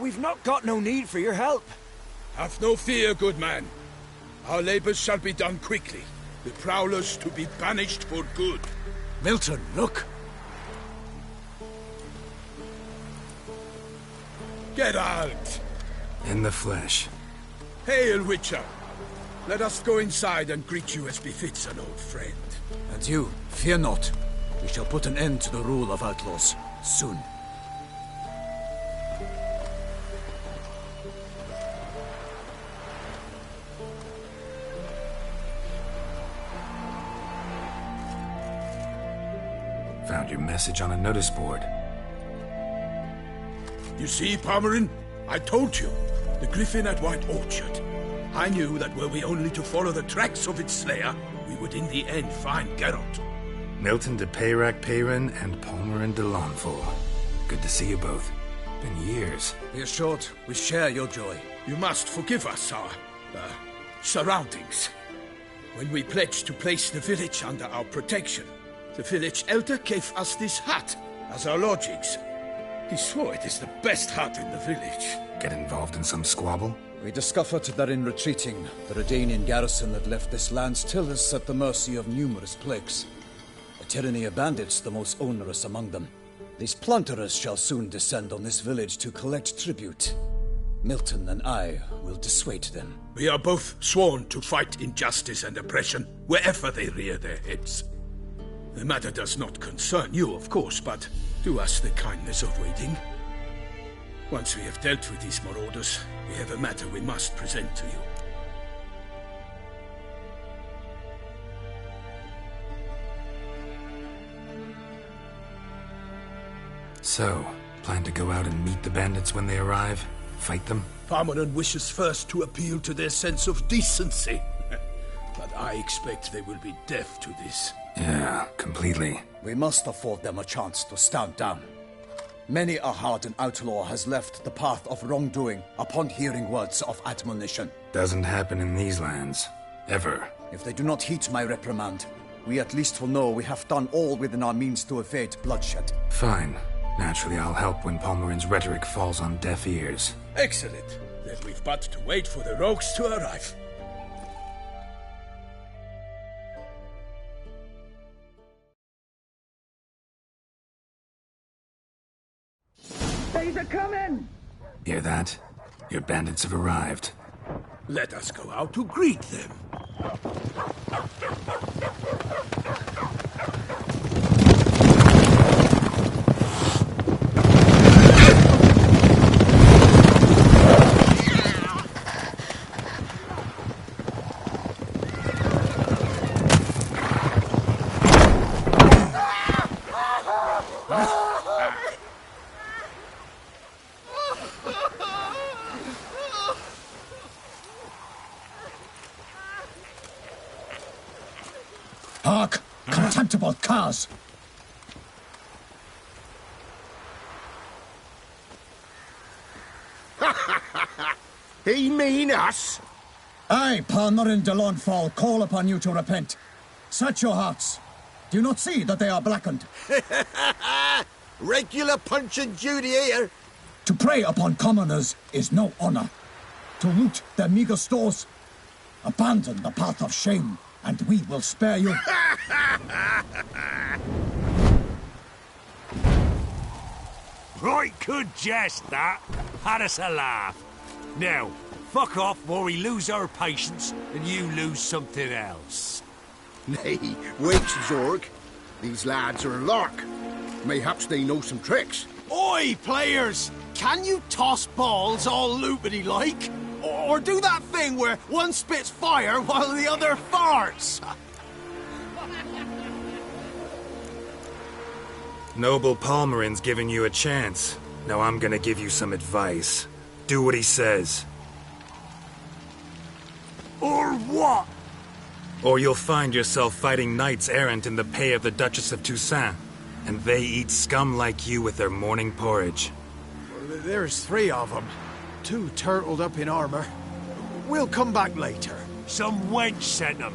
We've not got no need for your help. Have no fear, good man. Our labors shall be done quickly. The prowlers to be banished for good. Milton, look! Get out! In the flesh. Hail, Witcher! Let us go inside and greet you as befits an old friend. And you, fear not. We shall put an end to the rule of outlaws, soon. Found your message on a notice board. You see, Palmerin? I told you. The griffin at White Orchard. I knew that were we only to follow the tracks of its slayer, we would in the end find Geralt. Milton de Peyrac Peyran and Palmerin de Launfal. Good to see you both. Been years. Be assured, we share your joy. You must forgive us our, surroundings. When we pledged to place the village under our protection, the village elder gave us this hut as our lodgings. He swore it is the best hut in the village. Get involved in some squabble? We discovered that in retreating, the Redanian garrison that left this land still is at the mercy of numerous plagues. A tyranny of bandits, the most onerous among them. These plunderers shall soon descend on this village to collect tribute. Milton and I will dissuade them. We are both sworn to fight injustice and oppression wherever they rear their heads. The matter does not concern you, of course, but do us the kindness of waiting. Once we have dealt with these marauders, we have a matter we must present to you. So, plan to go out and meet the bandits when they arrive? Fight them? Palmerin wishes first to appeal to their sense of decency. But I expect they will be deaf to this. Yeah, completely. We must afford them a chance to stand down. Many a hardened outlaw has left the path of wrongdoing upon hearing words of admonition. Doesn't happen in these lands. Ever. If they do not heed my reprimand, we at least will know we have done all within our means to evade bloodshed. Fine. Naturally, I'll help when Palmerin's rhetoric falls on deaf ears. Excellent. Then we've but to wait for the rogues to arrive. They's a coming! Hear that? Your bandits have arrived. Let us go out to greet them. Hark! Contemptible curs! He mean us? I, Palmerin de Launfal, call upon you to repent. Search your hearts. Do you not see that they are blackened? Regular punch and duty here. To prey upon commoners is no honor. To loot their meager stores, abandon the path of shame, and we will spare you. Right good jest, that. Had us a laugh. Now, fuck off before we lose our patience and you lose something else. Nay, wait, Zorg. These lads are a lark. Mayhaps they know some tricks. Oi, players! Can you toss balls all loopity like? Or do that thing where one spits fire while the other farts? Noble Palmerin's giving you a chance. Now I'm gonna give you some advice. Do what he says. Or what? Or you'll find yourself fighting knights errant in the pay of the Duchess of Toussaint. And they eat scum like you with their morning porridge. There's 3 of them. 2 turtled up in armor. We'll come back later. Some wench sent them.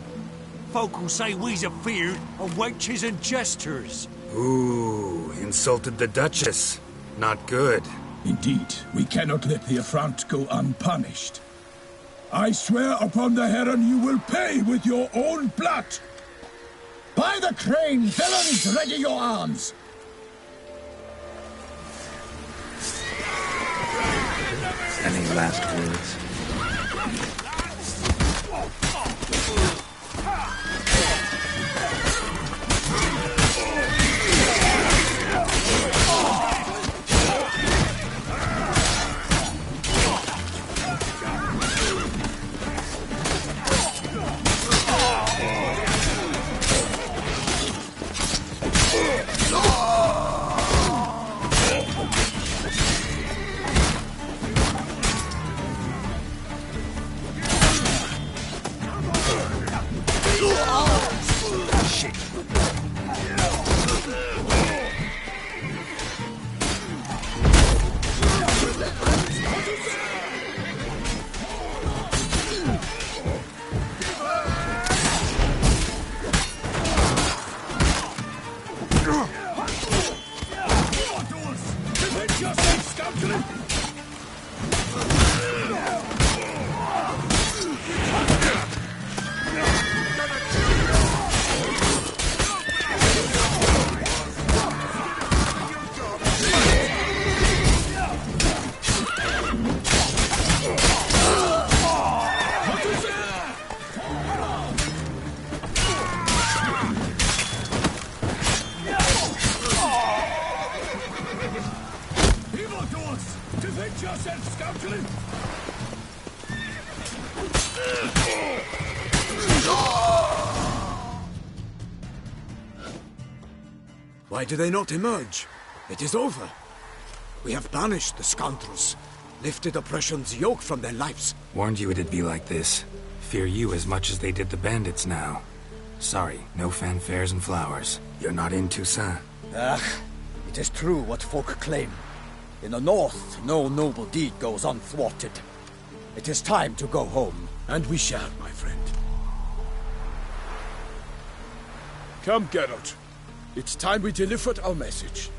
Folk will say we's afeard of wenches and jesters. Ooh, insulted the Duchess. Not good. Indeed, we cannot let the affront go unpunished. I swear upon the Heron you will pay with your own blood! By the crane, villains, ready your arms! Any last words? Why do they not emerge? It is over. We have banished the scoundrels, lifted oppression's yoke from their lives. Warned you it'd be like this. Fear you as much as they did the bandits now. Sorry, no fanfares and flowers. You're not in Toussaint. It is true what folk claim. In the north, no noble deed goes unthwarted. It is time to go home. And we shall, my friend. Come, Geralt. It's time we delivered our message.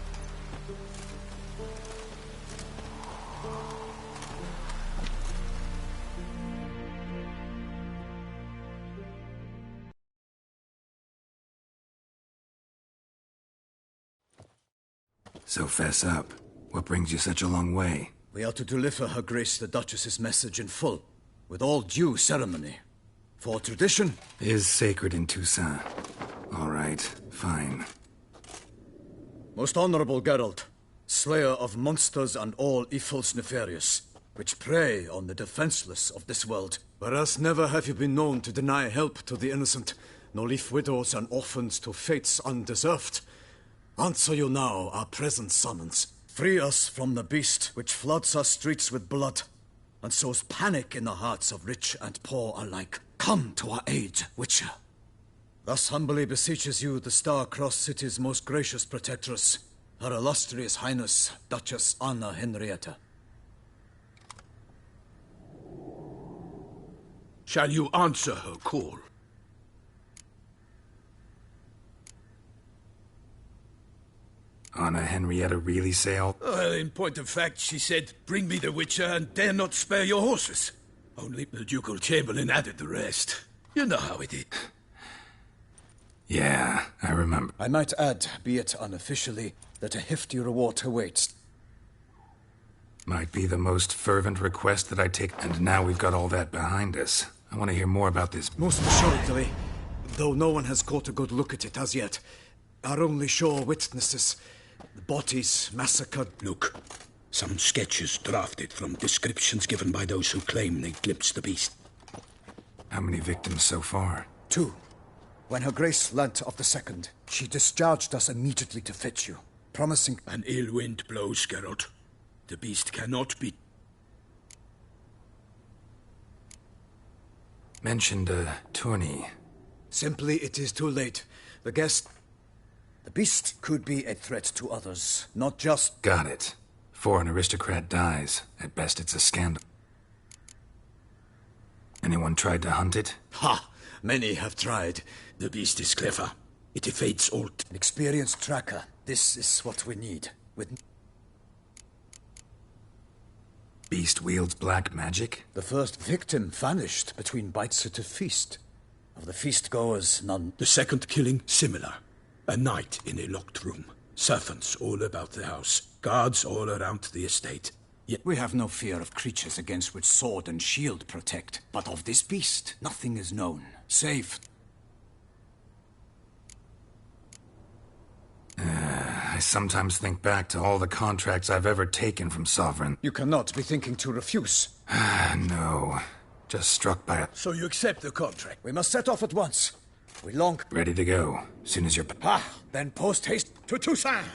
So fess up. What brings you such a long way? We are to deliver Her Grace the Duchess's message in full, with all due ceremony. For tradition is sacred in Toussaint. All right, fine. Most honorable Geralt, slayer of monsters and all evils nefarious, which prey on the defenseless of this world. Whereas never have you been known to deny help to the innocent, nor leave widows and orphans to fates undeserved. Answer you now our present summons. Free us from the beast which floods our streets with blood, and sows panic in the hearts of rich and poor alike. Come to our aid, Witcher. Thus humbly beseeches you the Star-Crossed City's most gracious protectress, Her Illustrious Highness, Duchess Anna Henrietta. Shall you answer her call? Anna Henrietta really say all... Well, in point of fact, she said, bring me the Witcher and dare not spare your horses. Only the Ducal Chamberlain added the rest. You know how it is. Yeah, I remember. I might add, be it unofficially, that a hefty reward awaits. Might be the most fervent request that I take, and now we've got all that behind us. I want to hear more about this. Most assuredly, though no one has caught a good look at it as yet. Our only sure witnesses, the bodies massacred. Look, some sketches drafted from descriptions given by those who claim they glimpsed the beast. How many victims so far? 2. When Her Grace learnt of the second, she discharged us immediately to fetch you, promising... An ill wind blows, Geralt. The beast cannot be... Mentioned a tourney. Simply, it is too late. The guest... The beast could be a threat to others, not just... Got it. Before an aristocrat dies, at best it's a scandal. Anyone tried to hunt it? Ha! Many have tried. The beast is clever. It evades all... An experienced tracker. This is what we need. With... beast wields black magic? The first victim vanished between bites at a feast. Of the feast-goers, none... The second killing, similar. A night in a locked room. Servants all about the house. Guards all around the estate. Yet We have no fear of creatures against which sword and shield protect. But of this beast, nothing is known, save... I sometimes think back to all the contracts I've ever taken from Sovereign. You cannot be thinking to refuse. No. Just struck by it. So you accept the contract? We must set off at once. We long... Ready to go. Soon as you're... Then post-haste to Toussaint!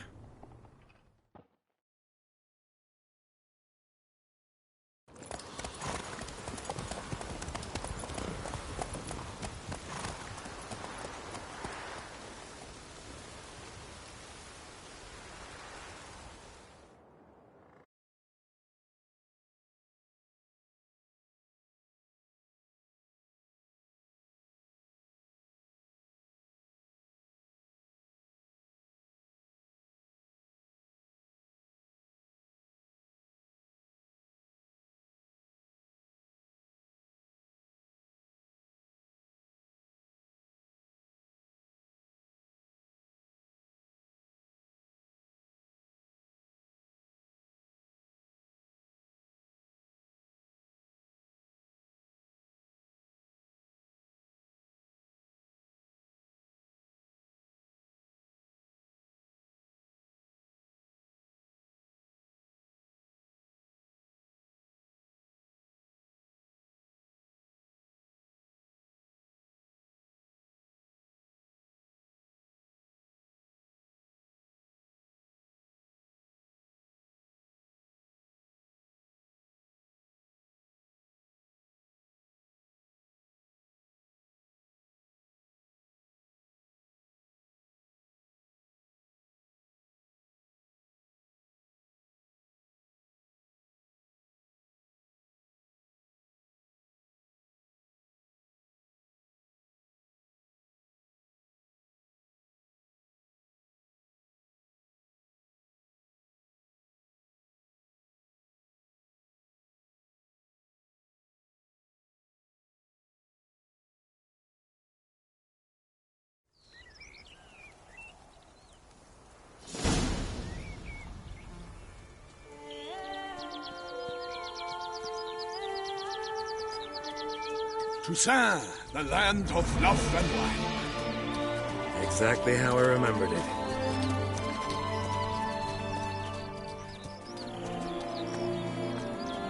Toussaint, the land of love and wine. Exactly how I remembered it.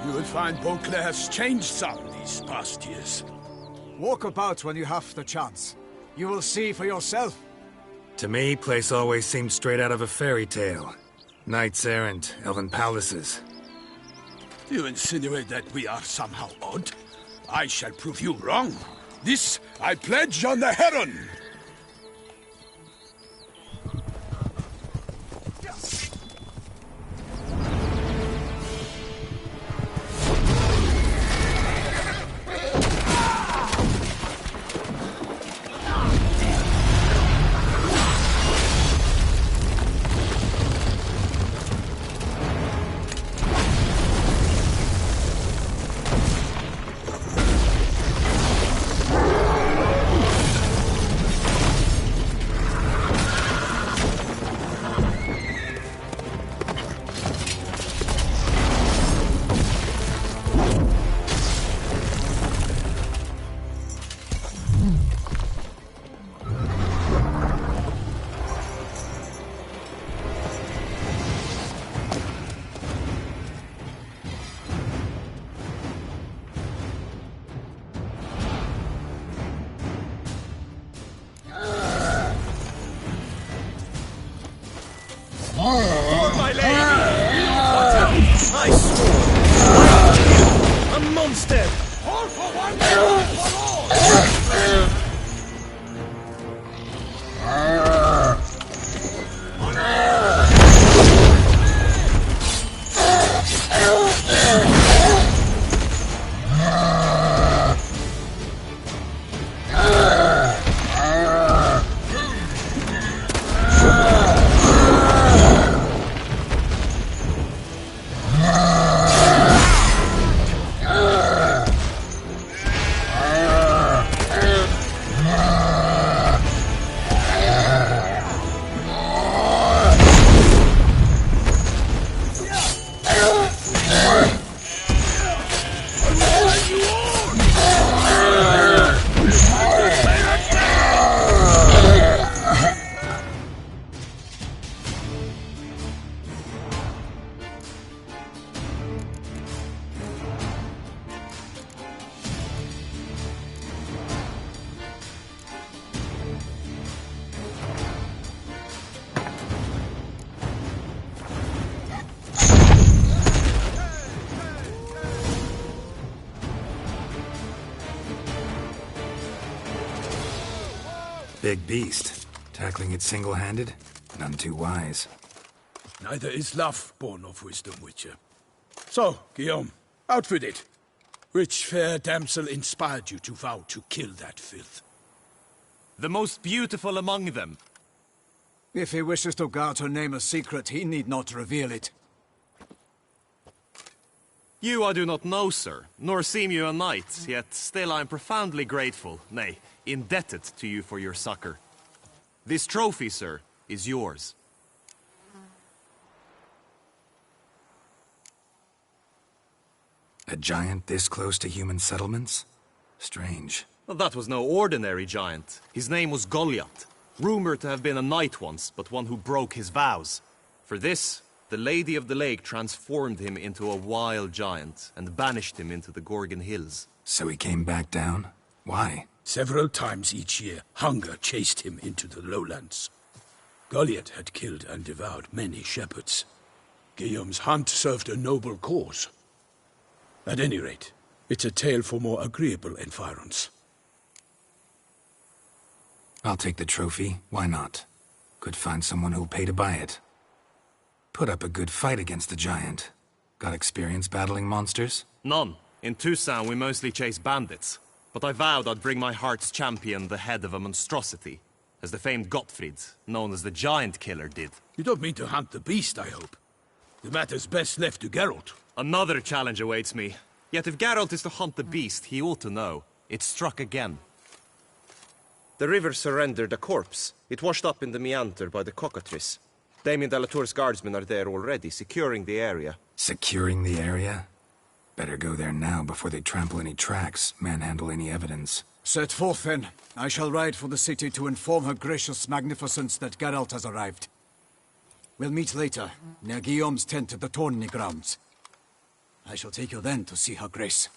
You will find Beauclair's changed some these past years. Walk about when you have the chance. You will see for yourself. To me, place always seemed straight out of a fairy tale. Knights errant, elven palaces. You insinuate that we are somehow odd? I shall prove you wrong. This I pledge on the Heron. big beast. Tackling it single-handed? None too wise. Neither is love born of wisdom, Witcher. So, Guillaume, out with it. Which fair damsel inspired you to vow to kill that filth? The most beautiful among them. If he wishes to guard her name a secret, he need not reveal it. You I do not know, sir, nor seem you a knight, yet still I am profoundly grateful, nay, indebted to you for your succor. This trophy, sir, is yours. A giant this close to human settlements? Strange. Well, that was no ordinary giant. His name was Goliath, rumored to have been a knight once, but one who broke his vows. For this, the Lady of the Lake transformed him into a wild giant and banished him into the Gorgon Hills. So he came back down? Why? Several times each year, hunger chased him into the lowlands. Goliath had killed and devoured many shepherds. Guillaume's hunt served a noble cause. At any rate, it's a tale for more agreeable environs. I'll take the trophy. Why not? Could find someone who'll pay to buy it. Put up a good fight against the giant. Got experience battling monsters? None. In Toussaint we mostly chase bandits. But I vowed I'd bring my heart's champion the head of a monstrosity, as the famed Gottfried, known as the Giant Killer, did. You don't mean to hunt the beast, I hope. The matter's best left to Geralt. Another challenge awaits me. Yet if Geralt is to hunt the beast, he ought to know. It struck again. The river surrendered a corpse. It washed up in the meander by the cockatrice. Damien de la Tour's guardsmen are there already, securing the area. Securing the area? Better go there now before they trample any tracks, manhandle any evidence. Set forth, then. I shall ride for the city to inform her gracious magnificence that Geralt has arrived. We'll meet later, near Guillaume's tent at the tourney grounds. I shall take you then to see her grace.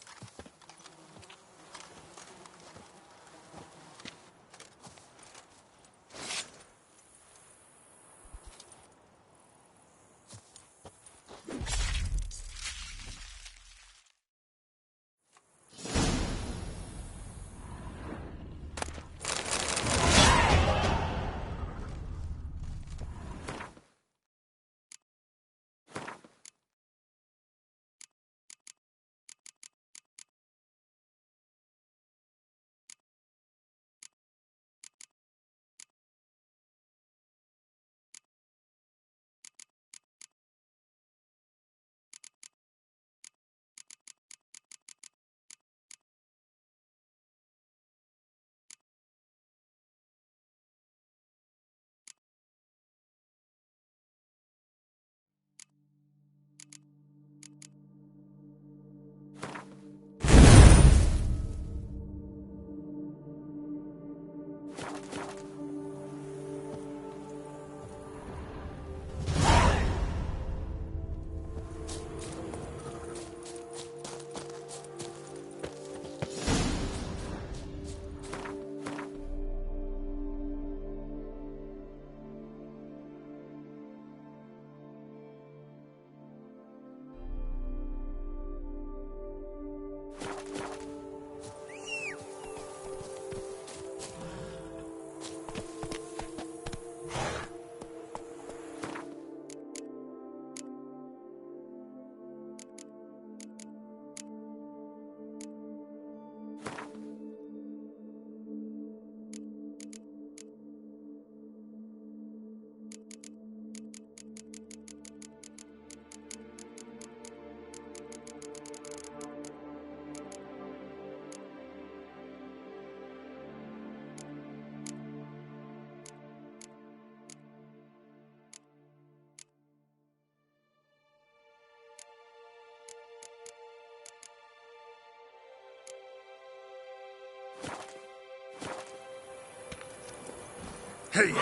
Hey!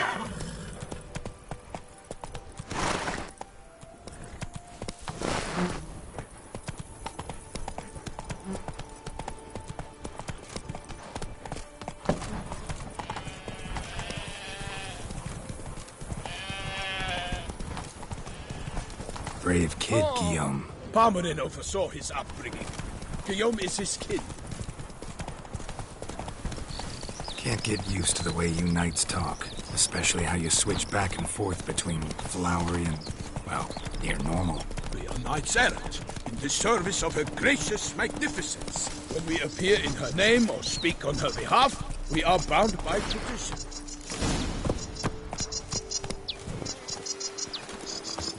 Brave kid, Guillaume. Parmanin oversaw his upbringing. Guillaume is his kin. Can't get used to the way you knights talk, especially how you switch back and forth between flowery and, well, near normal. We are knights errant, in the service of her gracious magnificence. When we appear in her name or speak on her behalf, we are bound by tradition.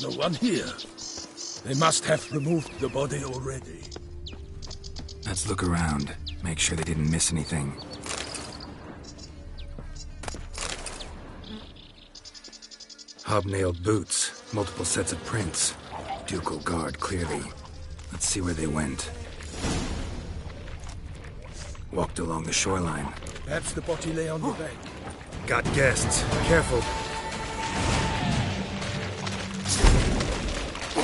No one here. They must have removed the body already. Let's look around, make sure they didn't miss anything. Hobnailed boots, multiple sets of prints. Ducal guard, clearly. Let's see where they went. Walked along the shoreline. Perhaps the body lay on the bank. Got guests. Careful. For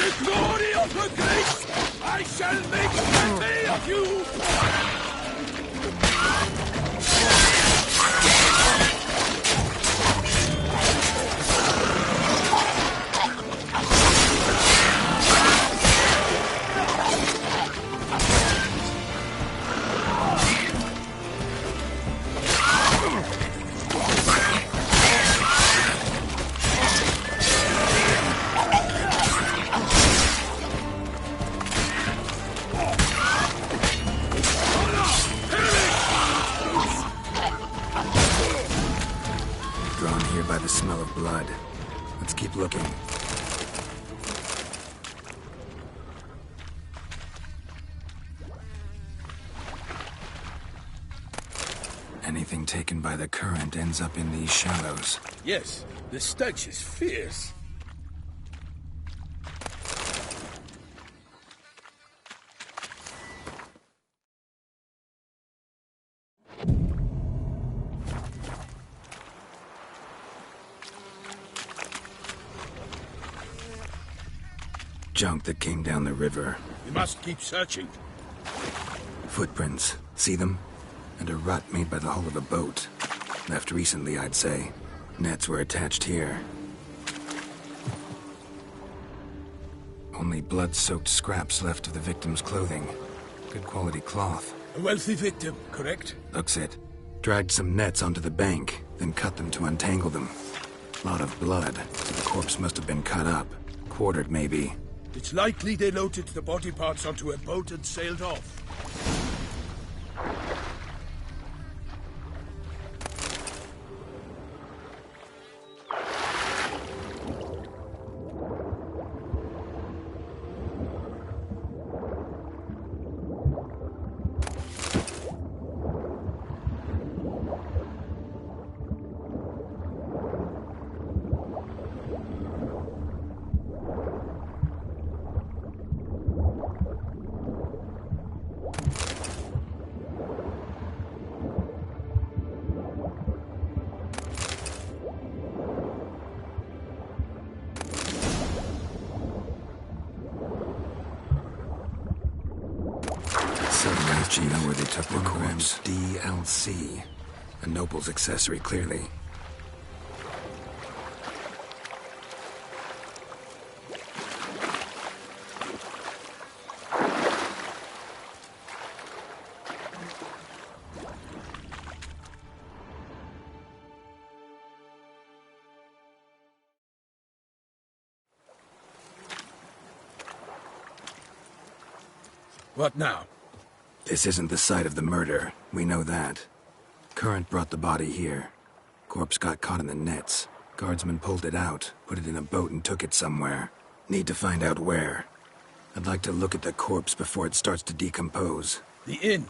the glory of her grace, I shall make plenty of you! Smell of blood. Let's keep looking. Anything taken by the current ends up in these shallows. Yes, the stench is fierce. Junk that came down the river. We must keep searching. Footprints. See them? And a rut made by the hull of a boat. Left recently, I'd say. Nets were attached here. Only blood-soaked scraps left of the victim's clothing. Good quality cloth. A wealthy victim, correct? Looks it. Dragged some nets onto the bank, then cut them to untangle them. Lot of blood, so the corpse must have been cut up. Quartered, maybe. It's likely they loaded the body parts onto a boat and sailed off. You know where they took the corpse. DLC. A noble's accessory, clearly. What now? This isn't the site of the murder. We know that. Current brought the body here. Corpse got caught in the nets. Guardsmen pulled it out, put it in a boat and took it somewhere. Need to find out where. I'd like to look at the corpse before it starts to decompose. The inn.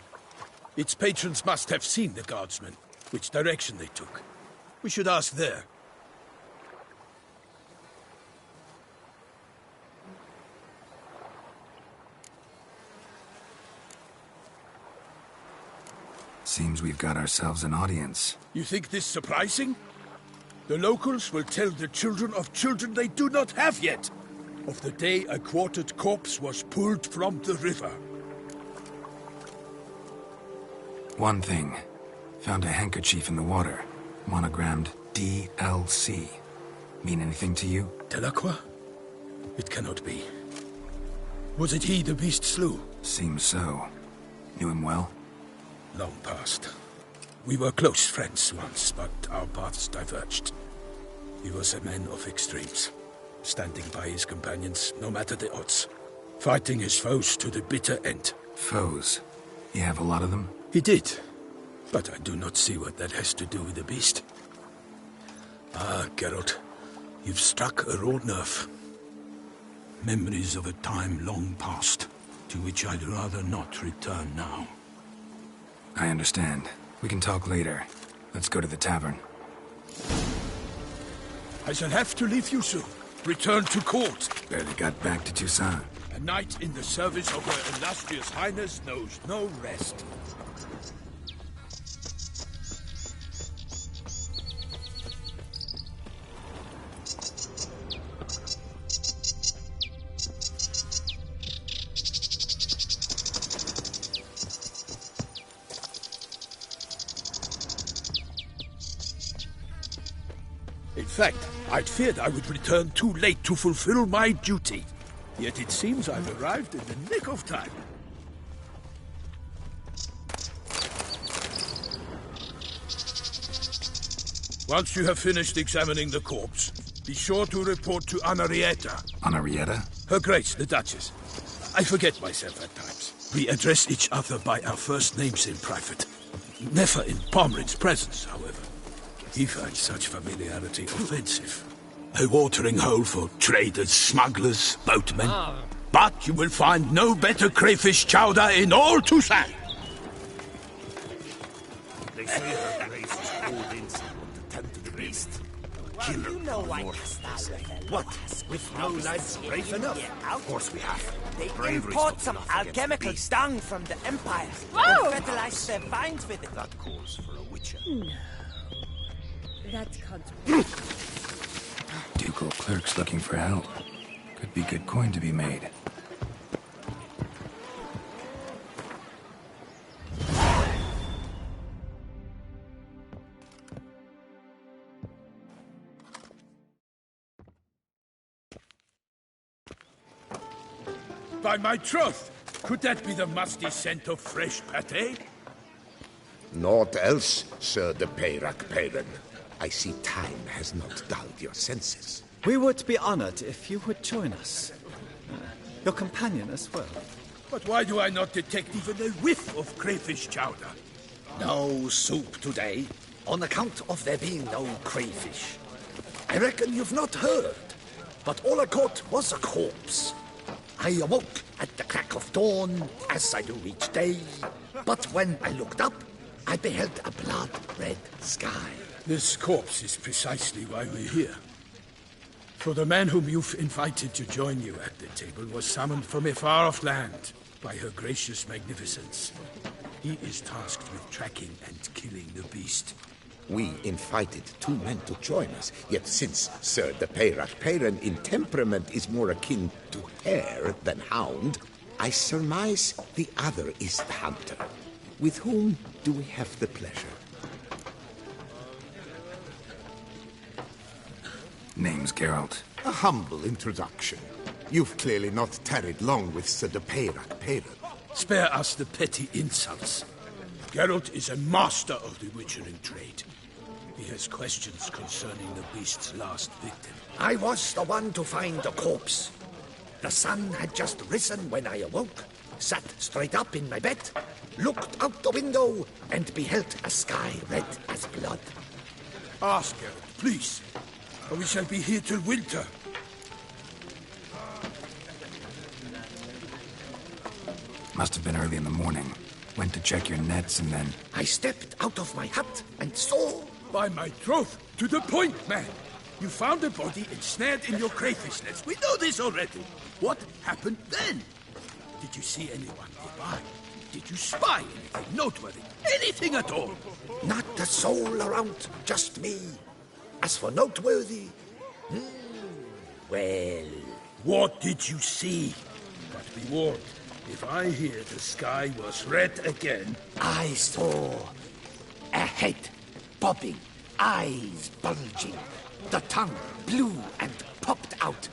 Its patrons must have seen the guardsmen. Which direction they took. We should ask there. Seems we've got ourselves an audience. You think this surprising? The locals will tell the children of children they do not have yet, of the day a quartered corpse was pulled from the river. One thing. Found a handkerchief in the water. Monogrammed DLC. Mean anything to you? Delacroix? It cannot be. Was it he the beast slew? Seems so. Knew him well? Long past. We were close friends once, but our paths diverged. He was a man of extremes, standing by his companions no matter the odds, fighting his foes to the bitter end. Foes? You have a lot of them? He did, but I do not see what that has to do with the beast. Ah, Geralt, you've struck a raw nerve. Memories of a time long past, to which I'd rather not return now. I understand. We can talk later. Let's go to the tavern. I shall have to leave you soon. Return to court. Barely got back to Toussaint. A knight in the service of Her Illustrious Highness knows no rest. In fact, I'd feared I would return too late to fulfill my duty. Yet it seems I've arrived in the nick of time. Once you have finished examining the corpse, be sure to report to Anarietta. Anarietta? Her Grace, the Duchess. I forget myself at times. We address each other by our first names in private. Never in Pomrin's presence, however. He finds such familiarity offensive. A watering hole for traders, smugglers, boatmen. But you will find no better crayfish chowder in all Toussaint. They say her Grace is called in someone to tend to the beast. Kill her. You know why Castile What? With no lads brave enough? Of course we have. They Bravery's import not some enough against the alchemical beast. dung from the Empire. Whoa! And fertilize their vines with it. That calls for a witcher. That can't be. Ducal clerks looking for help. Could be good coin to be made. By my troth, could that be the musty scent of fresh pate? Naught else, Sir de Peyrac-Peyran. I see time has not dulled your senses. We would be honored if you would join us. Your companion as well. But why do I not detect even a whiff of crayfish chowder? No soup today, on account of there being no crayfish. I reckon you've not heard, but all I caught was a corpse. I awoke at the crack of dawn, as I do each day, but when I looked up, I beheld a blood-red sky. This corpse is precisely why we're here. For the man whom you've invited to join you at the table was summoned from a far-off land by her gracious magnificence. He is tasked with tracking and killing the beast. We invited two men to join us, yet since Sir de Peyrac-Peyran in temperament is more akin to hare than hound, I surmise the other is the hunter. With whom do we have the pleasure? Name's Geralt. A humble introduction. You've clearly not tarried long with Sir de Peyrac-Peyran. Spare us the petty insults. Geralt is a master of the witchering trade. He has questions concerning the beast's last victim. I was the one to find the corpse. The sun had just risen when I awoke, sat straight up in my bed, looked out the window, and beheld a sky red as blood. Ask Geralt, please, or we shall be here till winter. Must have been early in the morning. Went to check your nets and then... I stepped out of my hut and saw... By my troth, to the point, man. You found a body ensnared in your crayfish nets. We know this already. What happened then? Did you see anyone nearby? Did you spy anything noteworthy? Anything at all? Not a soul around, just me. As for noteworthy... well... What did you see? But be warned, if I hear the sky was red again... I saw a head bobbing, eyes bulging, the tongue blue and popped out.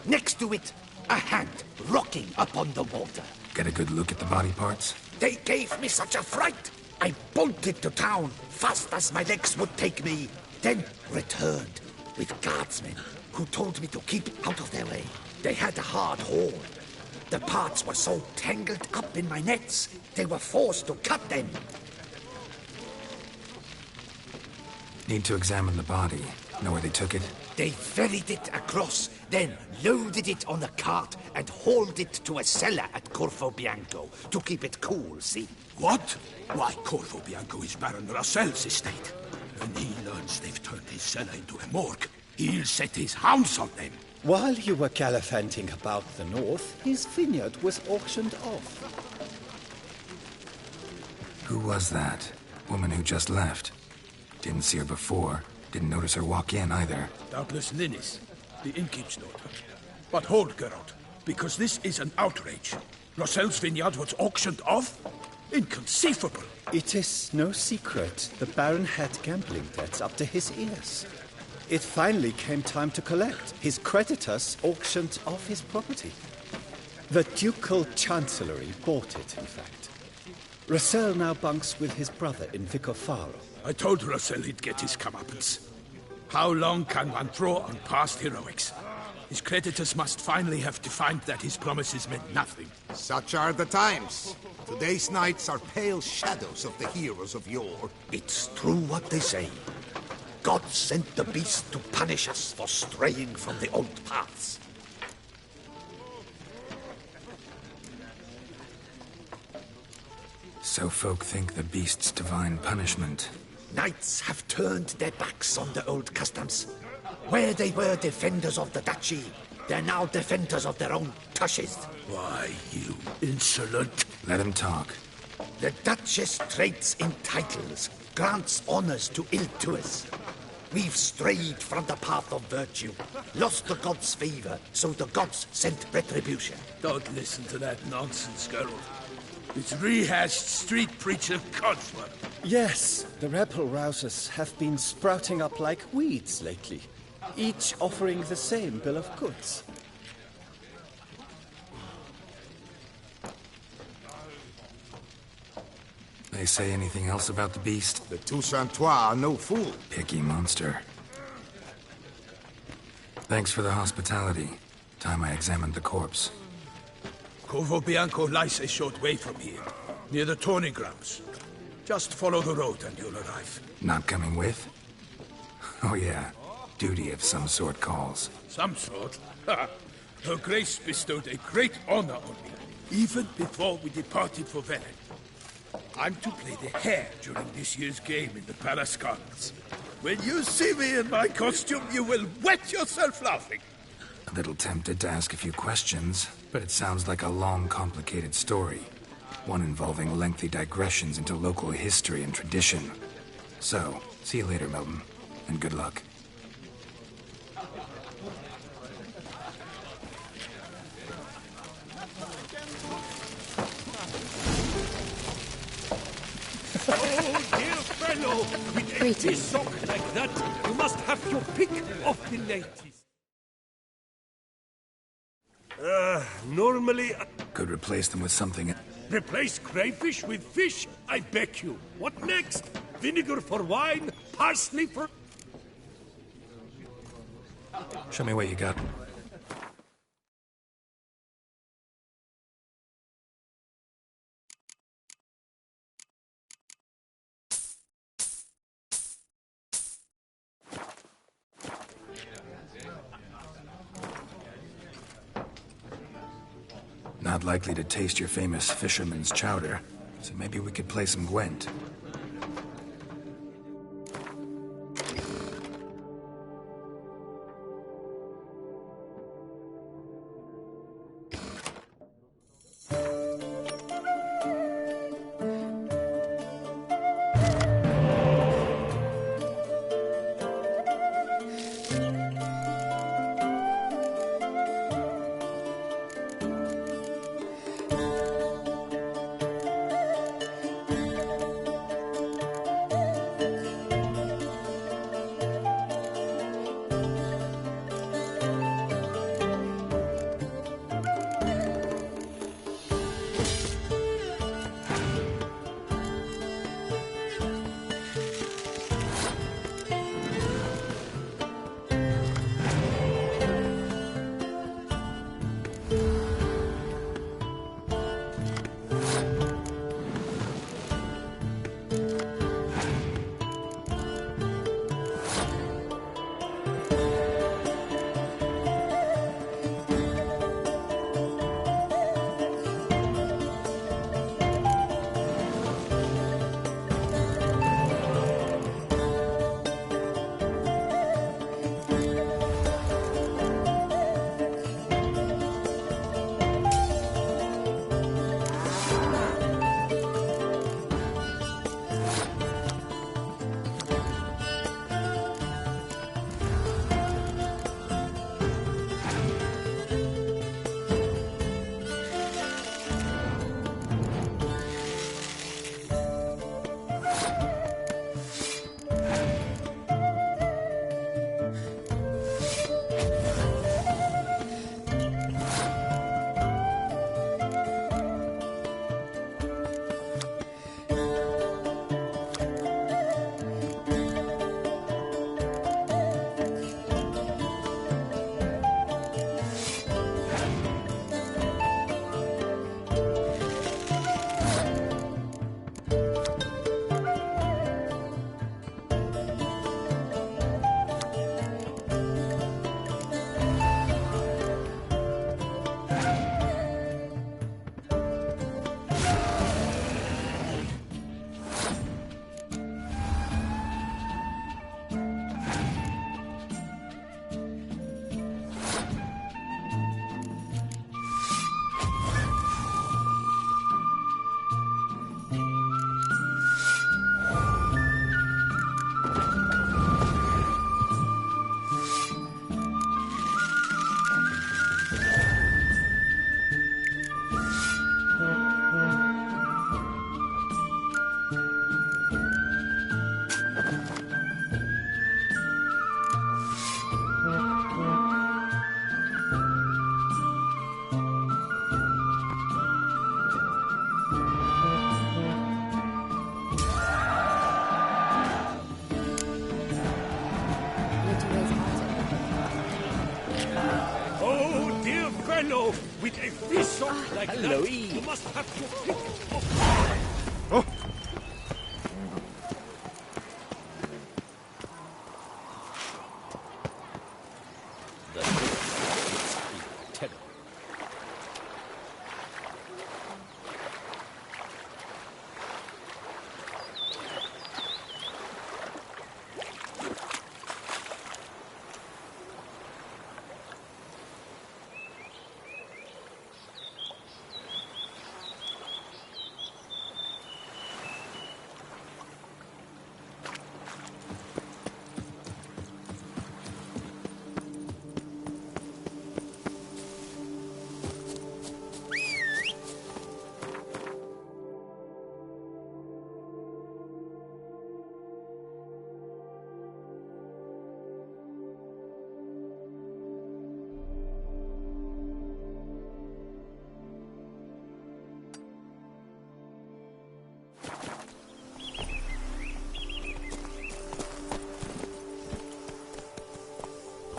Next to it, a hand rocking upon the water. Get a good look at the body parts? They gave me such a fright. I bolted to town fast as my legs would take me, then returned with guardsmen who told me to keep out of their way. They had a hard hold. The parts were so tangled up in my nets, they were forced to cut them. Need to examine the body. Know where they took it? They ferried it across, then loaded it on a cart and hauled it to a cellar at Corvo Bianco to keep it cool, see? What? Why, Corvo Bianco is Baron Russell's estate. When he learns they've turned his cellar into a morgue, he'll set his hounds on them. While you were gallivanting about the north, his vineyard was auctioned off. Who was that? Woman who just left. Didn't see her before. Didn't notice her walk in either. Doubtless Linnis, the innkeep's daughter. But hold, Geralt, because this is an outrage. Russell's vineyard was auctioned off? Inconceivable. It is no secret the Baron had gambling debts up to his ears. It finally came time to collect. His creditors auctioned off his property. The Ducal Chancellery bought it, in fact. Russell now bunks with his brother in Vicofaro. I told Russell he'd get his comeuppance. How long can one draw on past heroics? His creditors must finally have defined that his promises meant nothing. Such are the times. Today's knights are pale shadows of the heroes of yore. It's true what they say. God sent the beast to punish us for straying from the old paths. So folk think the beast's divine punishment. Knights have turned their backs on the old customs. Where they were defenders of the duchy, they're now defenders of their own tushes. Why, you insolent... Let him talk. The Duchess trades in titles, grants honors to ill-doers. We've strayed from the path of virtue, lost the gods' favor, so the gods sent retribution. Don't listen to that nonsense, Geralt. It's rehashed street preacher codswork. Yes, the rebel rousers have been sprouting up like weeds lately, each offering the same bill of goods. They say anything else about the beast? The Toussaintois are no fool. Picky monster. Thanks for the hospitality. Time I examined the corpse. Corvo Bianco lies a short way from here, near the tourney grounds. Just follow the road and you'll arrive. Not coming with? Oh yeah, duty of some sort calls. Some sort? Ha! Her Grace bestowed a great honor on me, even before we departed for Velen. I'm to play the hare during this year's game in the Palace Gardens. When you see me in my costume, you will wet yourself laughing. A little tempted to ask a few questions, but it sounds like a long, complicated story. One involving lengthy digressions into local history and tradition. So, see you later, Milton, and good luck. Oh, dear fellow! With empty sock like that, you must have your pick of the ladies. Normally... Could replace them with something... Replace crayfish with fish? I beg you. What next? Vinegar for wine? Parsley for... Show me what you got. Not likely to taste your famous fisherman's chowder, so maybe we could play some Gwent. fellow with a fish like hello. that, you must have to pick up. Oh!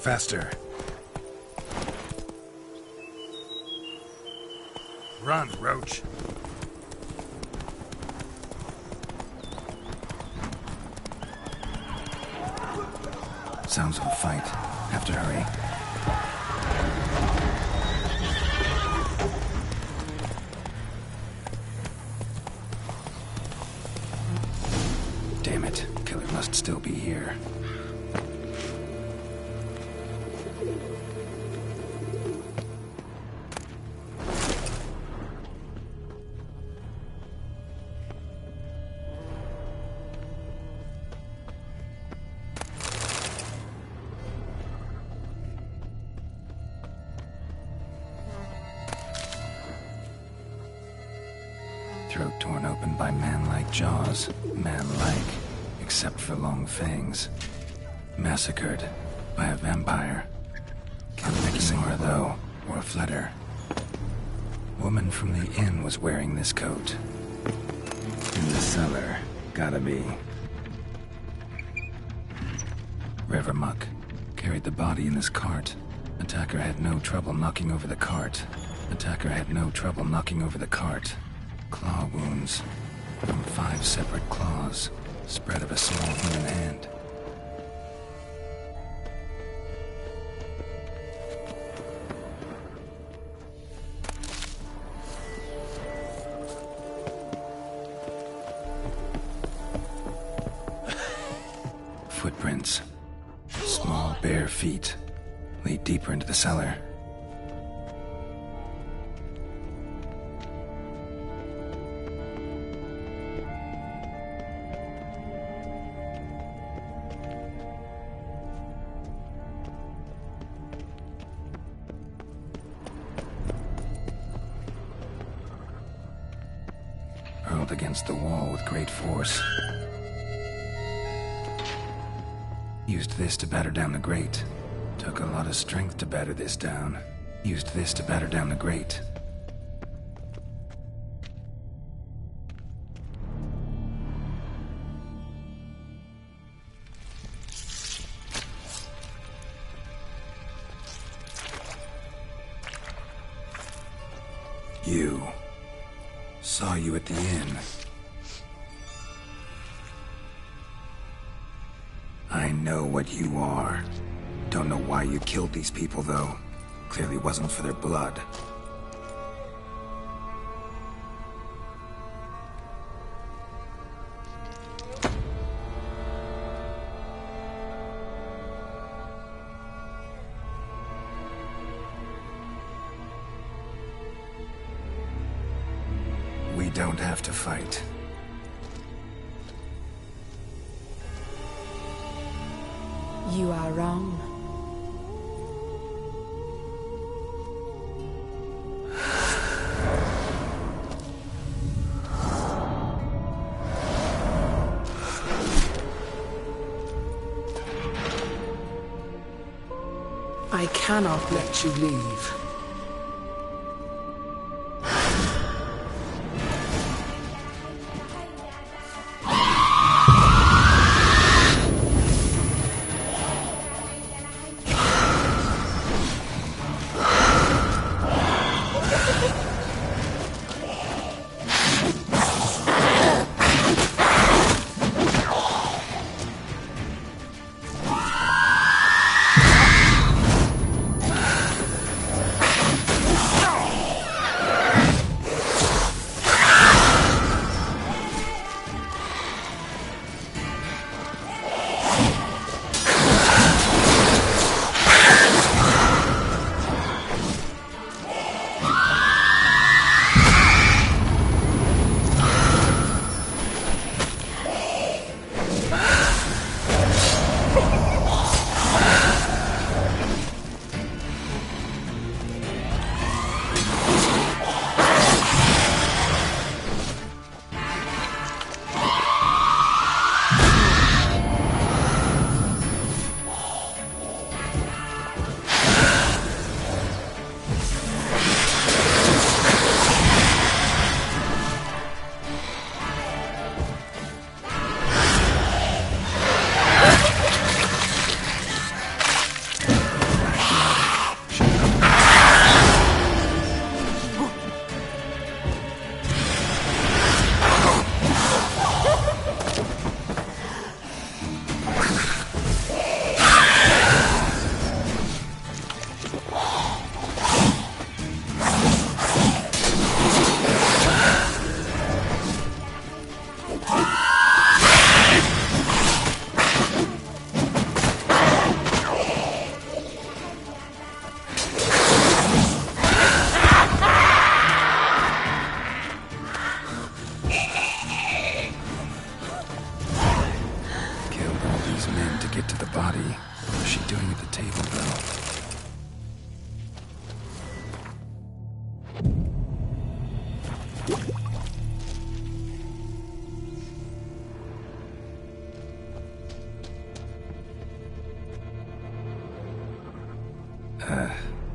Faster. Run, Roach. Sounds of a fight. Have to hurry. Damn it. Killer must still be here. Throat torn open by man-like jaws. Man-like, except for long fangs. Massacred by a vampire. Can't make a more, though, or a flutter. Woman from the inn was wearing this coat. In the cellar. Gotta be. River muck. Carried the body in this cart. Attacker had no trouble knocking over the cart. Attacker had no trouble knocking over the cart. Claw wounds from 5 separate claws, spread of a small human hand. Footprints. Small, bare feet lead deeper into the cellar. Hurled against the wall with great force. Used this to batter down the grate. Took a lot of strength to batter this down. Used this to batter down the grate. You. Saw you at the inn. I know what you are. Don't know why you killed these people, though. Clearly wasn't for their blood. We don't have to fight. You are wrong. I cannot let you leave.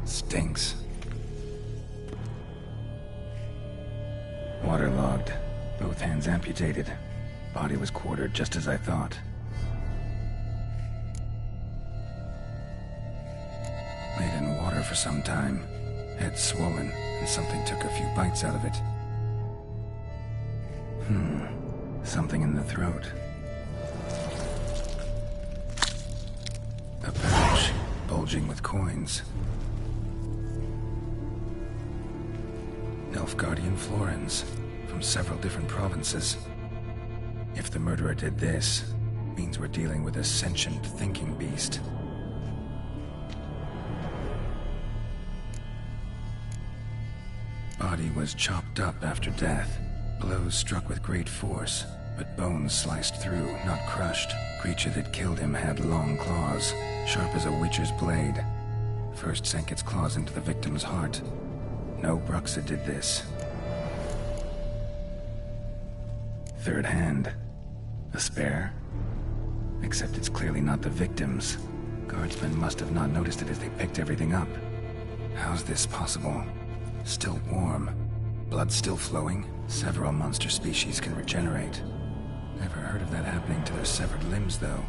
Stinks. Waterlogged. Both hands amputated. Body was quartered just as I thought. Laid in water for some time. Head swollen, and something took a few bites out of it. Something in the throat. A pouch, bulging with coins. Nilfgaardian florins, from several different provinces. If the murderer did this, means we're dealing with a sentient thinking beast. Body was chopped up after death. Blows struck with great force, but bones sliced through, not crushed. Creature that killed him had long claws, sharp as a witcher's blade. First sank its claws into the victim's heart. No Bruxa did this. Third hand. A spare? Except it's clearly not the victim's. Guardsmen must have not noticed it as they picked everything up. How's this possible? Still warm. Blood still flowing. Several monster species can regenerate. Never heard of that happening to their severed limbs, though.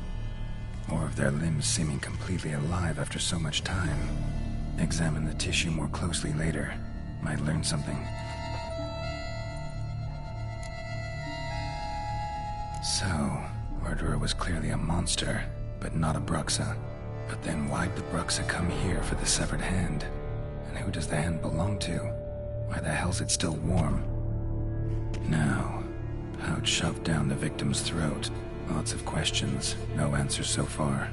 Or of their limbs seeming completely alive after so much time. Examine the tissue more closely later. Might learn something. So, murderer was clearly a monster, but not a Bruxa. But then why'd the Bruxa come here for the severed hand? And who does the hand belong to? Why the hell's it still warm? Now, pouch shoved down the victim's throat. Lots of questions, no answers so far.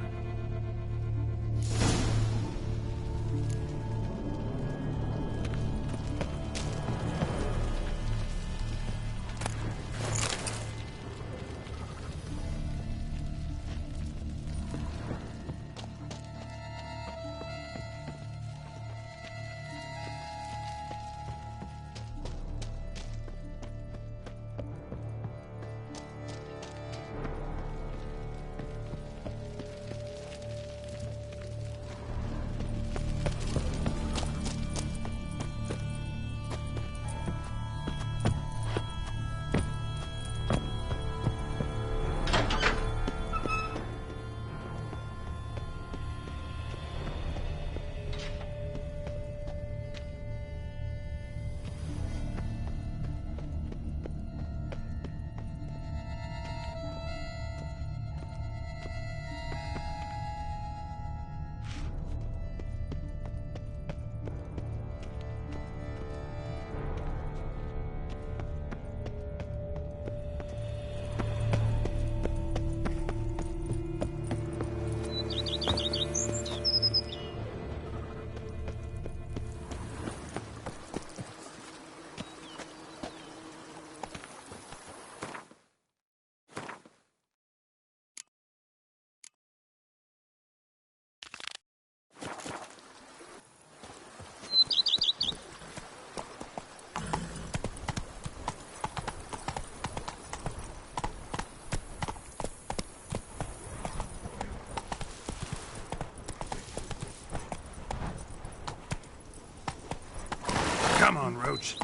Come on, Roach.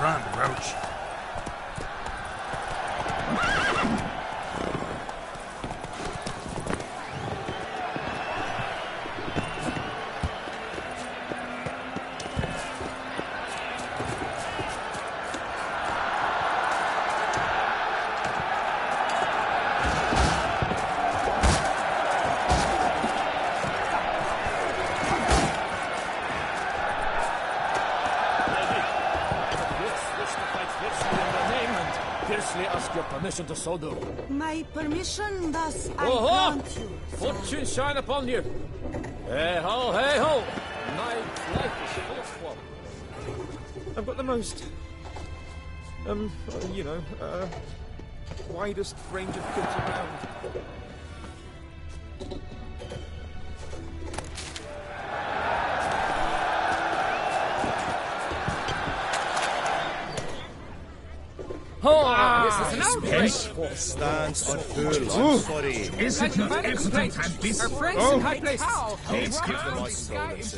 Run, Roach. Permission to so do. My permission, thus I grant you. Fortune shine upon you. Hey ho, hey ho! My life is full of swamp. I've got the most, widest range of goods around. This is an outrage. Stands are full. I'm sorry. Is it not evident at this? Our friends in high places. Let's give them These guys.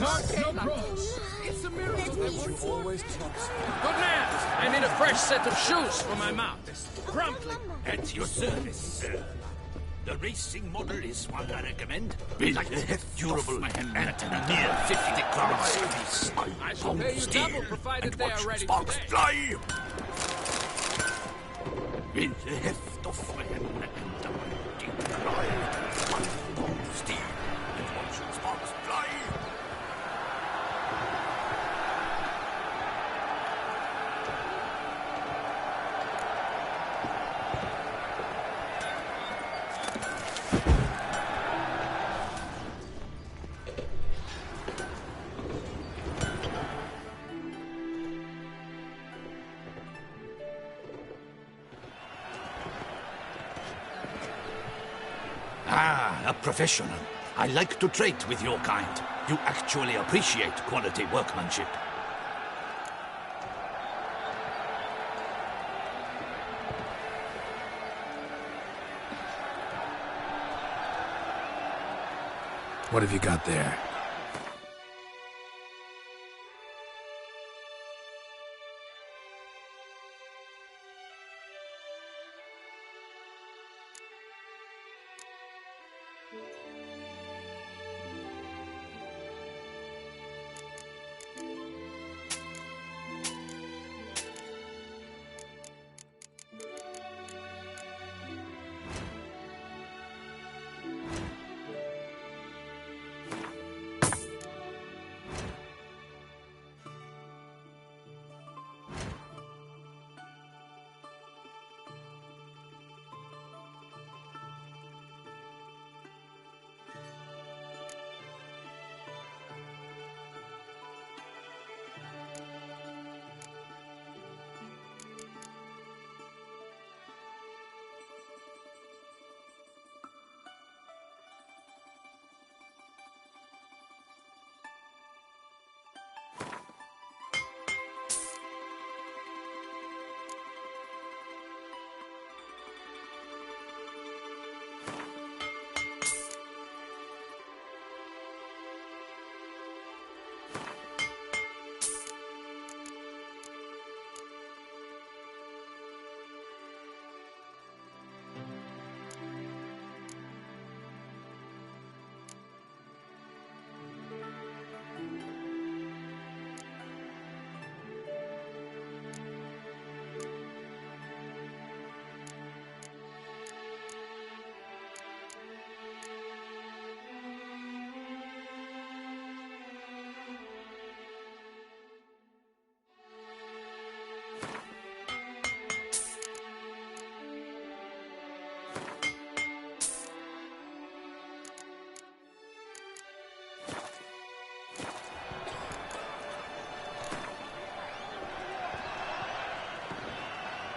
It's a miracle. Good man. I need a fresh set of shoes for my mount. Promptly. At your service, sir. The racing model is one I recommend. Built durable and near 50 grams. I shall pay you double provided they are ready Sparks today. fly! In the heft of my hand and the mighty cry, one bomb steel and watch sparks fly. A professional. I like to trade with your kind. You actually appreciate quality workmanship. What have you got there?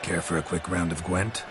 Care for a quick round of Gwent?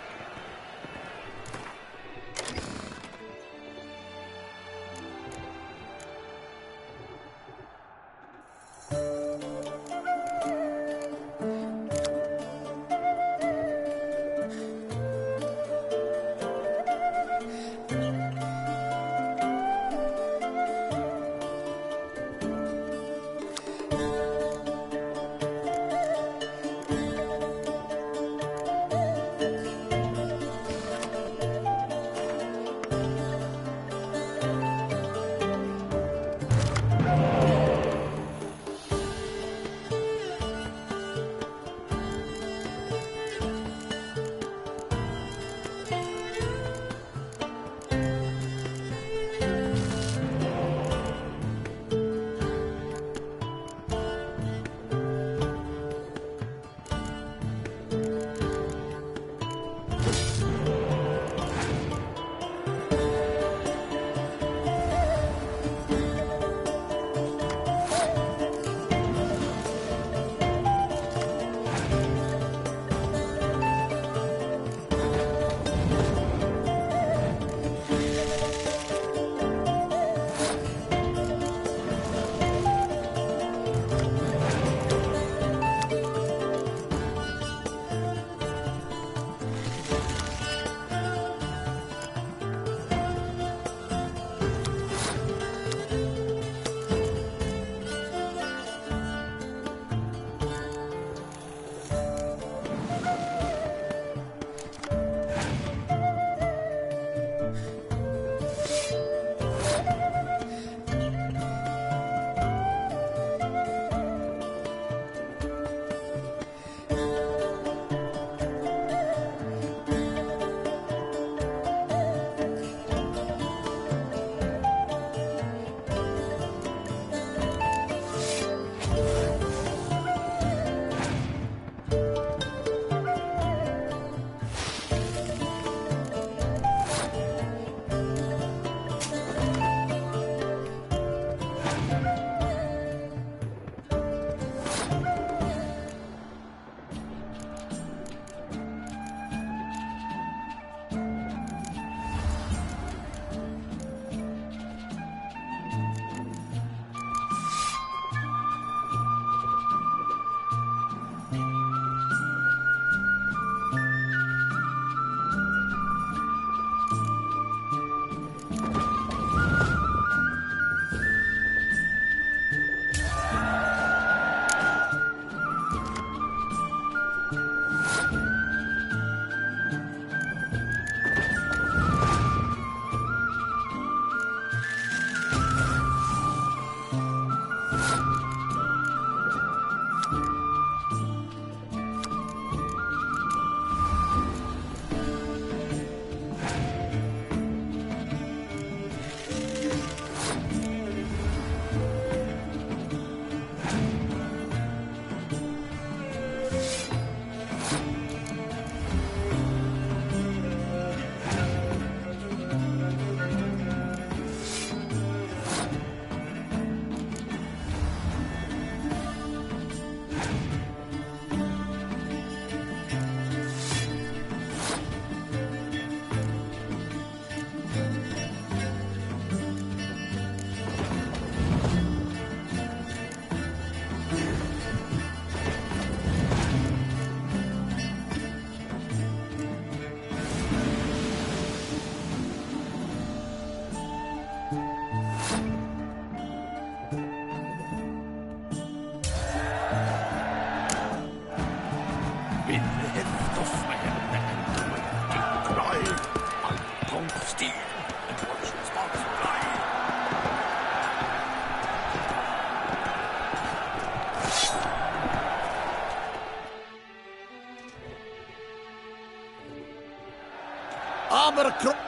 Abercrombie.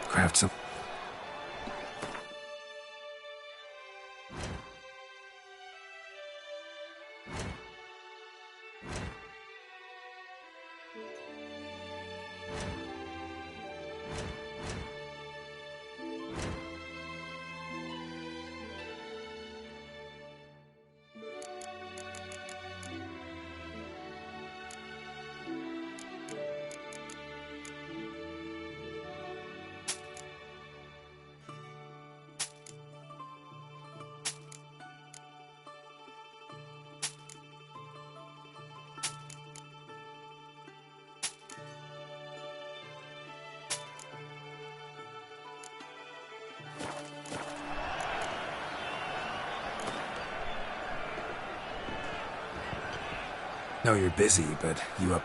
Craft some. No, you're busy, but you up.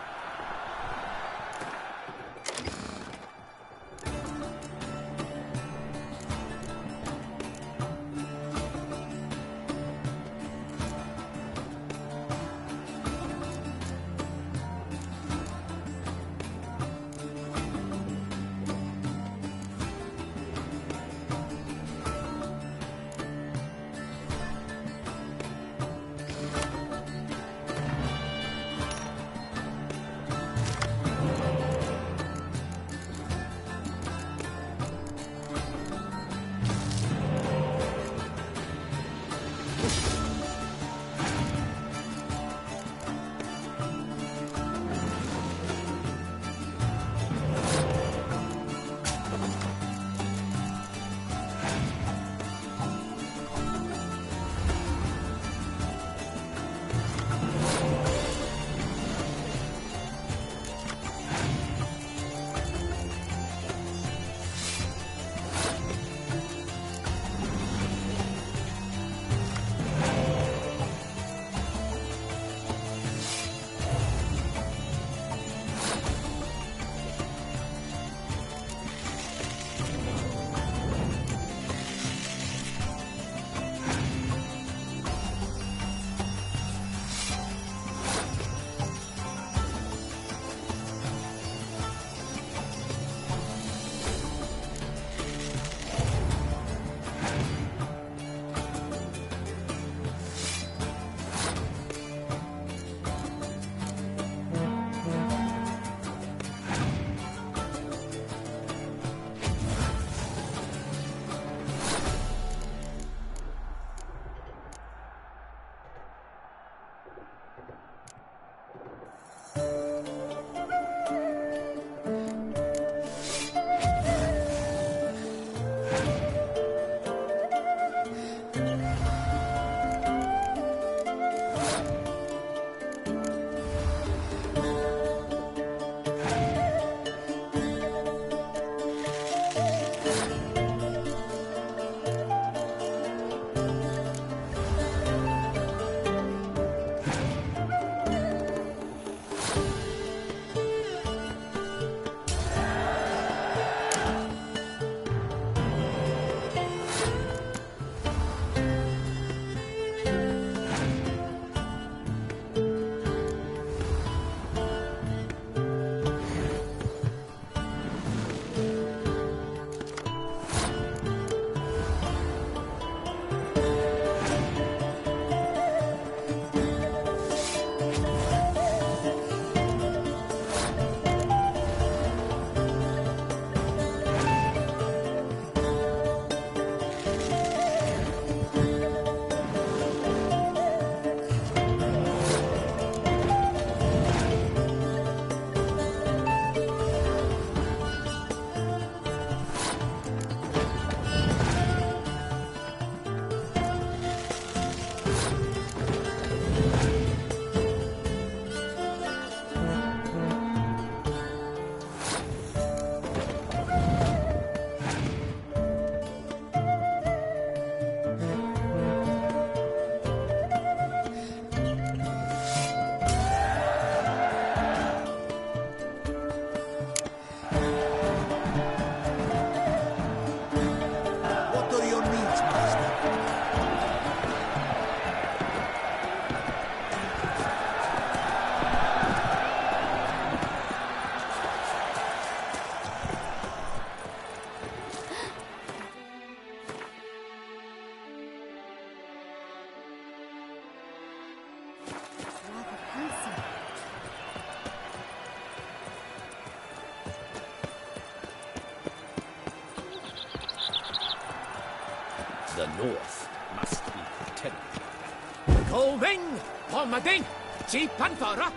The north must be terrible. Going! Homading! Cheap Panfara!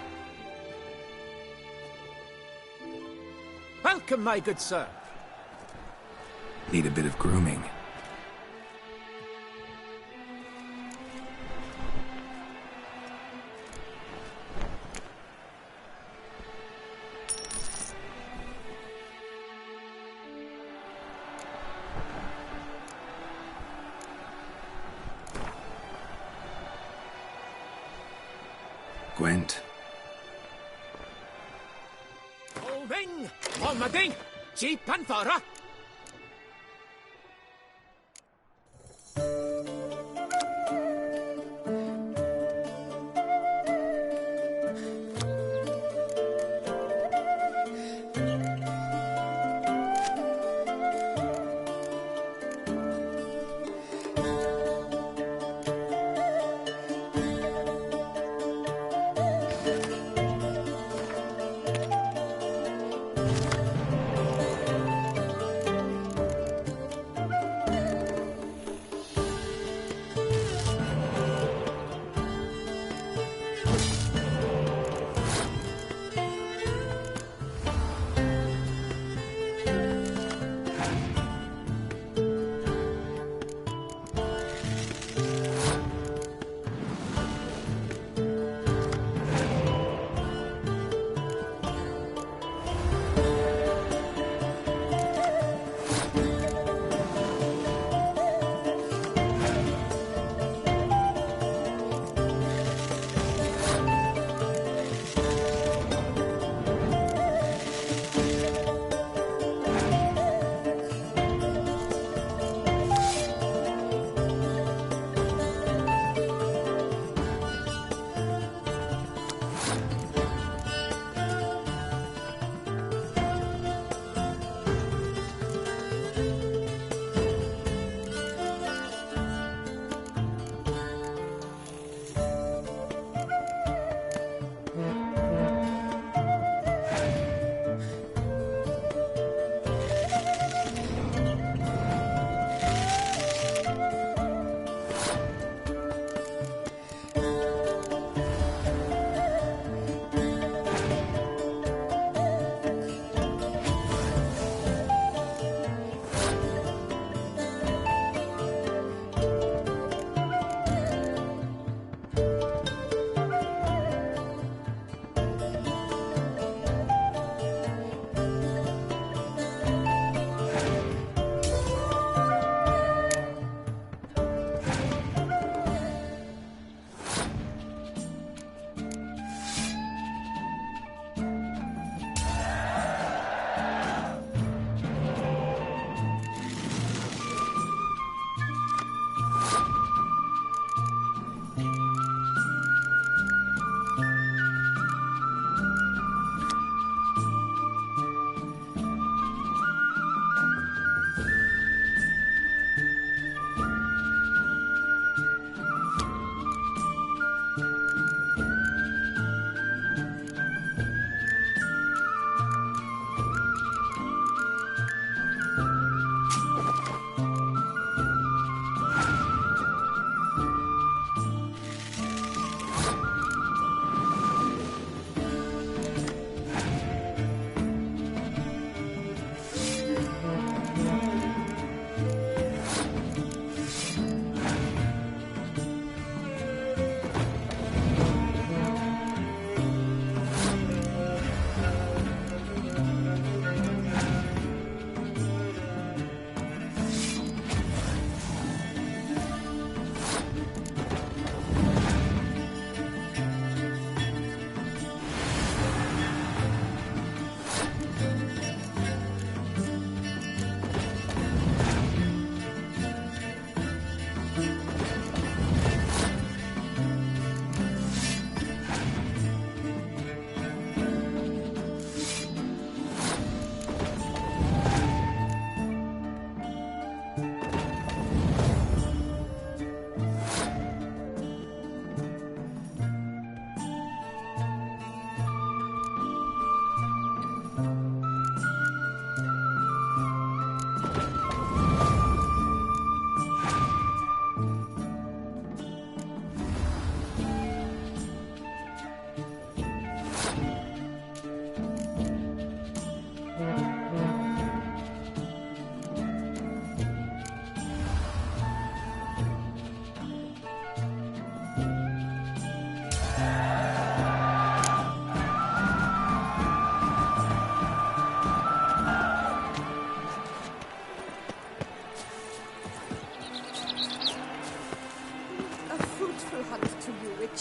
Welcome, my good sir. Need a bit of grooming. Gwent. Going! Homading! Cheap Panfara!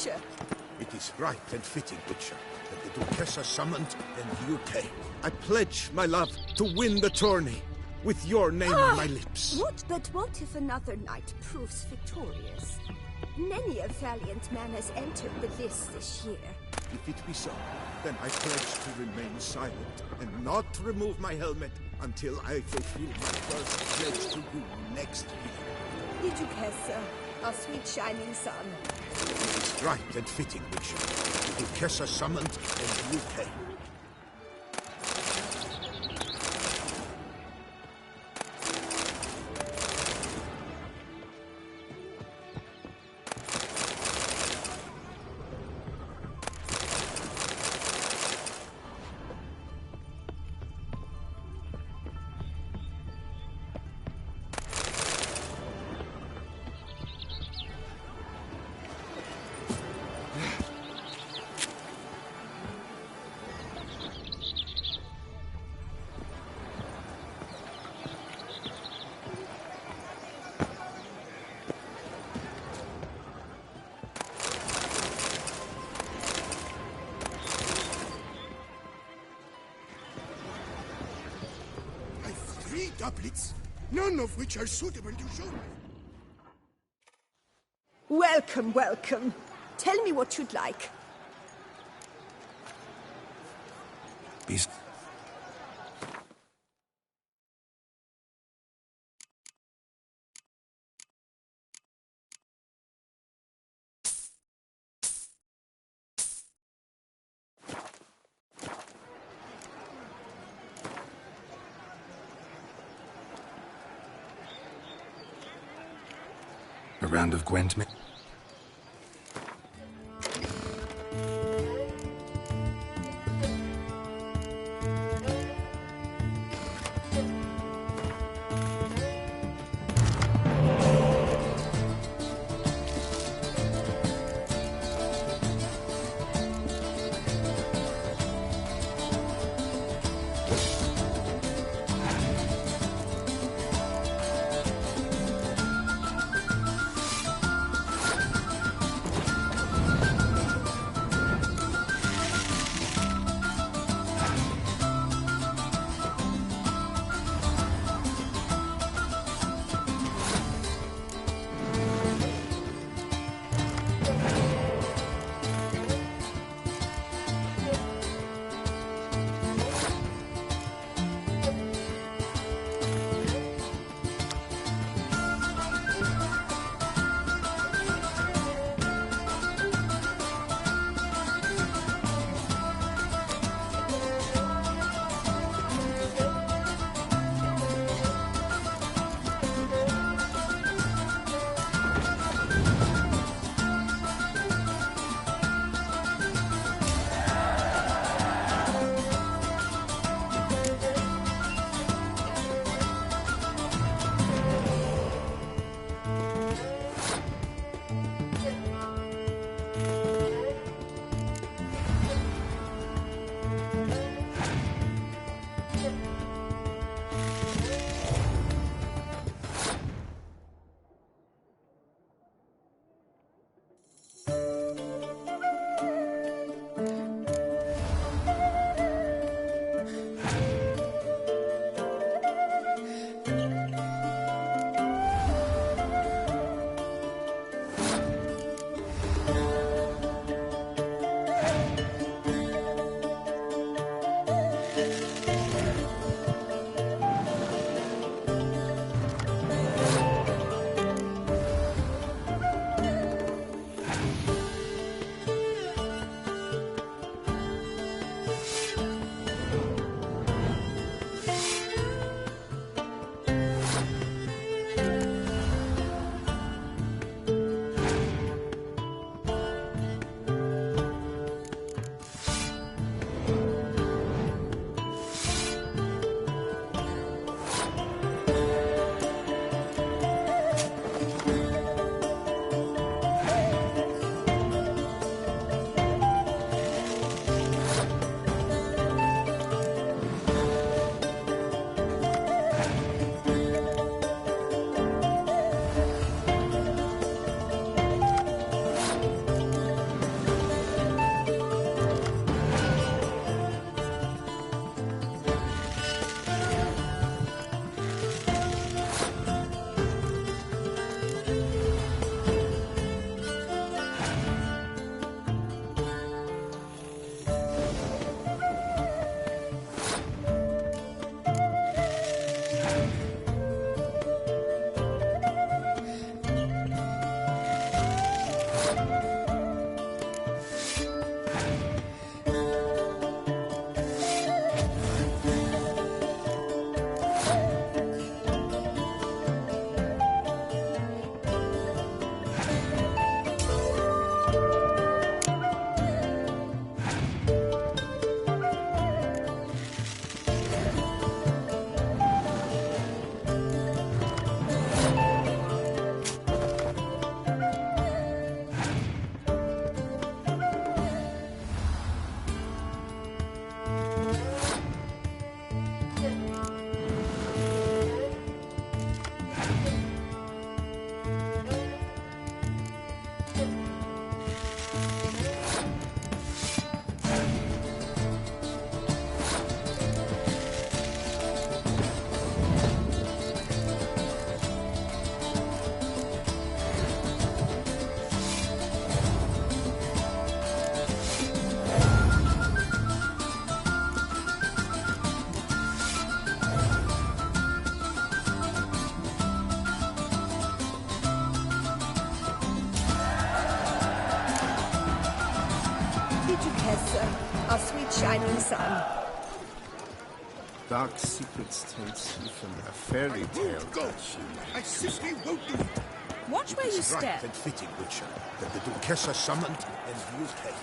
Witcher. It is right and fitting, Witcher, that the Duchess is summoned and you pay. I pledge, my love, to win the tourney, with your name on my lips. But what if another knight proves victorious? Many a valiant man has entered the list this year. If it be so, then I pledge to remain silent and not remove my helmet until I fulfill my first pledge to you next year. The Duchessa, our sweet shining sun. It is right and fitting, Witcher. The Duchess is summoned and you pay. Doublets, none of which are suitable to show. Welcome, welcome. Tell me what you'd like. Beast. A round of Gwent. to Kessel, our sweet shining sun. Dark secrets tells you from a fairy tale. Go! I simply won't leave. Watch where you step. Right and fitting, Witcher, that the Duchessa summoned and used help.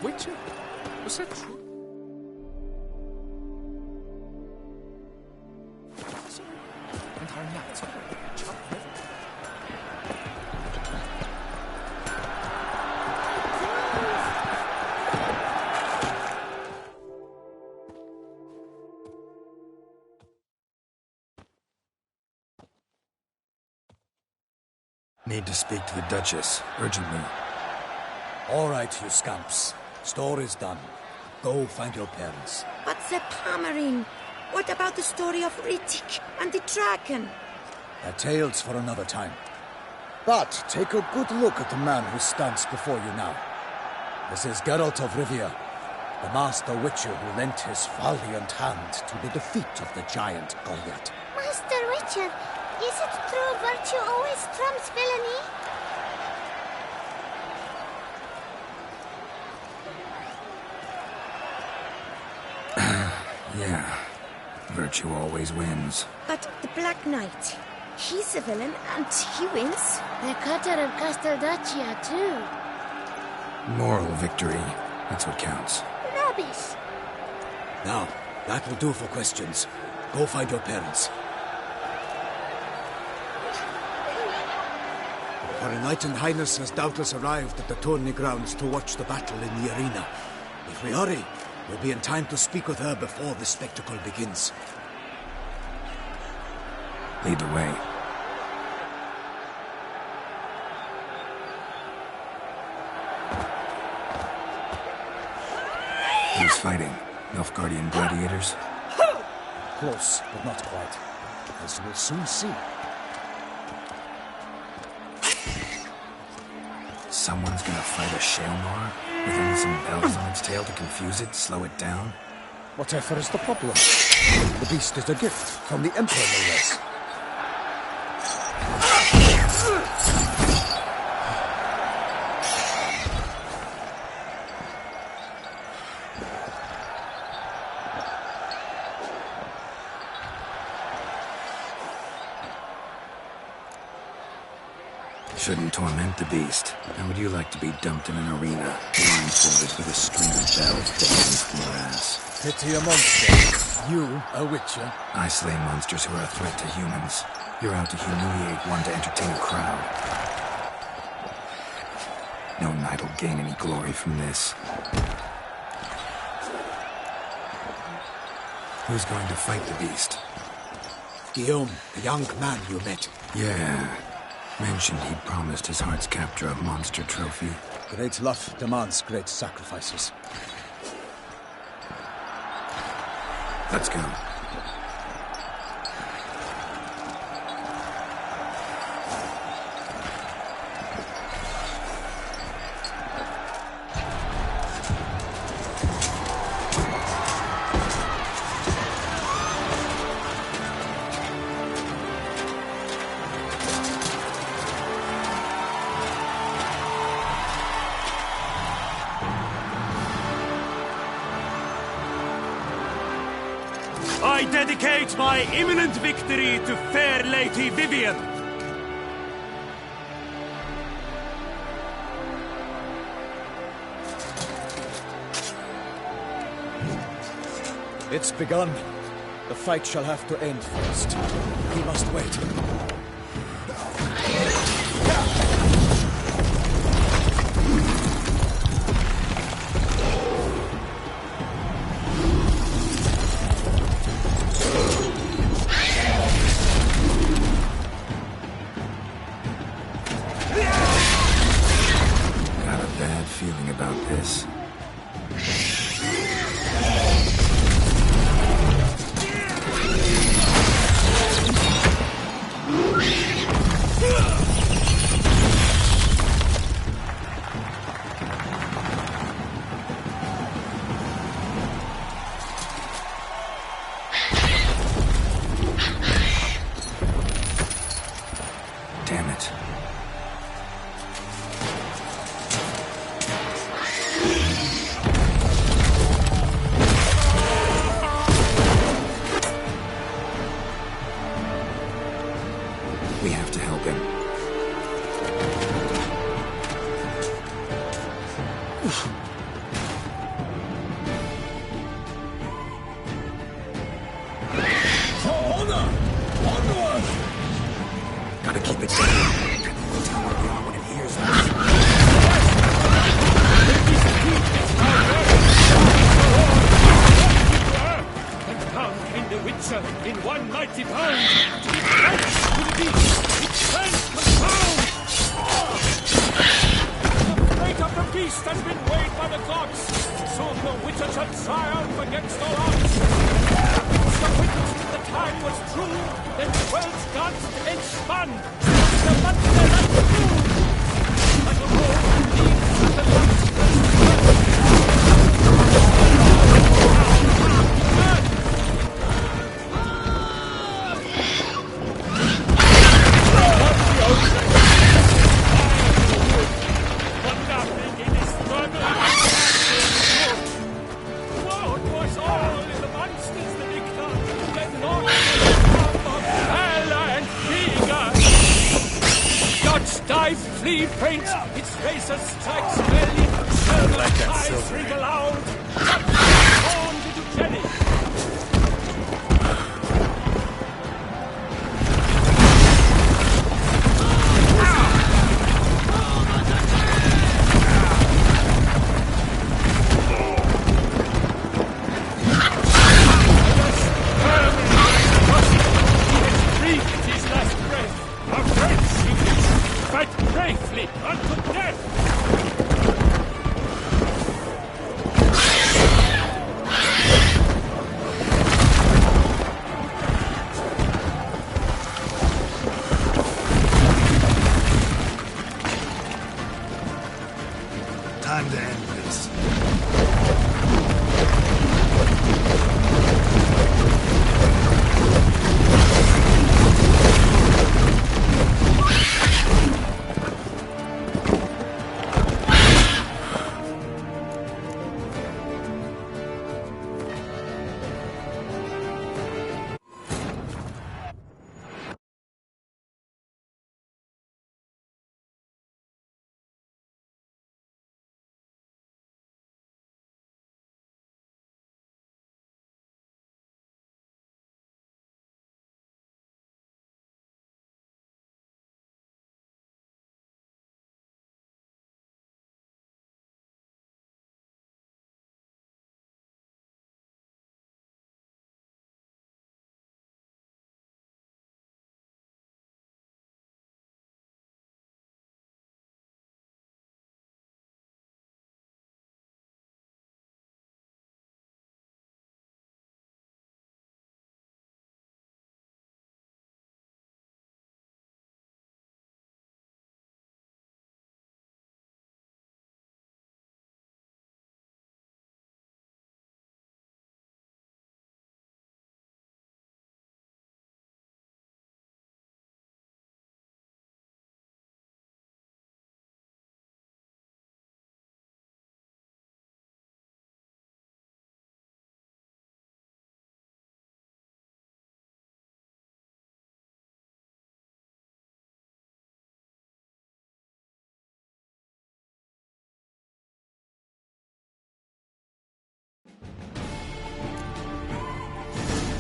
Witcher? Was that true? And our nuts. Chop liver. Need to speak to the Duchess, urgently. All right, you scamps. Story's done. Go find your parents. But the Pomerine, what about the story of Rittik and the dragon? They're tales for another time. But take a good look at the man who stands before you now. This is Geralt of Rivia, the master witcher who lent his valiant hand to the defeat of the giant Goliath. Master Richard, is it true virtue always trumps villainy? Yeah, virtue always wins. But the Black Knight, he's a villain and he wins. The cutter of Casteldacia, too. Moral victory, that's what counts. Rubbish. Now, that will do for questions. Go find your parents. Her Enlightened Highness has doubtless arrived at the tourney grounds to watch the battle in the arena. If we hurry, we'll be in time to speak with her before the spectacle begins. Lead the way. Who's fighting? Nilfgaardian gladiators? Close, but not quite. As we'll soon see. Someone's gonna fight a Shaelmar? With only some bells on its tail to confuse it, slow it down? Whatever is the problem? The beast is a gift from the Emperor, no less. Shouldn't torment the beast. How would you like to be dumped in an arena, blindfolded with a string of bells dangling from your ass? Pity a monster. You, a witcher. I slay monsters who are a threat to humans. You're out to humiliate one to entertain a crowd. No knight will gain any glory from this. Who's going to fight the beast? Guillaume, the young man you met. Yeah. Mentioned he'd promised his heart's capture a monster trophy. Great love demands great sacrifices. Let's go. I dedicate my imminent victory to fair Lady Vivian. It's begun. The fight shall have to end first. He must wait. We have to help him. For honor! Onward! Gotta keep it down. We'll tell where we are when it hears us. And down came the Witcher in one mighty bound. It crashed to the beast. It turned confound. The fate of the beast has been weighed by the gods. Soon the Witcher shall triumph against all odds. The witness the time was true, then the world's gods enspun. The monster that flew. Like a roar leads the last dive, flee, faint, its razor strikes belly, silver eyes ring aloud, formed into jelly. Unto death! Time to end this.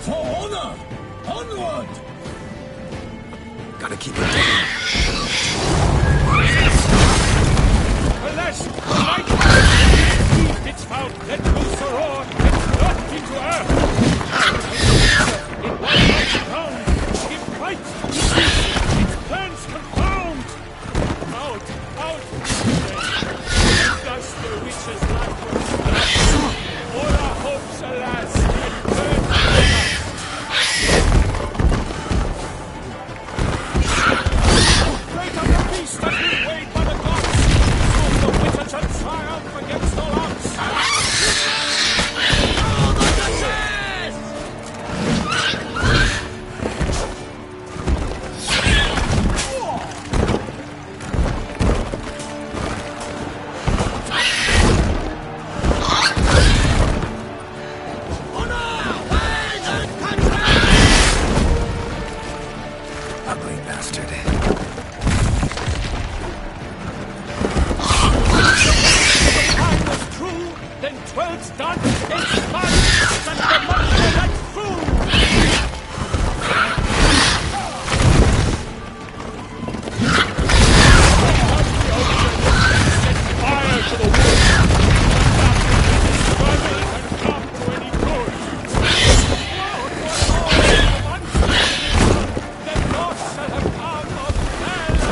For honor! Onward! Gotta keep it down. Alas, light! It's found, let loose a roar, and knocked into earth. In one mighty pound, it fights, it turns confound. Out, thus the witch's life was lost. All our hopes, alas, had burned forever. Great of the beast has been weighed by the gods. Soon the witcher shall triumph against all odds. Oh, the Duchess! Ugly bastard. Time was true, then 12's done, it's fun, such the monster like fool! Set fire to the wood! Struggle and come to any good! The loss shall have come of their lives!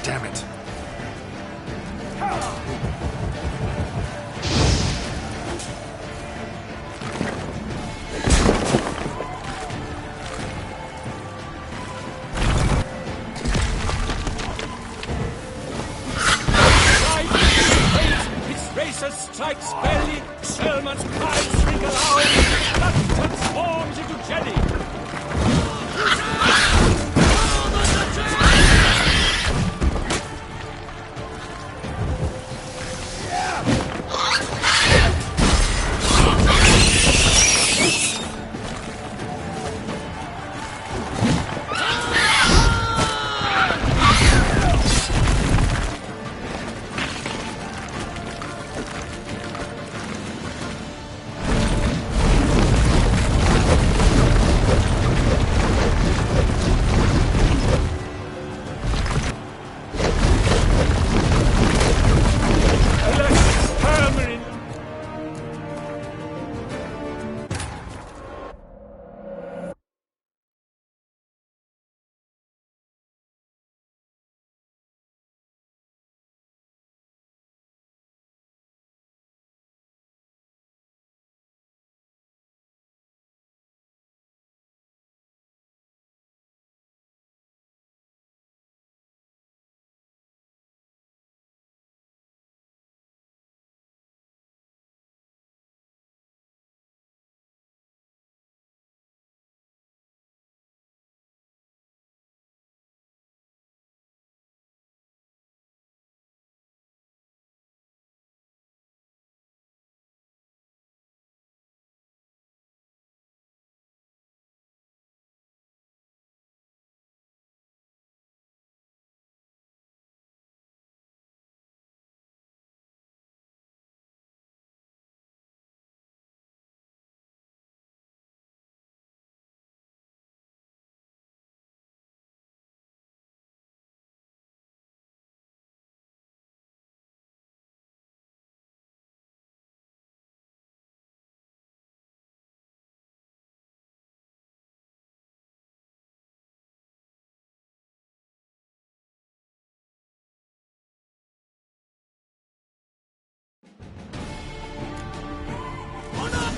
Damn it. His razor strikes belly, Selman's pride wrinkle out, blood transforms into jelly.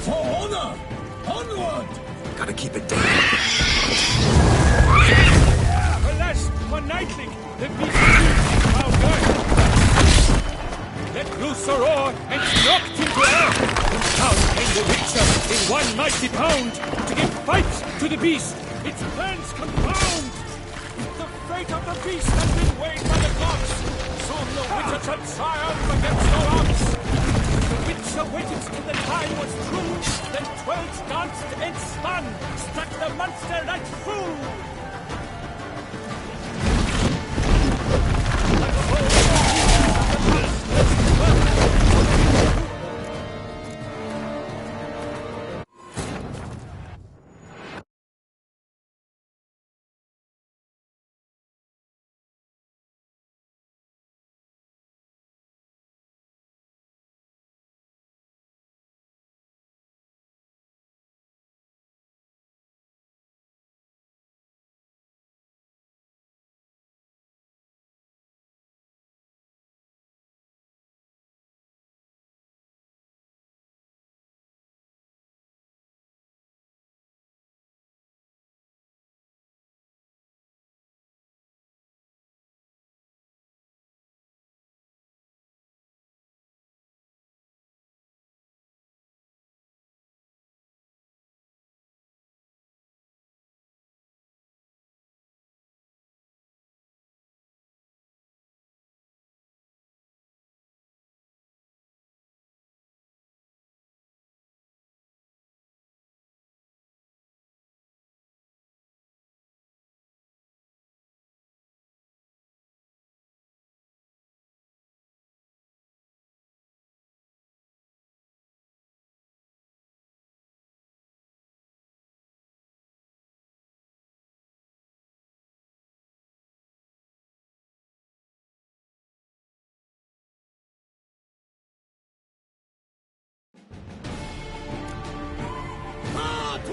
For honor! Onward! Gotta keep it down. Alas, for Nightling, the beast is now dead. Let loose a roar and knocked into air. And down came the Witcher in one mighty pound to give fight to the beast. Its plans confound. The fate of the beast has been weighed by the gods. Soon the Witcher shall triumph against the odds. The Witcher waited till the time was true. Then 12 danced and spun, struck the monster right through.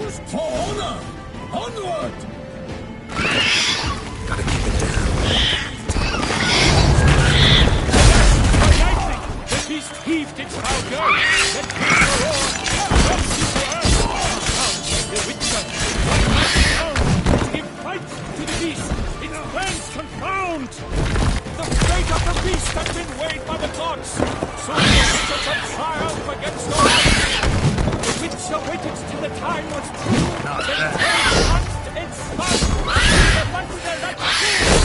For honor! Onward! Gotta keep it down. The beast heaved its foul girth, then came the roar, dropped into earth. Sounds like the Witcher, one mighty sound, to give fight to the beast, its plans confound. The fate of the beast has been weighed by the gods, so the Witcher shall triumph against all odds. The Witcher waited till the time was true, then turned its mouth, the thunder like a fool.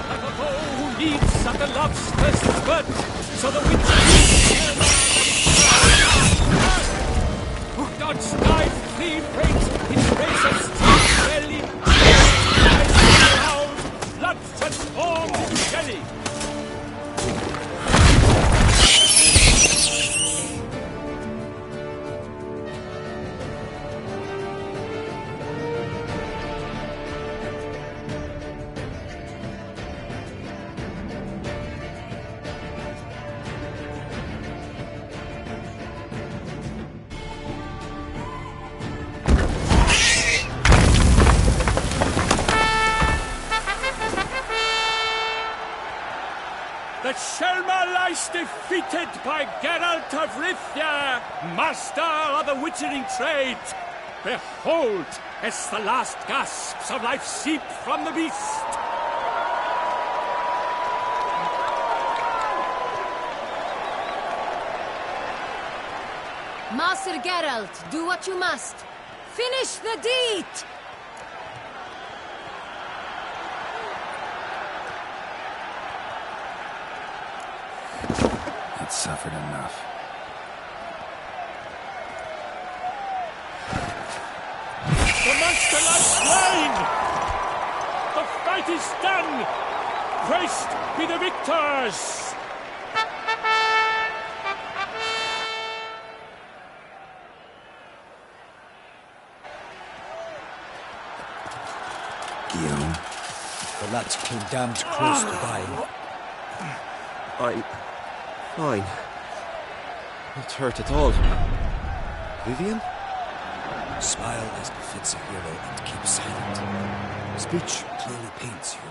Like a bow who leads at the love's first spurt, so the Witcher God's knife, three fates, his razor's strong belly, eyes loud, blood transformed in jelly. The Shelma lies defeated by Geralt of Rivia, master of the witchering trade. Behold, as the last gasps of life seep from the beast. Master Geralt, do what you must. Finish the deed! It's suffered enough. The monster lies slain! The fight is done! Praised be the victors! Guillaume? The lad came damned close to dying. I'm fine. Not hurt at all. Vivian? Smile as befits a hero and keep silent. Speech clearly pains you.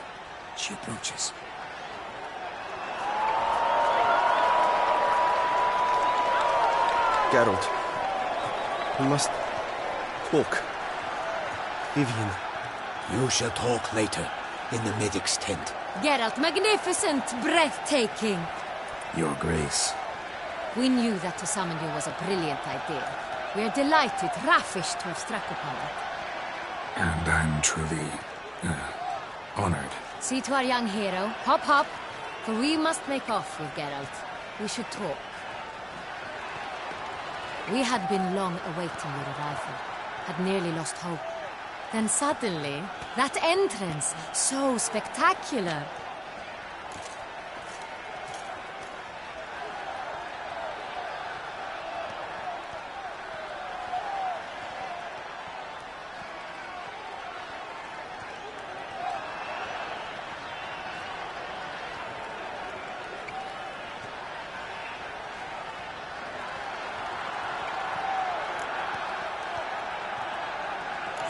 She approaches. Geralt. We must talk. Vivian. You shall talk later, in the medic's tent. Geralt, magnificent, breathtaking. Your Grace. We knew that to summon you was a brilliant idea. We are delighted, ravished to have struck upon it. And I'm truly, honored. See to our young hero. Hop, hop. For we must make off with Geralt. We should talk. We had been long awaiting your arrival. Had nearly lost hope. Then suddenly, that entrance, so spectacular.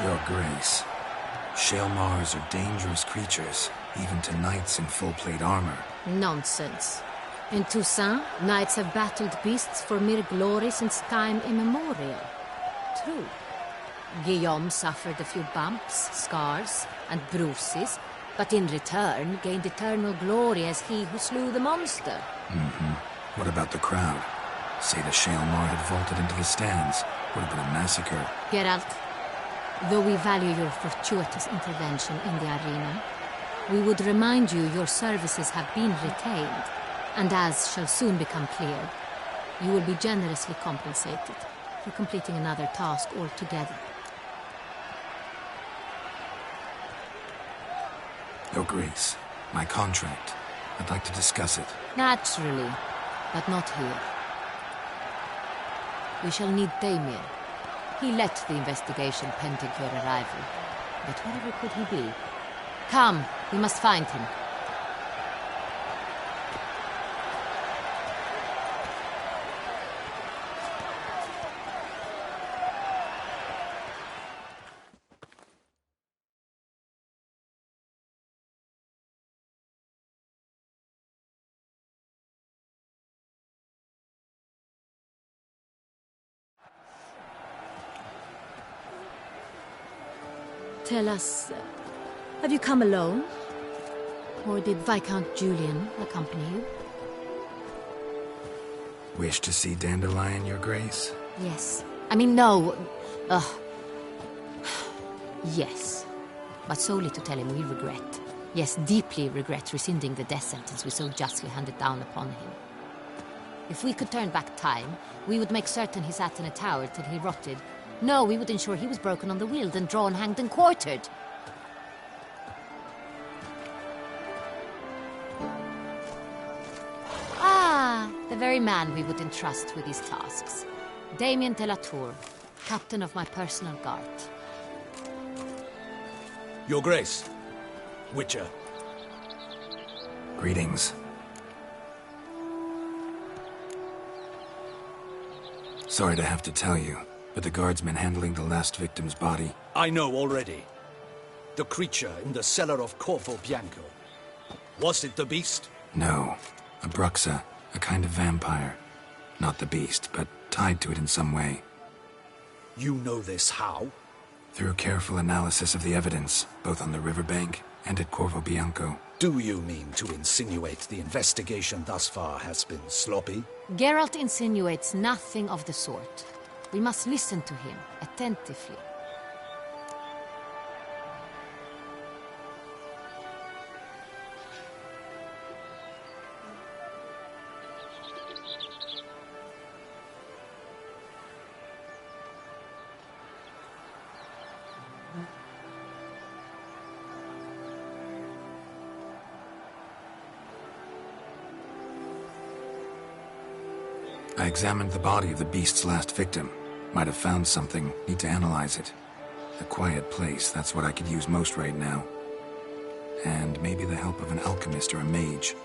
Your Grace. Shaelmars are dangerous creatures, even to knights in full-plate armor. Nonsense. In Toussaint, knights have battled beasts for mere glory since time immemorial. True. Guillaume suffered a few bumps, scars, and bruises, but in return gained eternal glory as he who slew the monster. Mm-hmm. What about the crowd? Say the Shaelmar had vaulted into the stands. Would have been a massacre. Geralt, though we value your fortuitous intervention in the arena, we would remind you your services have been retained, and as shall soon become clear, you will be generously compensated for completing another task altogether. Your Grace, my contract. I'd like to discuss it. Naturally, but not here. We shall need Damien. He led the investigation pending your arrival. But whatever could he be? Come, we must find him. Tell us, have you come alone? Or did Viscount Julian accompany you? Wish to see Dandelion, Your Grace? Yes. I mean, no. Yes. But solely to tell him we regret. Yes, deeply regret rescinding the death sentence we so justly handed down upon him. If we could turn back time, we would make certain he sat in a tower till he rotted. No, we would ensure he was broken on the wheel, then drawn, hanged, and quartered. Ah, the very man we would entrust with these tasks. Damien de la Tour, captain of my personal guard. Your Grace. Witcher. Greetings. Sorry to have to tell you, but the guardsman handling the last victim's body... I know already. The creature in the cellar of Corvo Bianco. Was it the beast? No. A bruxa, a kind of vampire. Not the beast, but tied to it in some way. You know this how? Through careful analysis of the evidence, both on the riverbank and at Corvo Bianco. Do you mean to insinuate the investigation thus far has been sloppy? Geralt insinuates nothing of the sort. We must listen to him attentively. I examined the body of the beast's last victim. Might have found something, need to analyze it. A quiet place, that's what I could use most right now. And maybe the help of an alchemist or a mage.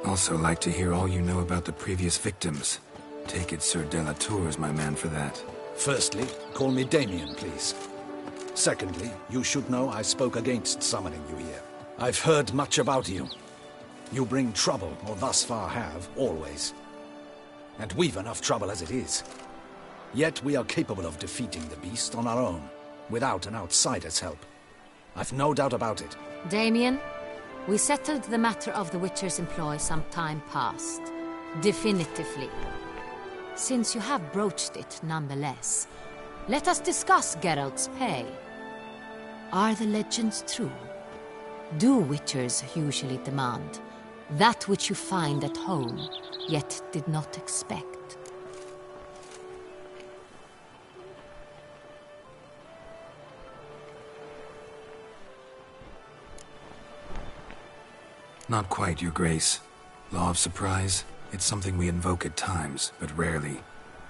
Also like to hear all you know about the previous victims. Take it Sir de la Tour is my man for that. Firstly, call me Damien, please. Secondly, you should know I spoke against summoning you here. I've heard much about you. You bring trouble, or thus far have, always. And we've enough trouble as it is. Yet we are capable of defeating the beast on our own, without an outsider's help. I've no doubt about it. Damien, we settled the matter of the Witcher's employ some time past. Definitively. Since you have broached it nonetheless, let us discuss Geralt's pay. Are the legends true? Do Witchers usually demand that which you find at home, yet did not expect? Not quite, Your Grace. Law of surprise, it's something we invoke at times, but rarely.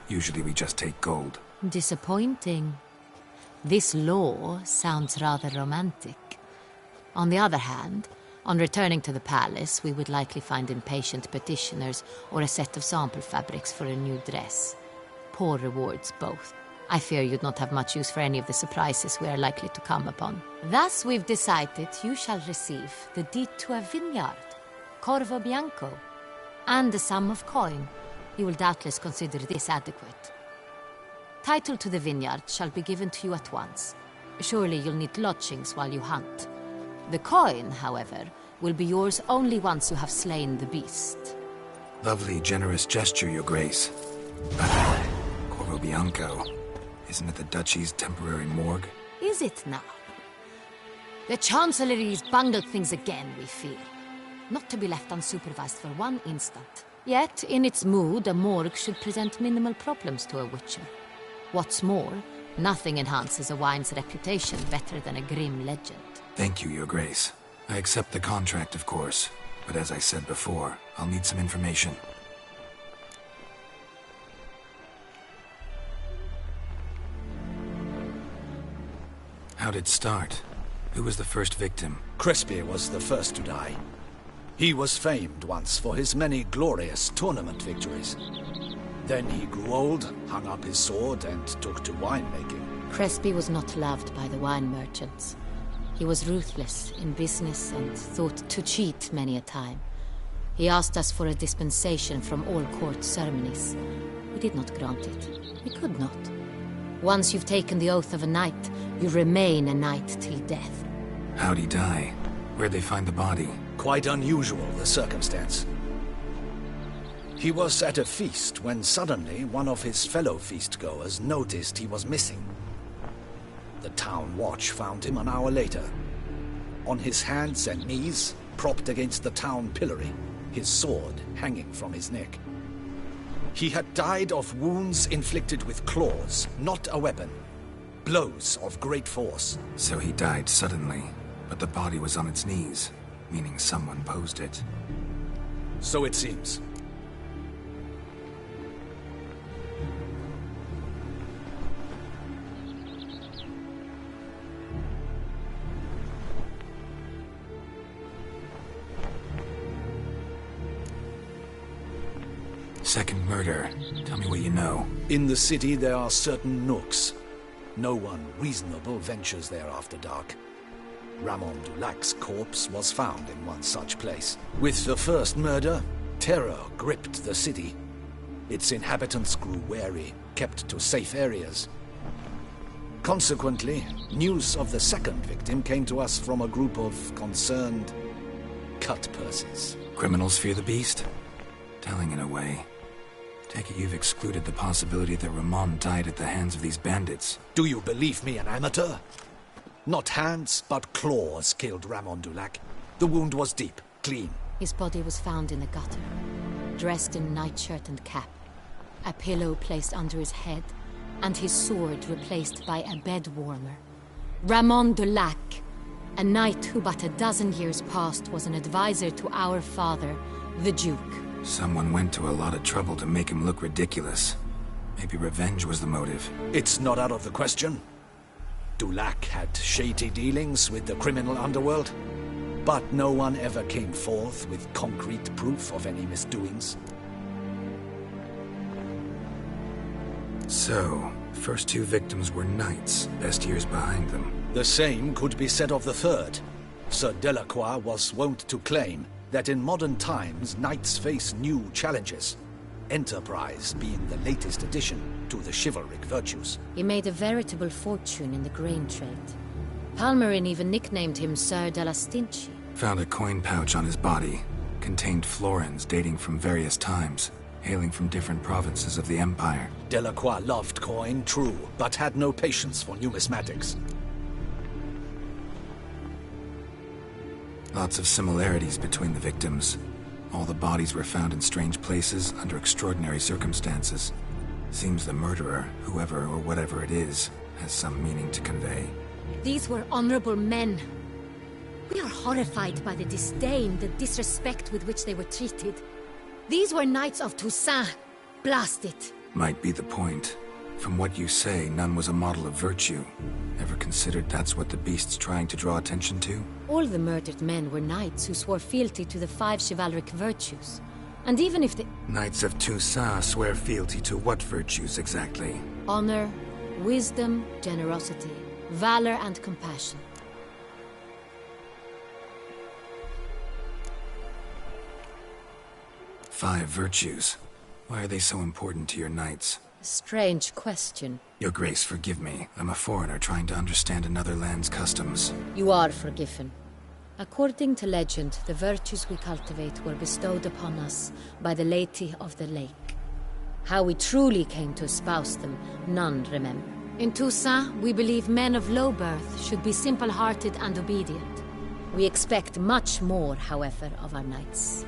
Usually we just take gold. Disappointing. This law sounds rather romantic. On the other hand, on returning to the palace, we would likely find impatient petitioners or a set of sample fabrics for a new dress. Poor rewards, both. I fear you'd not have much use for any of the surprises we are likely to come upon. Thus, we've decided you shall receive the deed to a vineyard, Corvo Bianco, and a sum of coin. You will doubtless consider this adequate. Title to the vineyard shall be given to you at once. Surely you'll need lodgings while you hunt. The coin, however, will be yours only once you have slain the beast. Lovely, generous gesture, Your Grace. But Corvo Bianco, isn't it the Duchy's temporary morgue? Is it now? The Chancellery's bungled things again, we fear. Not to be left unsupervised for one instant. Yet, in its mood, a morgue should present minimal problems to a Witcher. What's more, nothing enhances a wine's reputation better than a grim legend. Thank you, Your Grace. I accept the contract, of course. But as I said before, I'll need some information. How'd it start? Who was the first victim? Crespy was the first to die. He was famed once for his many glorious tournament victories. Then he grew old, hung up his sword, and took to winemaking. Crespy was not loved by the wine merchants. He was ruthless in business and thought to cheat many a time. He asked us for a dispensation from all court ceremonies. We did not grant it. We could not. Once you've taken the oath of a knight, you remain a knight till death. How'd he die? Where'd they find the body? Quite unusual, the circumstance. He was at a feast when suddenly one of his fellow feastgoers noticed he was missing. The town watch found him an hour later. On his hands and knees, propped against the town pillory, his sword hanging from his neck. He had died of wounds inflicted with claws, not a weapon. Blows of great force. So he died suddenly, but the body was on its knees, meaning someone posed it. So it seems. Second murder. Tell me what you know. In the city there are certain nooks. No one reasonable ventures there after dark. Ramon Dulac's corpse was found in one such place. With the first murder, terror gripped the city. Its inhabitants grew wary, kept to safe areas. Consequently, news of the second victim came to us from a group of concerned cut-purses. Criminals fear the beast? Telling in a way. Take it you've excluded the possibility that Ramon died at the hands of these bandits. Do you believe me an amateur? Not hands, but claws killed Ramon Dulac. The wound was deep, clean. His body was found in a gutter, dressed in nightshirt and cap, a pillow placed under his head, and his sword replaced by a bed warmer. Ramon Dulac, a knight who but a dozen years past was an advisor to our father, the Duke. Someone went to a lot of trouble to make him look ridiculous. Maybe revenge was the motive. It's not out of the question. Dulac had shady dealings with the criminal underworld, but no one ever came forth with concrete proof of any misdoings. So, first two victims were knights, best years behind them. The same could be said of the third. Sir Delacroix was wont to claim that in modern times knights face new challenges, enterprise being the latest addition to the chivalric virtues. He made a veritable fortune in the grain trade. Palmerin even nicknamed him Sir de la Stinchi. Found a coin pouch on his body. Contained florins dating from various times, hailing from different provinces of the Empire. Delacroix loved coin, true, but had no patience for numismatics. Lots of similarities between the victims. All the bodies were found in strange places under extraordinary circumstances. Seems the murderer, whoever or whatever it is, has some meaning to convey. These were honorable men. We are horrified by the disdain, the disrespect with which they were treated. These were knights of Toussaint. Blast it. Might be the point. From what you say, none was a model of virtue. Ever considered that's what the beast's trying to draw attention to? All the murdered men were knights who swore fealty to the 5 chivalric virtues. And even if the... Knights of Toussaint swear fealty to what virtues exactly? Honor, wisdom, generosity, valor and compassion. Five virtues. Why are they so important to your knights? A strange question. Your Grace, forgive me. I'm a foreigner trying to understand another land's customs. You are forgiven. According to legend, the virtues we cultivate were bestowed upon us by the Lady of the Lake. How we truly came to espouse them, none remember. In Toussaint, we believe men of low birth should be simple-hearted and obedient. We expect much more, however, of our knights.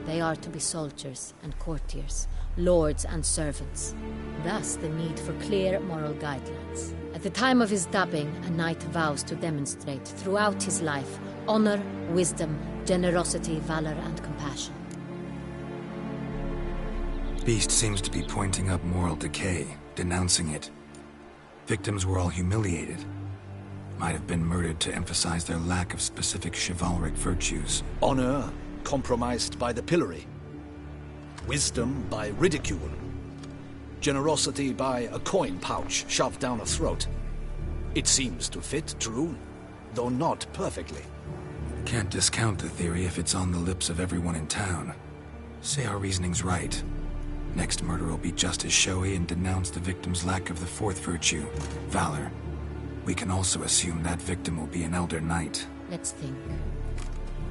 They are to be soldiers and courtiers, lords and servants. Thus the need for clear moral guidelines. At the time of his dubbing, a knight vows to demonstrate throughout his life honor, wisdom, generosity, valor and compassion. Beast seems to be pointing up moral decay, denouncing it. Victims were all humiliated. Might have been murdered to emphasize their lack of specific chivalric virtues. Honor compromised by the pillory. Wisdom by ridicule. Generosity by a coin pouch shoved down a throat. It seems to fit, true, though not perfectly. Can't discount the theory if it's on the lips of everyone in town. Say our reasoning's right. Next murder will be just as showy and denounce the victim's lack of the fourth virtue, valor. We can also assume that victim will be an elder knight. Let's think.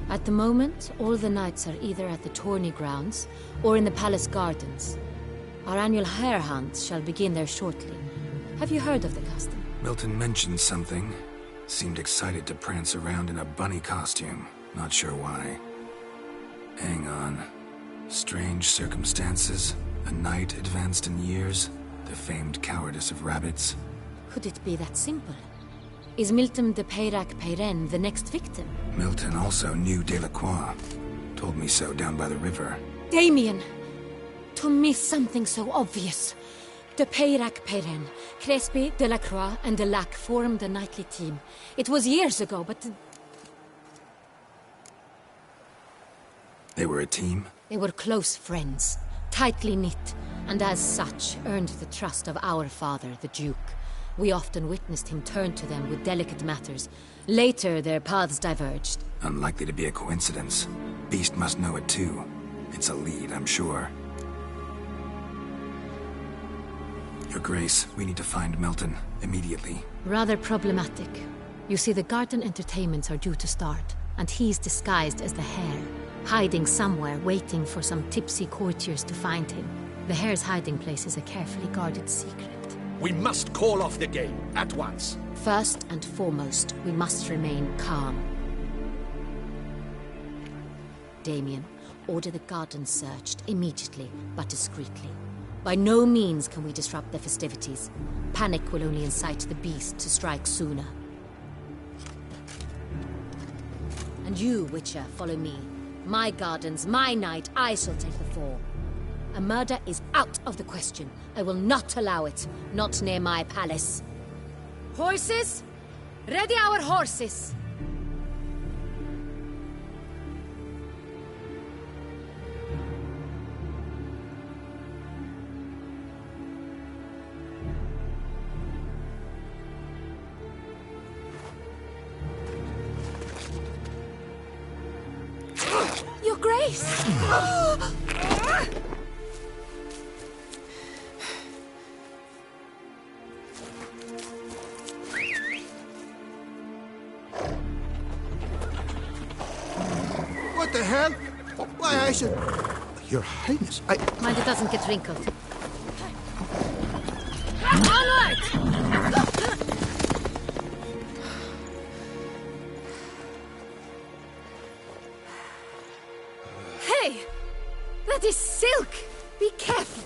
At the moment, all the knights are either at the tourney grounds or in the palace gardens. Our annual hare hunt shall begin there shortly. Have you heard of the custom? Milton mentioned something. Seemed excited to prance around in a bunny costume. Not sure why. Hang on. Strange circumstances. A knight advanced in years. The famed cowardice of rabbits. Could it be that simple? Is Milton de Peyrac Peyren the next victim? Milton also knew Delacroix. Told me so down by the river. Damien! To miss something so obvious. De Peyrac Peyren, Crespi, Delacroix, and Delac formed a knightly team. It was years ago, but... They were a team? They were close friends, tightly knit, and as such earned the trust of our father, the Duke. We often witnessed him turn to them with delicate matters. Later, their paths diverged. Unlikely to be a coincidence. Beast must know it too. It's a lead, I'm sure. Your Grace, we need to find Milton, immediately. Rather problematic. You see, the garden entertainments are due to start, and he's disguised as the hare, hiding somewhere, waiting for some tipsy courtiers to find him. The hare's hiding place is a carefully guarded secret. We must call off the game, at once. First and foremost, we must remain calm. Damien, order the garden searched immediately, but discreetly. By no means can we disrupt the festivities. Panic will only incite the beast to strike sooner. And you, Witcher, follow me. My gardens, my night, I shall take the fall. A murder is out of the question. I will not allow it. Not near my palace. Horses? Ready our horses! Your Grace! What the hell? Why, I should... Your Highness, I... Mind it doesn't get wrinkled. Onward! Hey! That is silk! Be careful!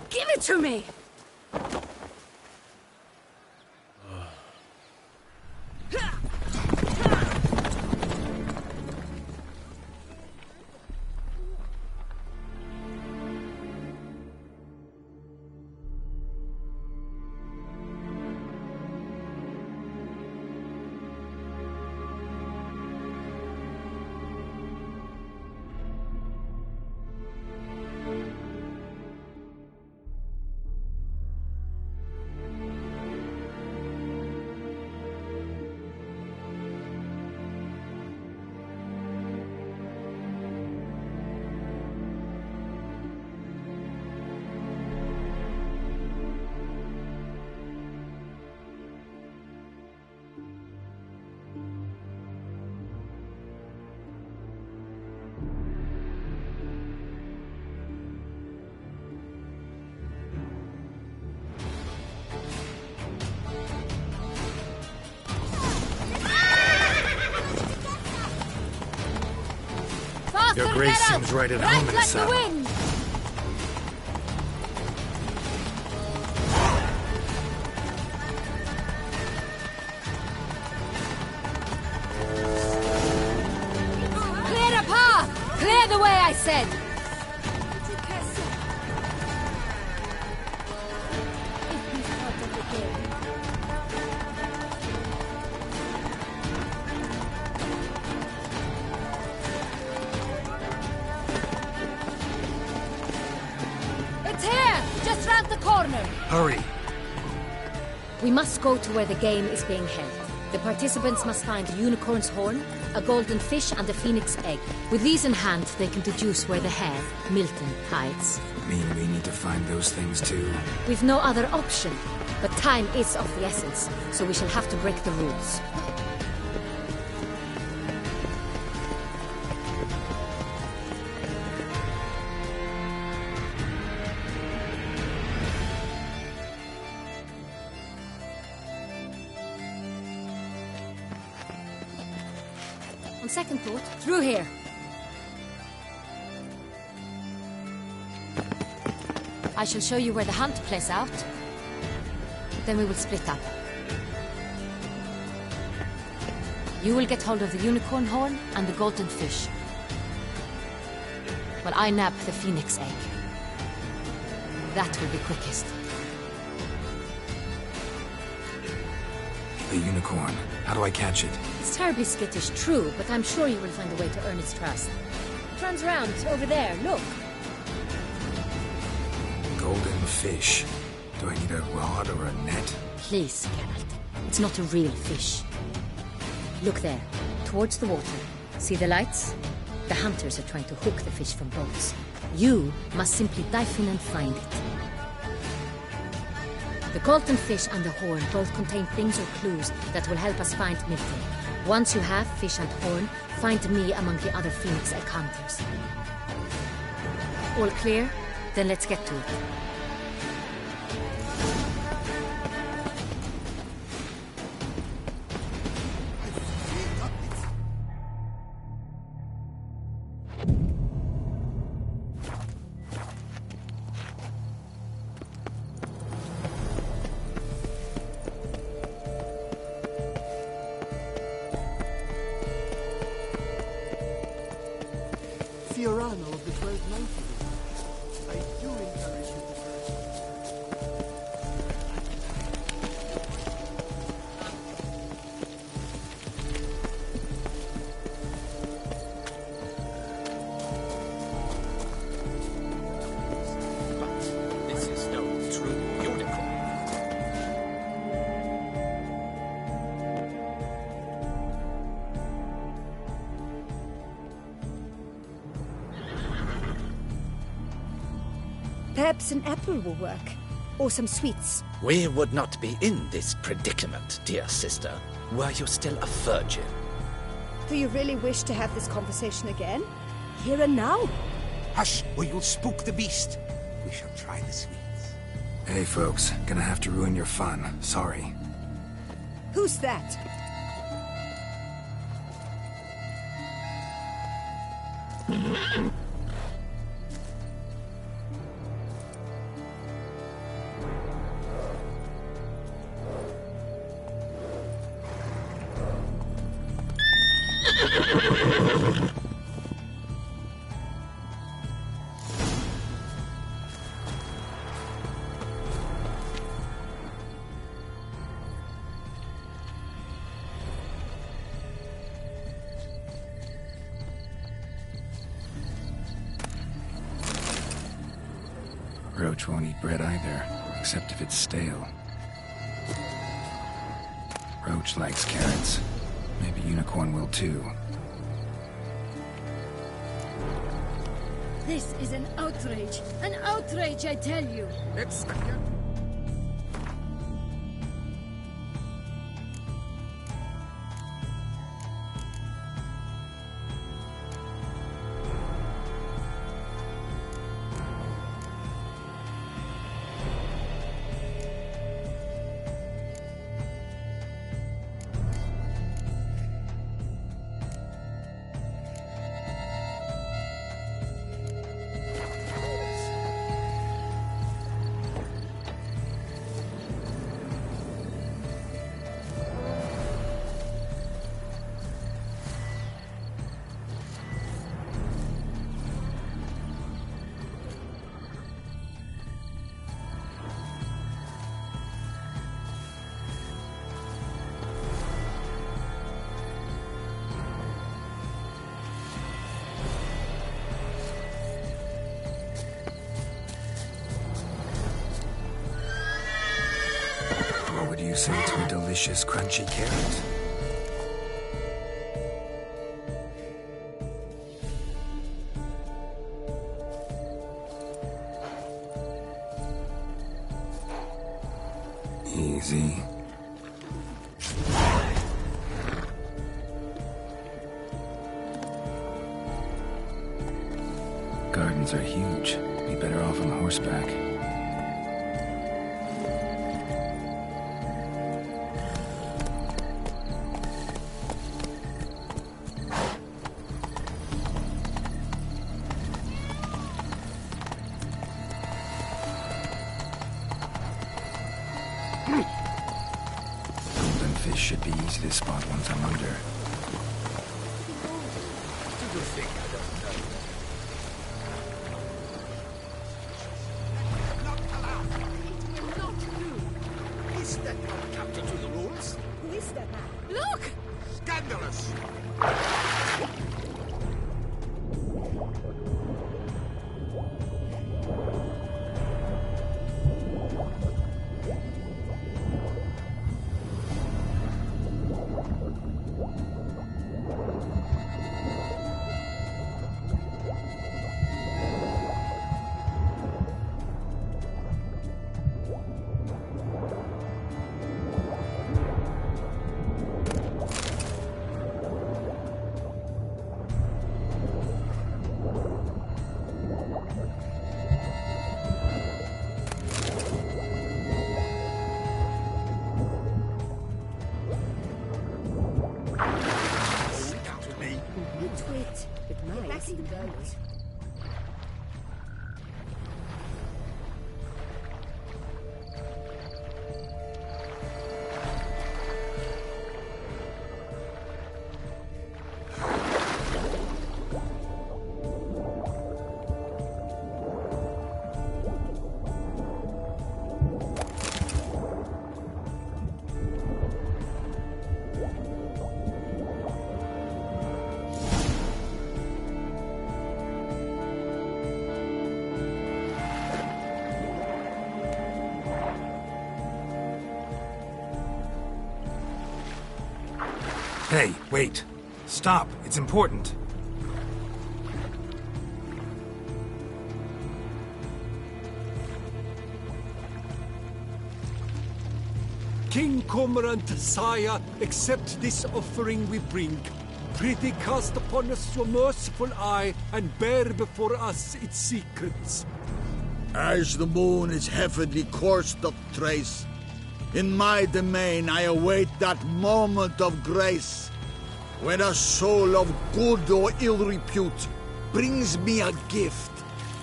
Give it to me! Your Grace seems right at home in the saddle. Wind. Clear a path! Clear the way, I said! Hurry! We must go to where the game is being held. The participants must find a unicorn's horn, a golden fish, and a phoenix egg. With these in hand, they can deduce where the hare, Milton, hides. Mean we need to find those things too? We've no other option, but time is of the essence, so we shall have to break the rules. On second thought, through here. I shall show you where the hunt plays out. Then we will split up. You will get hold of the unicorn horn and the golden fish, while I nab the phoenix egg. That will be quickest. The unicorn. How do I catch it? It's terribly skittish, true, but I'm sure you will find a way to earn its trust. Turns around, over there, look. Golden fish. Do I need a rod or a net? Please, Geralt. It's not a real fish. Look there, towards the water. See the lights? The hunters are trying to hook the fish from boats. You must simply dive in and find it. The golden fish and the horn both contain things or clues that will help us find Milton. Once you have fish and horn, find me among the other phoenix egg hunters. All clear? Then let's get to it. Fiorano of the 1290. I do encourage you to But this is no true unicorn. Perhaps an apple will work. Or some sweets. We would not be in this predicament, dear sister, were you still a virgin. Do you really wish to have this conversation again? Here and now? Hush, or you'll spook the beast. We shall try the sweets. Hey folks, gonna have to ruin your fun. Sorry. Who's that? Roach won't eat bread either, except if it's stale. Roach likes carrots. Maybe Unicorn will too. This is an outrage. An outrage, I tell you. What would you say to a delicious, crunchy carrot? Easy. Gardens are huge. Be better off on horseback. Golden fish should be easy to spot once I'm under. Do you think I don't know? Not allowed. It will not do. Is that not counter to the rules? Who is that man? Look! Scandalous! Wait, it might seem right. Hey, wait. Stop. It's important. King Cormorant, sire, accept this offering we bring. Prithee cast upon us your merciful eye, and bear before us its secrets. As the moon its heavenly course doth trace, in my domain I await that moment of grace, when a soul of good or ill repute brings me a gift,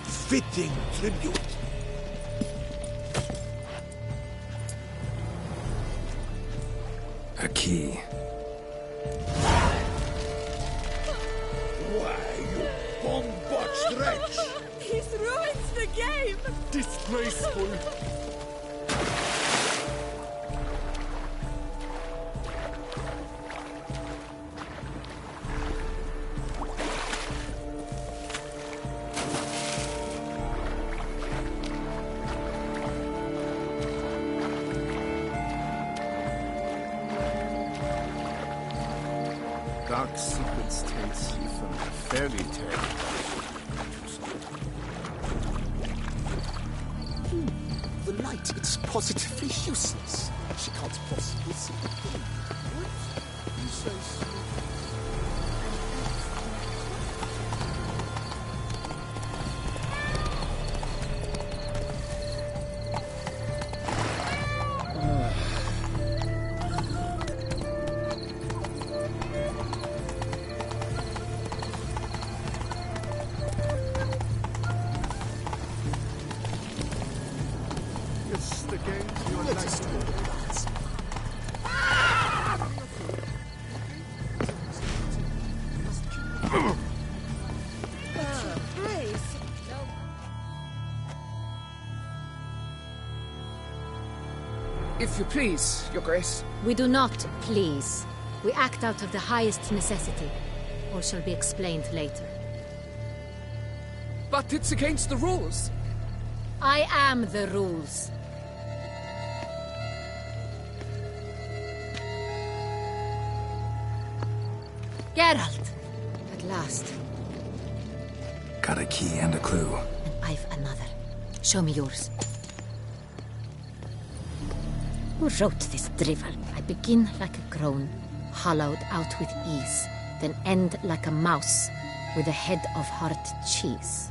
fitting tribute. A key. Why, you bomb-botched wretch! He's ruined the game! Disgraceful! Dark secrets takes you from a fairy tale. The light, it's positively useless. She can't possibly see the thing. What? You say so? It's the game you are Let us like. talk about it. Grace. If you please, Your Grace. We do not please. We act out of the highest necessity, or shall be explained later. But it's against the rules. I am the rules. Geralt! At last. Got a key and a clue. And I've another. Show me yours. Who wrote this drivel? I begin like a groan, hollowed out with ease, then end like a mouse with a head of hard cheese.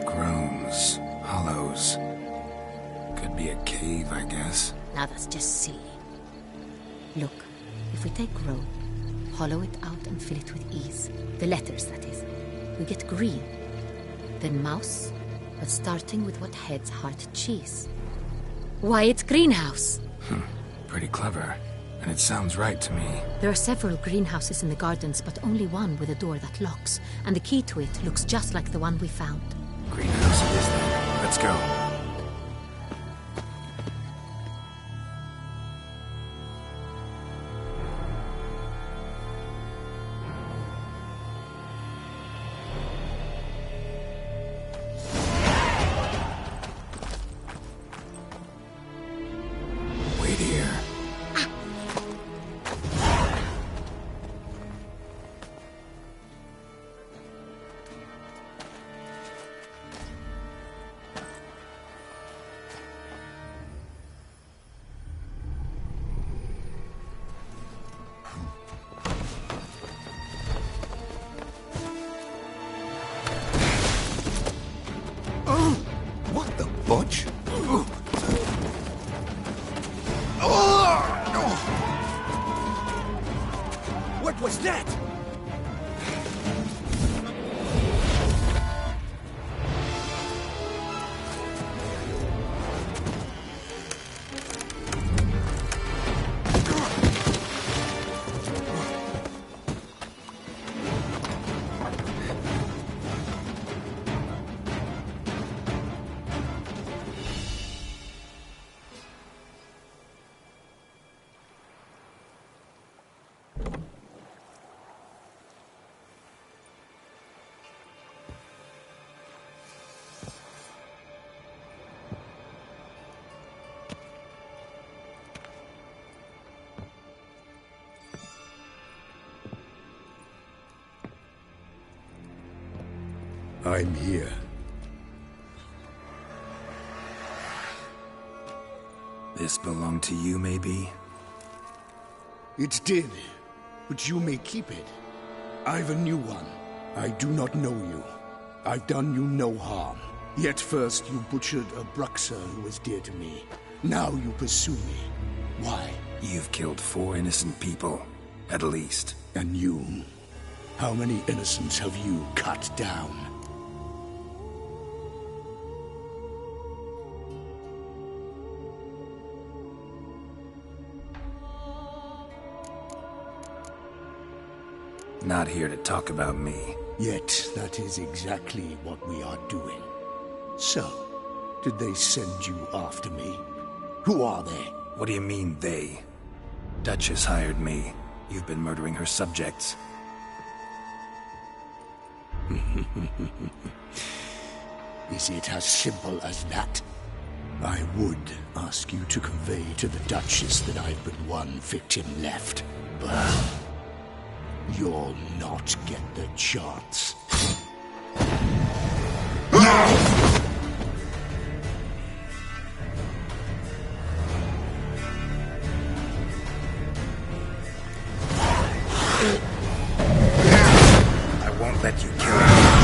Groans, hollows. Could be a cave, I guess. Now that's just silly. Look, if we take groan, hollow it out and fill it with ease, the letters, that is, we get green. Then mouse, but starting with what heads hard cheese. Why, it's greenhouse! Pretty clever. And it sounds right to me. There are several greenhouses in the gardens, but only one with a door that locks, and the key to it looks just like the one we found. Greenhouse it is then. Let's go. Wait here. What the fudge? What was that? I'm here. This belonged to you, maybe? It did, but you may keep it. I've a new one. I do not know you. I've done you no harm. Yet first you butchered a Bruxer who was dear to me. Now you pursue me. Why? You've killed 4 innocent people, at least. And you? How many innocents have you cut down? Not here to talk about me. Yet that is exactly what we are doing. So, did they send you after me? Who are they? What do you mean, they? Duchess hired me. You've been murdering her subjects. Is it as simple as that? I would ask you to convey to the Duchess that I've but one victim left, but you'll not get the chance. I won't let you kill her.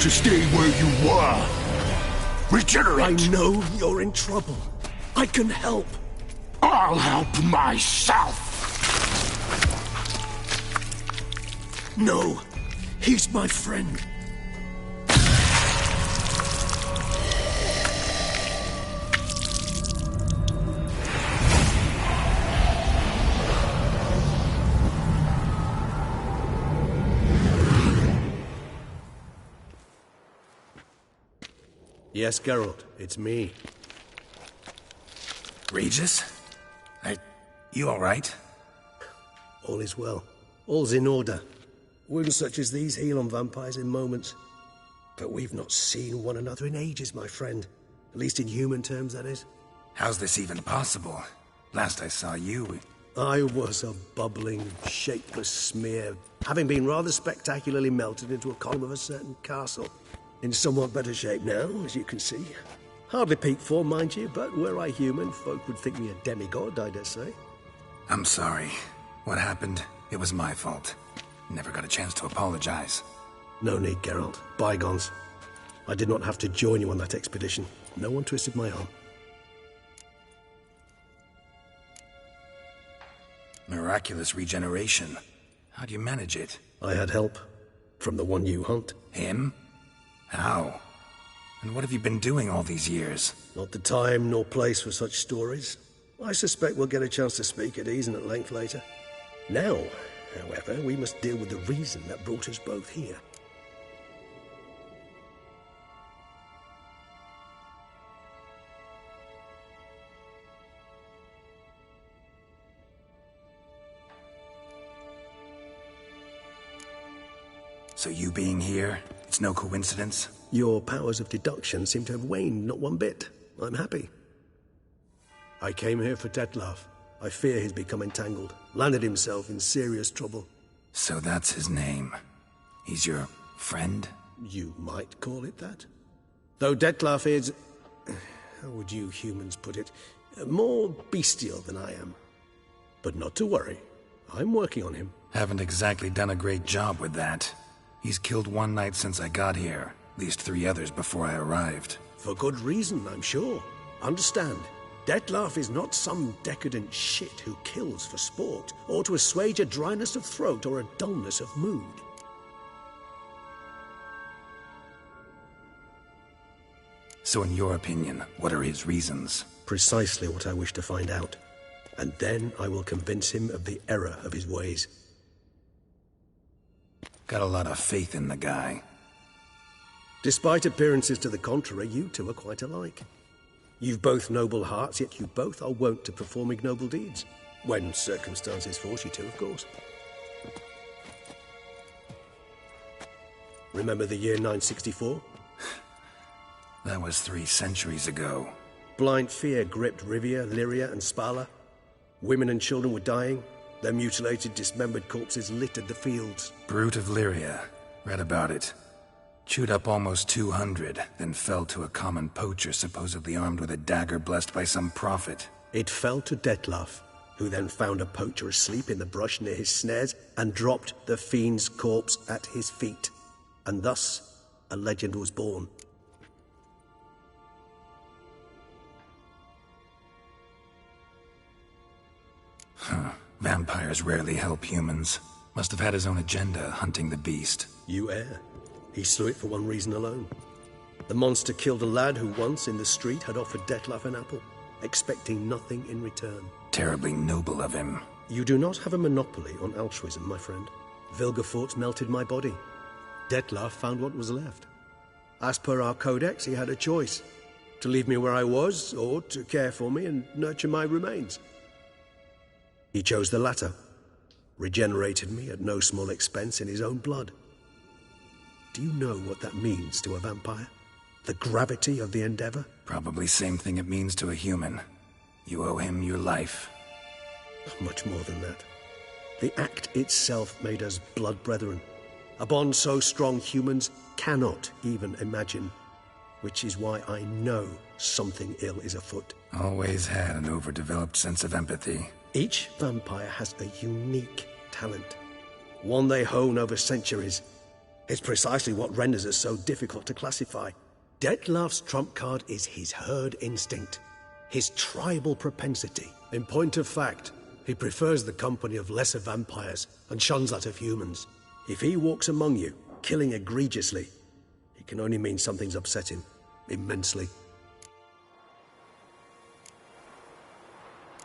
To stay where you were. Regenerate! I know you're in trouble. I can help. I'll help myself! No, he's my friend. Yes, Geralt, it's me. Regis? You all right? All is well. All's in order. Wounds such as these heal on vampires in moments. But we've not seen one another in ages, my friend. At least in human terms, that is. How's this even possible? Last I saw you... I was a bubbling, shapeless smear, having been rather spectacularly melted into a column of a certain castle. In somewhat better shape now, as you can see. Hardly peak form, mind you, but were I human, folk would think me a demigod, I dare say. I'm sorry. What happened, it was my fault. Never got a chance to apologize. No need, Geralt. Bygones. I did not have to join you on that expedition. No one twisted my arm. Miraculous regeneration. How do you manage it? I had help. From the one you hunt. Him? How? And what have you been doing all these years? Not the time nor place for such stories. I suspect we'll get a chance to speak at ease and at length later. Now, however, we must deal with the reason that brought us both here. So you being here, it's no coincidence? Your powers of deduction seem to have waned not one bit. I'm happy. I came here for Detlef. I fear he's become entangled, landed himself in serious trouble. So that's his name. He's your friend? You might call it that. Though Detlef is... how would you humans put it? More bestial than I am. But not to worry. I'm working on him. Haven't exactly done a great job with that. He's killed one knight since I got here. At least 3 others before I arrived. For good reason, I'm sure. Understand, Detlef is not some decadent shit who kills for sport, or to assuage a dryness of throat or a dullness of mood. So in your opinion, what are his reasons? Precisely what I wish to find out. And then I will convince him of the error of his ways. Got a lot of faith in the guy. Despite appearances to the contrary, you two are quite alike. You've both noble hearts, yet you both are wont to perform ignoble deeds. When circumstances force you to, of course. Remember the year 964? That was 3 centuries ago. Blind fear gripped Rivia, Lyria, and Spala. Women and children were dying. Their mutilated, dismembered corpses littered the fields. Brute of Lyria. Read about it. Chewed up almost 200, then fell to a common poacher supposedly armed with a dagger blessed by some prophet. It fell to Detlef, who then found a poacher asleep in the brush near his snares and dropped the fiend's corpse at his feet. And thus, a legend was born. Huh. Vampires rarely help humans. Must have had his own agenda, hunting the beast. You err. He slew it for one reason alone. The monster killed a lad who once, in the street, had offered Detlef an apple, expecting nothing in return. Terribly noble of him. You do not have a monopoly on altruism, my friend. Vilgefortz melted my body. Detlef found what was left. As per our codex, he had a choice. To leave me where I was, or to care for me and nurture my remains. He chose the latter. Regenerated me at no small expense in his own blood. Do you know what that means to a vampire? The gravity of the endeavor? Probably same thing it means to a human. You owe him your life. Much more than that. The act itself made us blood brethren. A bond so strong humans cannot even imagine. Which is why I know something ill is afoot. Always had an overdeveloped sense of empathy. Each vampire has a unique talent. One they hone over centuries. It's precisely what renders us so difficult to classify. Detlef's trump card is his herd instinct. His tribal propensity. In point of fact, he prefers the company of lesser vampires and shuns that of humans. If he walks among you, killing egregiously, it can only mean something's upset him. Immensely.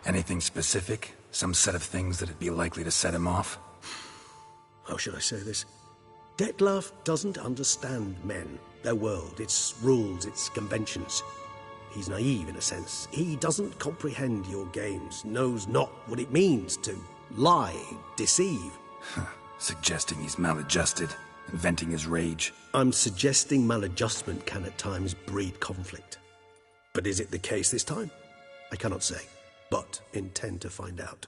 Anything specific? Some set of things that'd be likely to set him off? How should I say this? Detlef doesn't understand men, their world, its rules, its conventions. He's naive in a sense. He doesn't comprehend your games, knows not what it means to lie, deceive. Suggesting he's maladjusted, inventing his rage. I'm suggesting maladjustment can at times breed conflict. But is it the case this time? I cannot say, but intend to find out.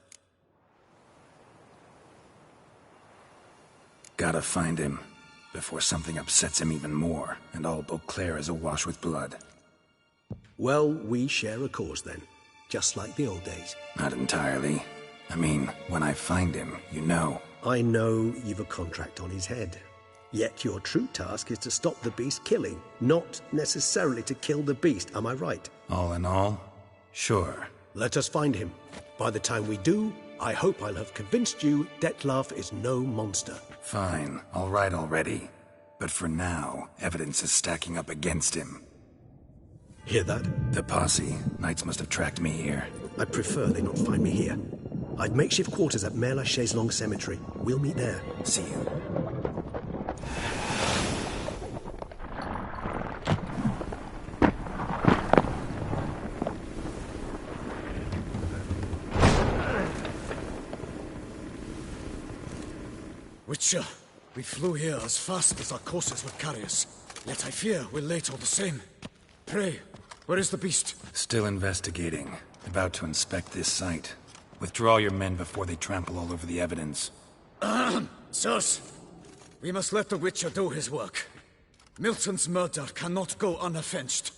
Gotta find him, before something upsets him even more, and all Beauclair is awash with blood. Well, we share a cause then, just like the old days. Not entirely. I mean, when I find him, you know. I know you've a contract on his head. Yet your true task is to stop the beast killing, not necessarily to kill the beast, am I right? All in all, sure. Let us find him. By the time we do, I hope I'll have convinced you Detlef is no monster. Fine, all right already. But for now, evidence is stacking up against him. Hear that? The posse. Knights must have tracked me here. I'd prefer they not find me here. I've makeshift quarters at Mère Lachaise Long Cemetery. We'll meet there. See you. Witcher, we flew here as fast as our courses would carry us. Yet I fear we're late all the same. Pray, where is the beast? Still investigating. About to inspect this site. Withdraw your men before they trample all over the evidence. Sirs, we must let the Witcher do his work. Milton's murder cannot go unavenged.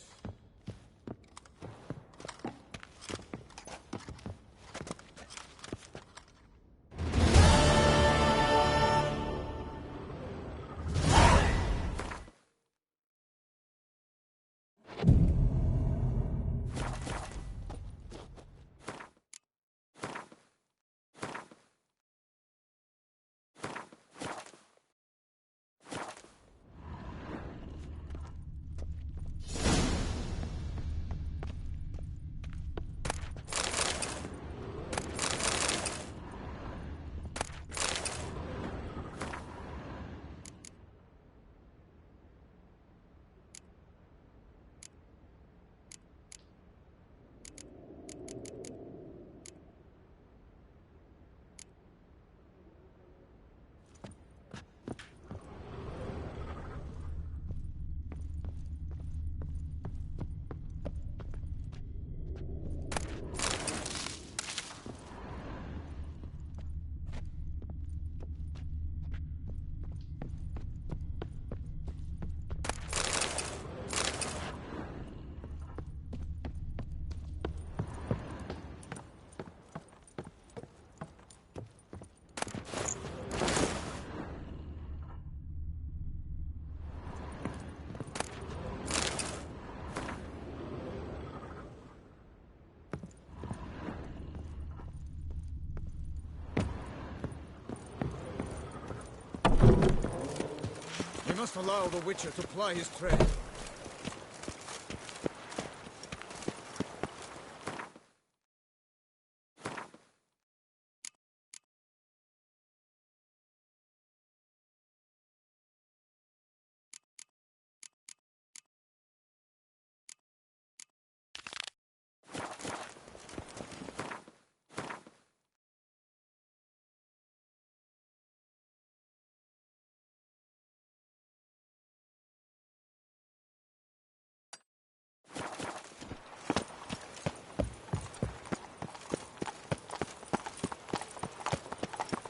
must allow the Witcher to ply his trade.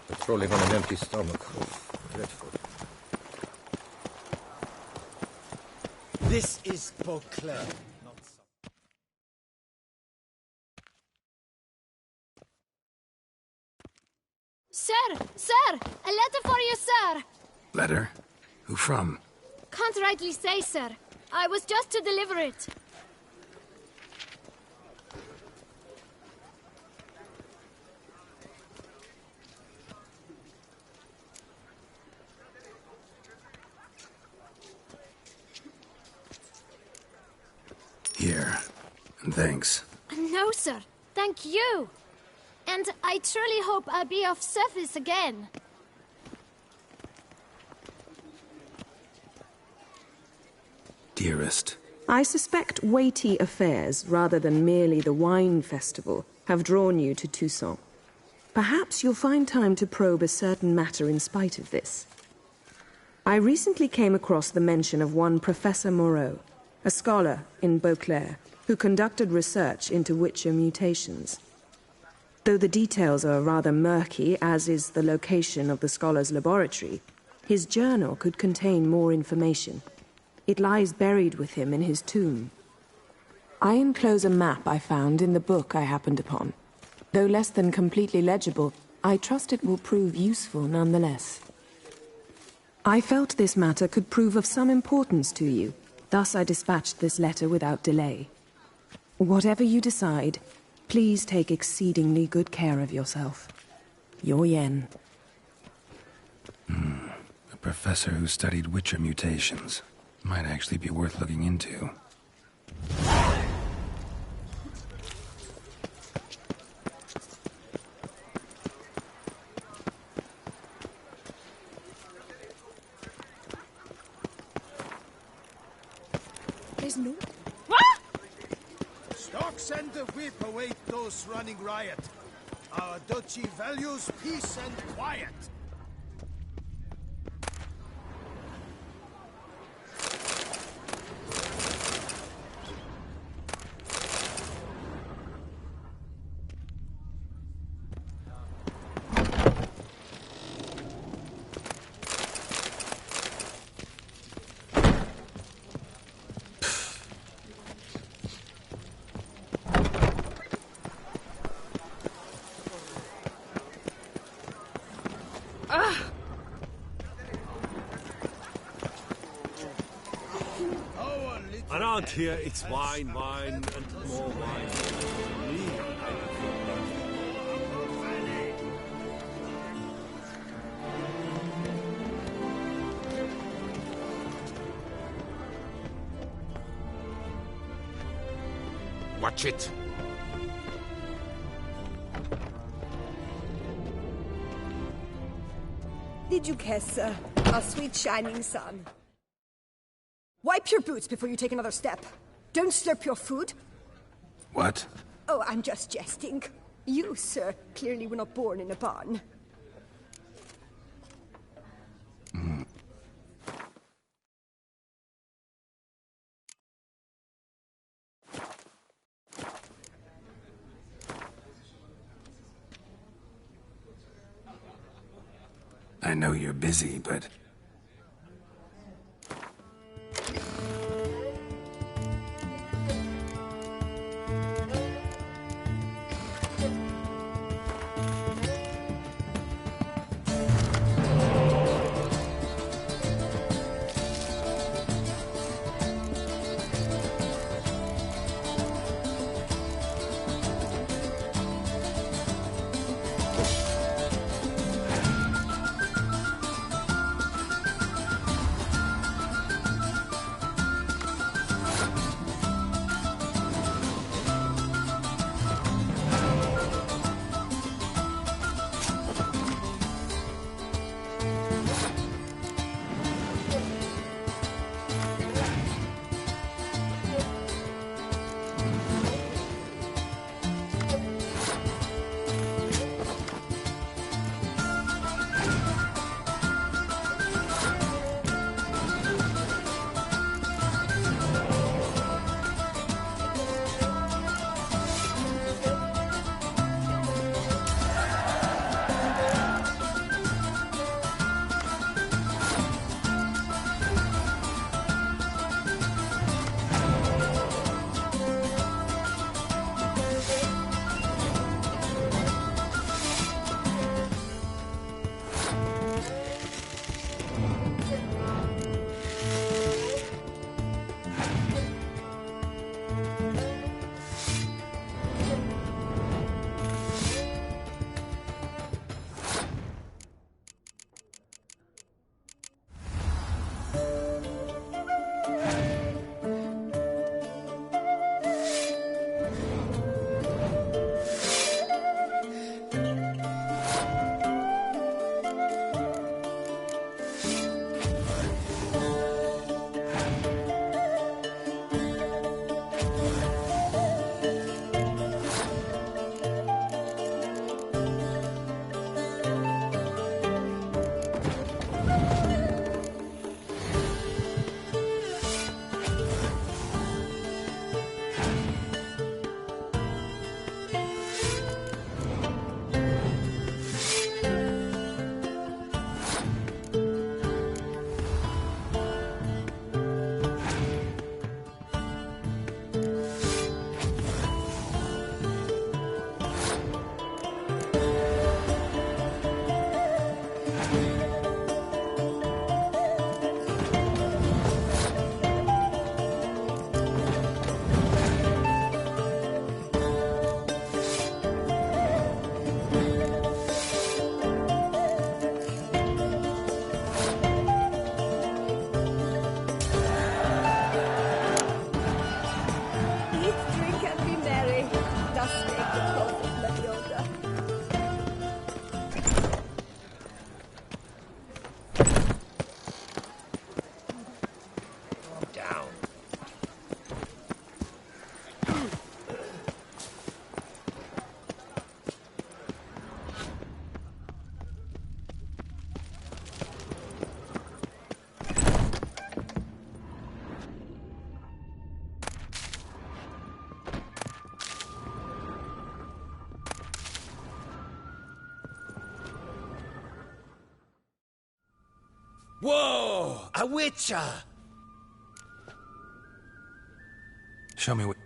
Patrolling on an empty stomach. Oh, dreadful. This is Beauclair. Sir! Sir! A letter for you, sir! Letter? Who from? Can't rightly say, sir. I was just to deliver it. Here. And thanks. No, sir. Thank you. And I truly hope I'll be of service again. Dearest. I suspect weighty affairs, rather than merely the wine festival, have drawn you to Toussaint. Perhaps you'll find time to probe a certain matter in spite of this. I recently came across the mention of one Professor Moreau, a scholar in Beauclair, who conducted research into Witcher mutations. Though the details are rather murky, as is the location of the scholar's laboratory, his journal could contain more information. It lies buried with him in his tomb. I enclose a map I found in the book I happened upon. Though less than completely legible, I trust it will prove useful nonetheless. I felt this matter could prove of some importance to you, thus I dispatched this letter without delay. Whatever you decide, please take exceedingly good care of yourself. Your Yen. A professor who studied Witcher mutations. Might actually be worth looking into. There's no... Stocks and the whip await those running riot. Our duchy values peace and quiet. Around here, it's wine, wine, and more wine. Me, Watch it. Did you guess, sir? Our sweet shining sun. Wipe your boots before you take another step. Don't slurp your food. What? Oh, I'm just jesting. You, sir, clearly were not born in a barn. I know you're busy, but... Whoa! A witcher! Show me what...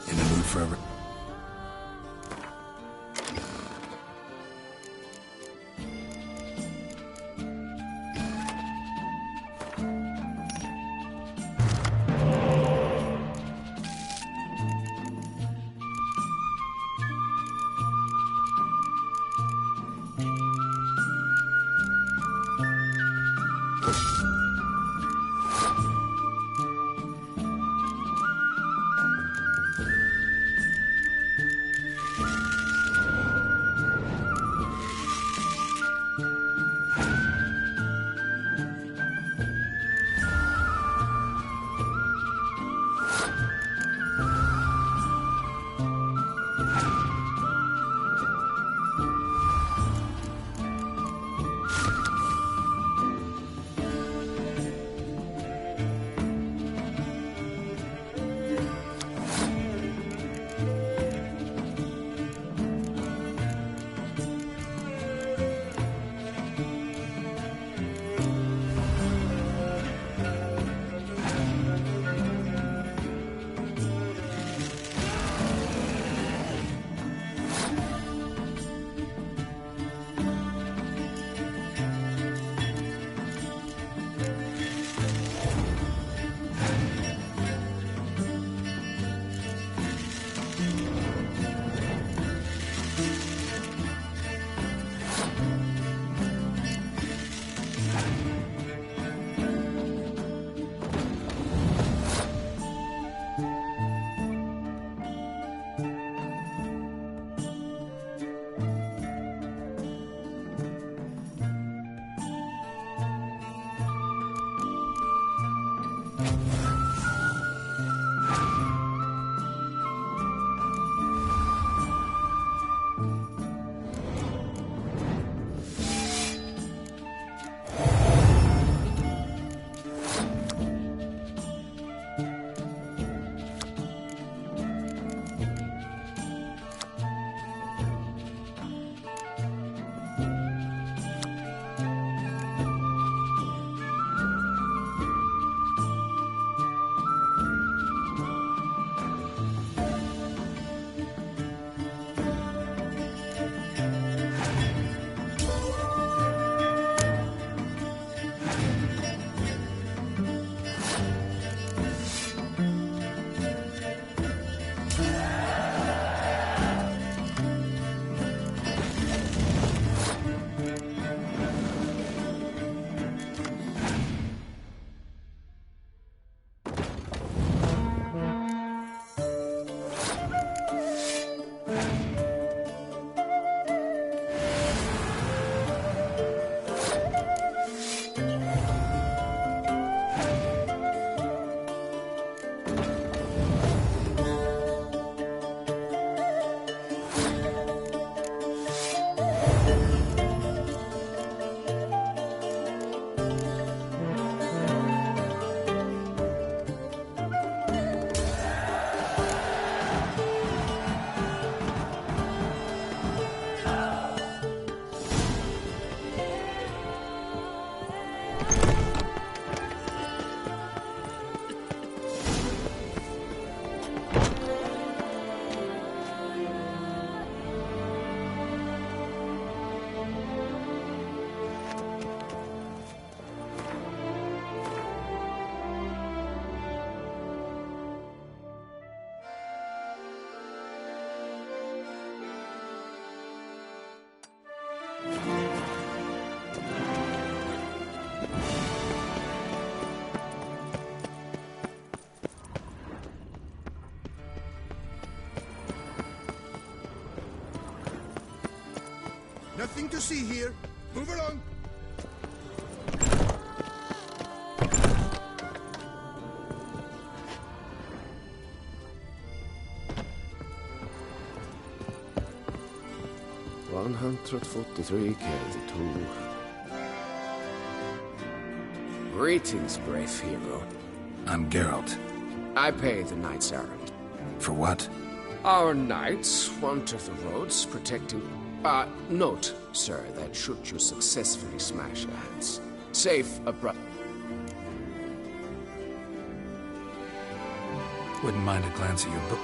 In the mood for a... Nothing to see here. Move along. Greetings, brave hero. I'm Geralt. I pay the knight's errand. For what? Our knights wander the roads protecting... note, sir, that should you successfully smash your hands, save a Wouldn't mind a glance at your book.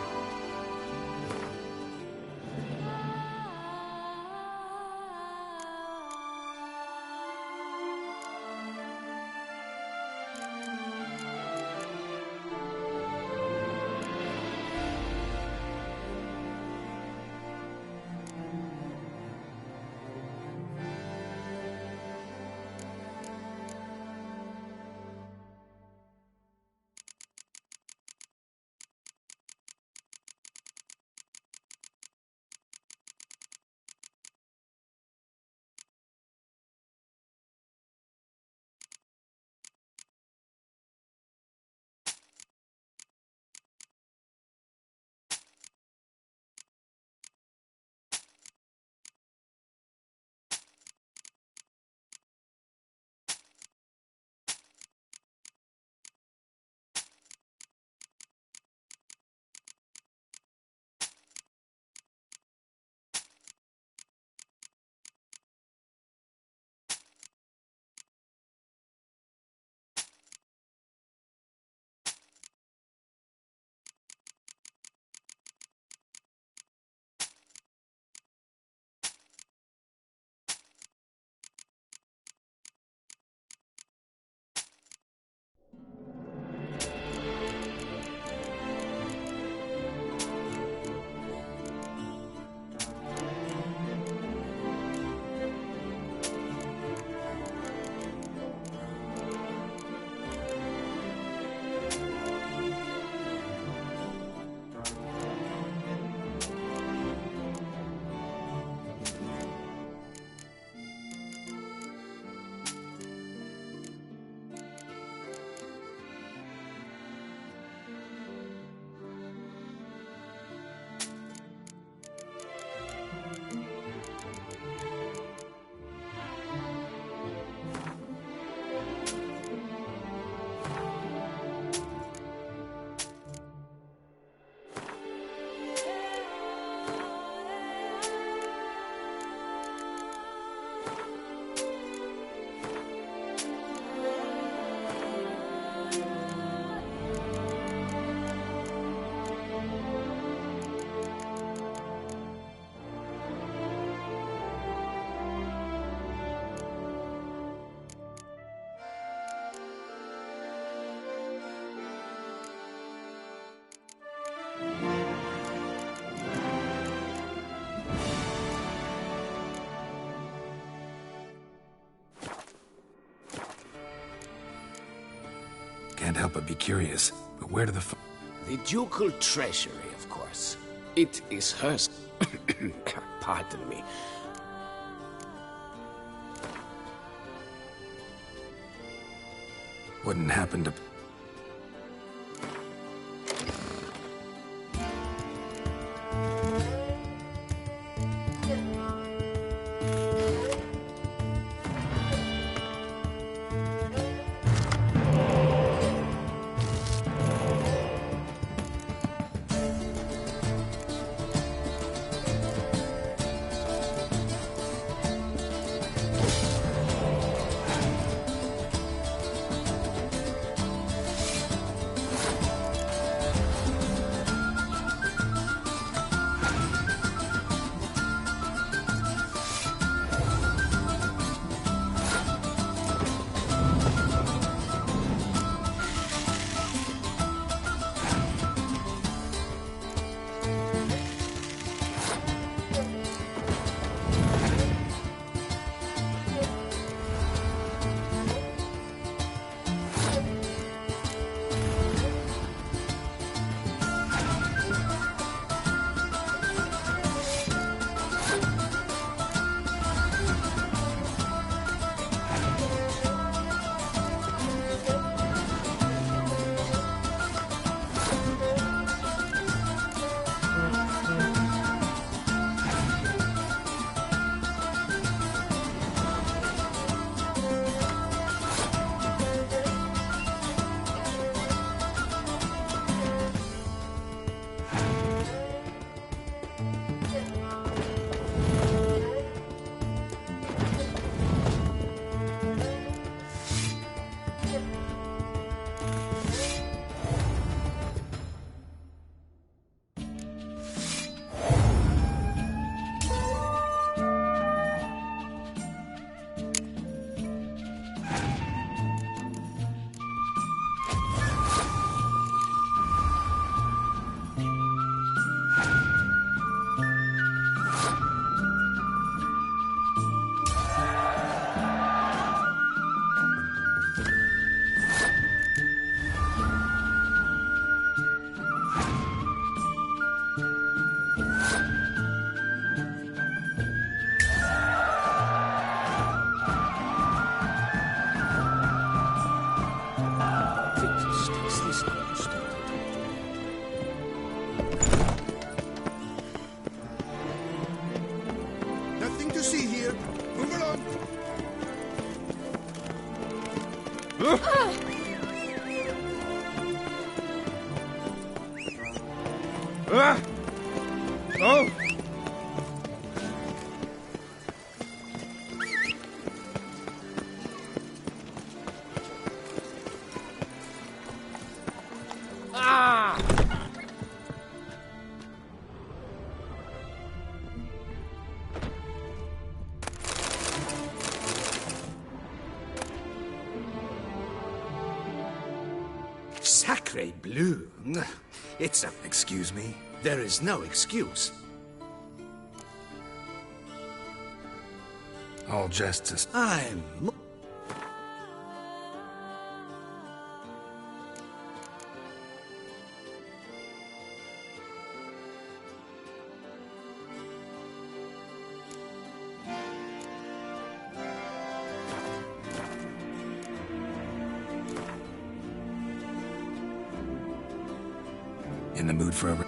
Can't help but be curious, but where do The ducal treasury, of course. It is hers. Pardon me. Wouldn't happen to... Nothing to see here. Move along. Oh! Sacre bleu. It's a... Excuse me? There is no excuse. All jests. I'm... In the mood for a...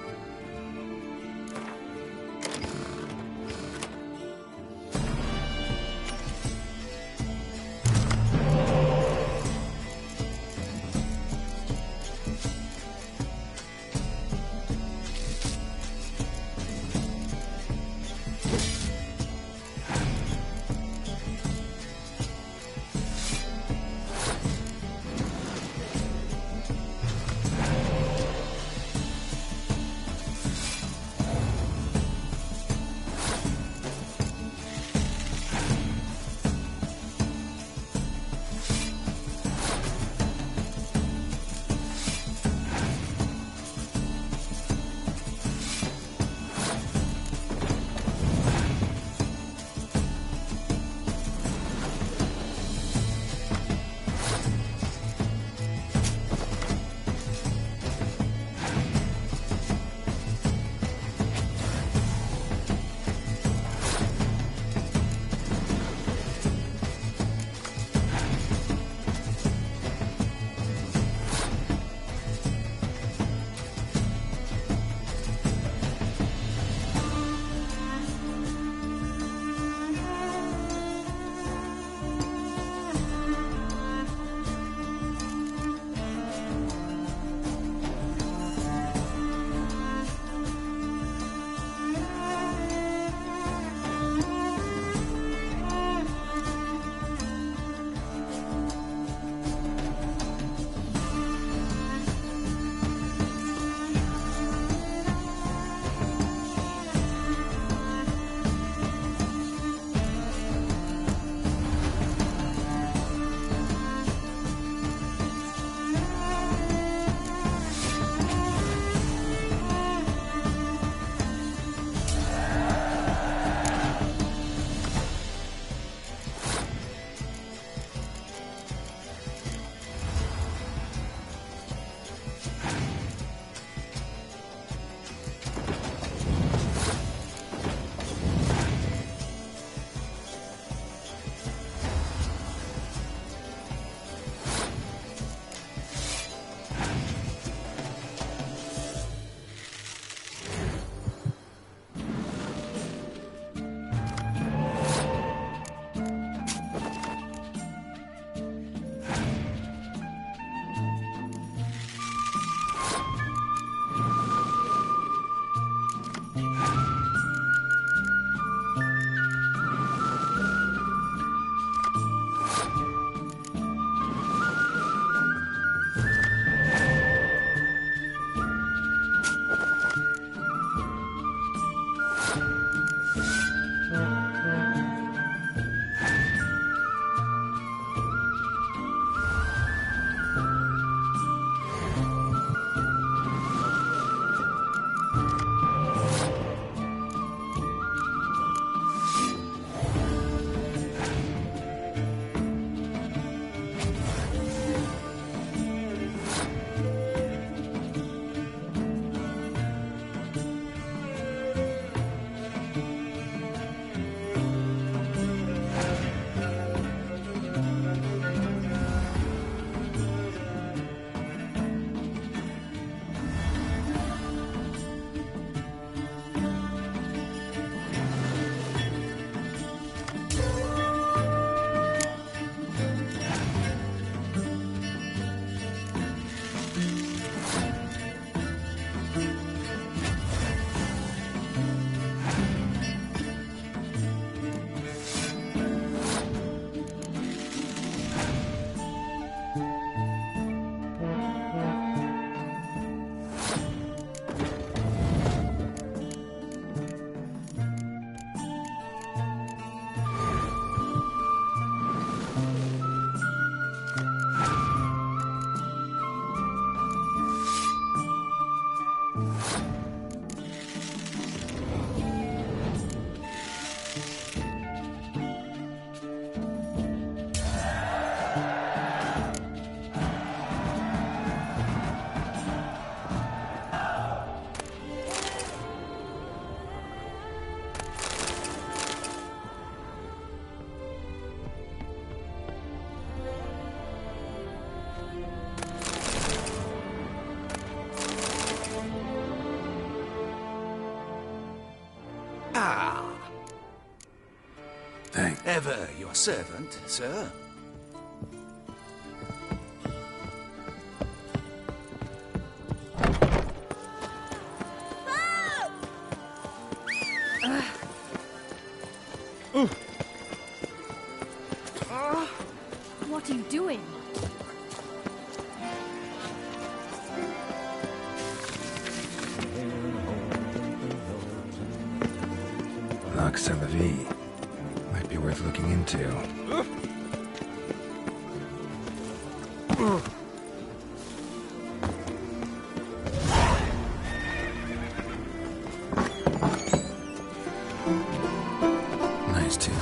Ah. Thanks. Ever your servant, sir. What are you doing? Lux à la vie. Might be worth looking into. Nice too.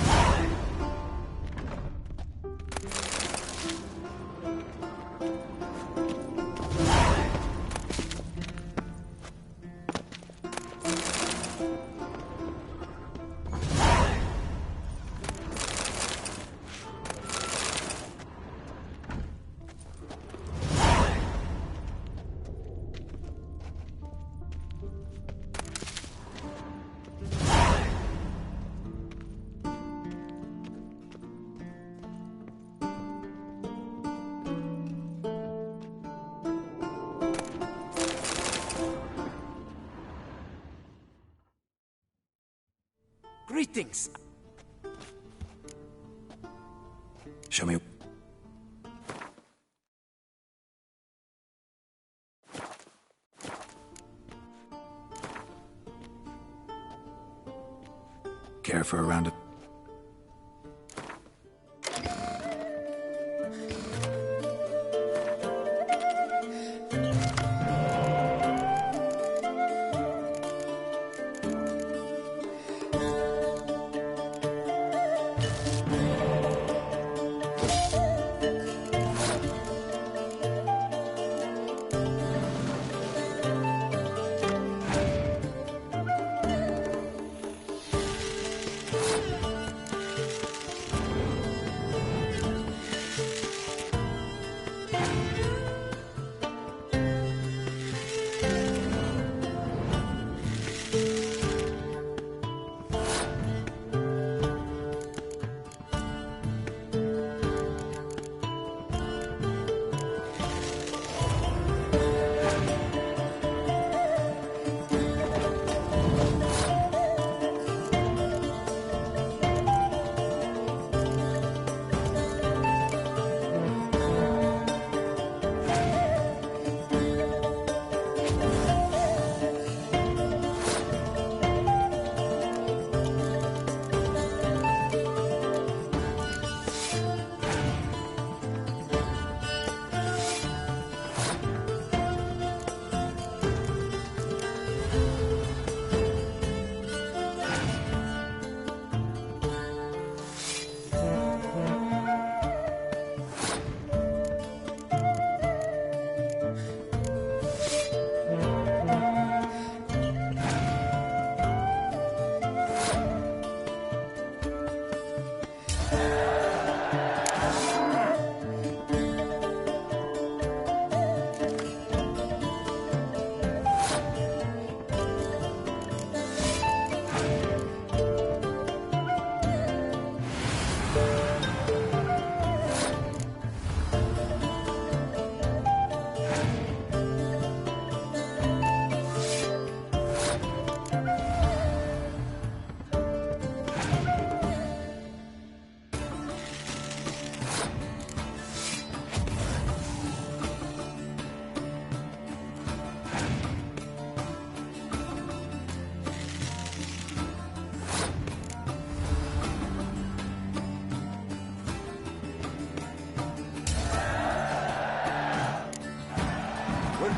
Greetings. Show me. Care for a round of...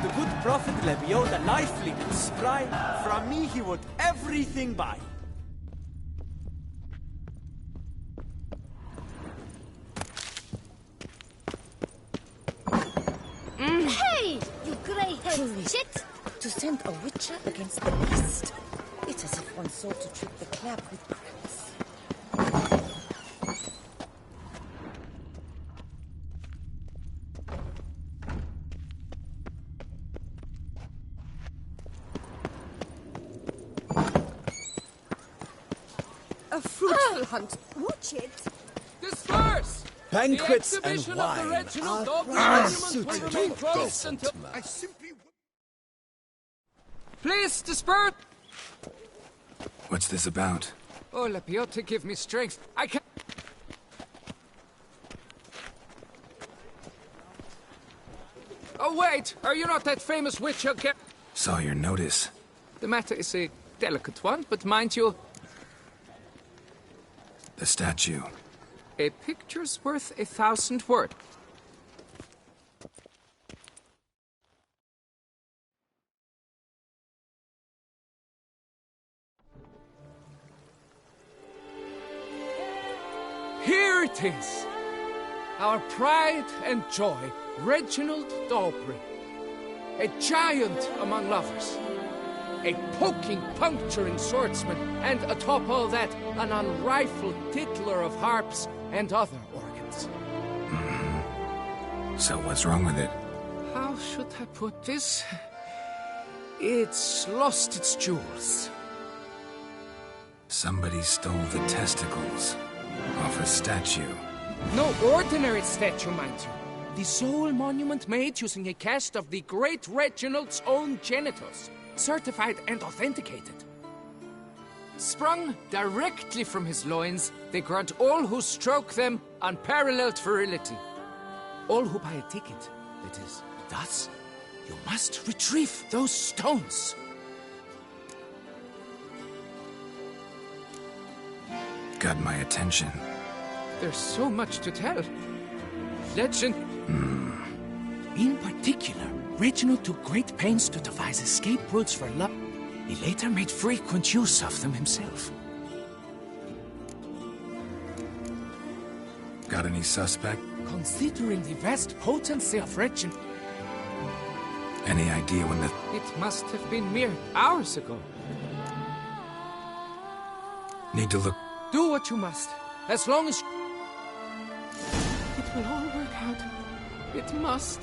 The good prophet Lebio, the lively and spry, from me he would everything buy. Hey, you grey-headed chit! To send a witcher against the beast. It's as if one sought to trick the clap with craps. fruitful hunt. Watch it. Disperse! Banquets the and exhibition wine of the Reginald are Dog unsuited Monument will remain to closed decent until... man. I simply... Please, disperse! What's this about? Oh, Lepiota, give me strength. I can... Oh, wait! Are you not that famous witch again? Saw your notice. The matter is a delicate one, but mind you... The statue. A picture's worth 1,000 words. Here it is! Our pride and joy, Reginald Dalbury. A giant among lovers. A poking, puncturing swordsman, and atop all that, an unrifled tickler of harps and other organs. So what's wrong with it? How should I put this? It's lost its jewels. Somebody stole the testicles off a statue. No ordinary statue, mind you. The sole monument made using a cast of the great Reginald's own genitals. Certified and authenticated. Sprung directly from his loins, they grant all who stroke them unparalleled virility. All who buy a ticket, that is, thus, you must retrieve those stones. Got my attention. There's so much to tell. Legend... In particular, Reginald took great pains to devise escape routes for love. He later made frequent use of them himself. Got any suspect? Considering the vast potency of Reginald... Any idea when the... It must have been mere hours ago. Need to look... Do what you must, as long as... It will all work out. It must.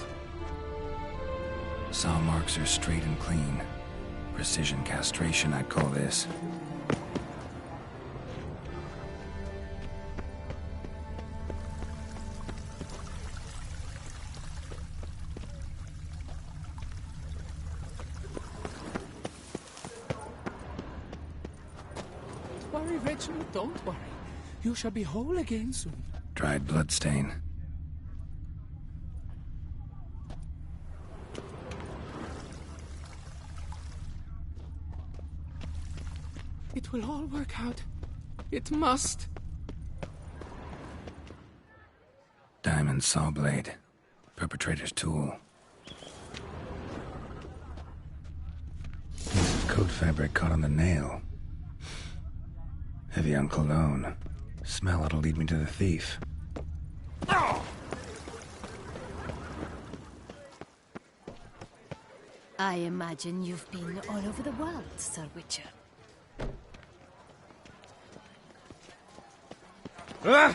Saw marks are straight and clean. Precision castration, I'd call this. Don't worry, Reginald, don't worry. You shall be whole again soon. Dried bloodstain. It will all work out. It must. Diamond saw blade. Perpetrator's tool. Coat fabric caught on the nail. Heavy on cologne. Smell it'll lead me to the thief. I imagine you've been all over the world, Sir Witcher. Ah!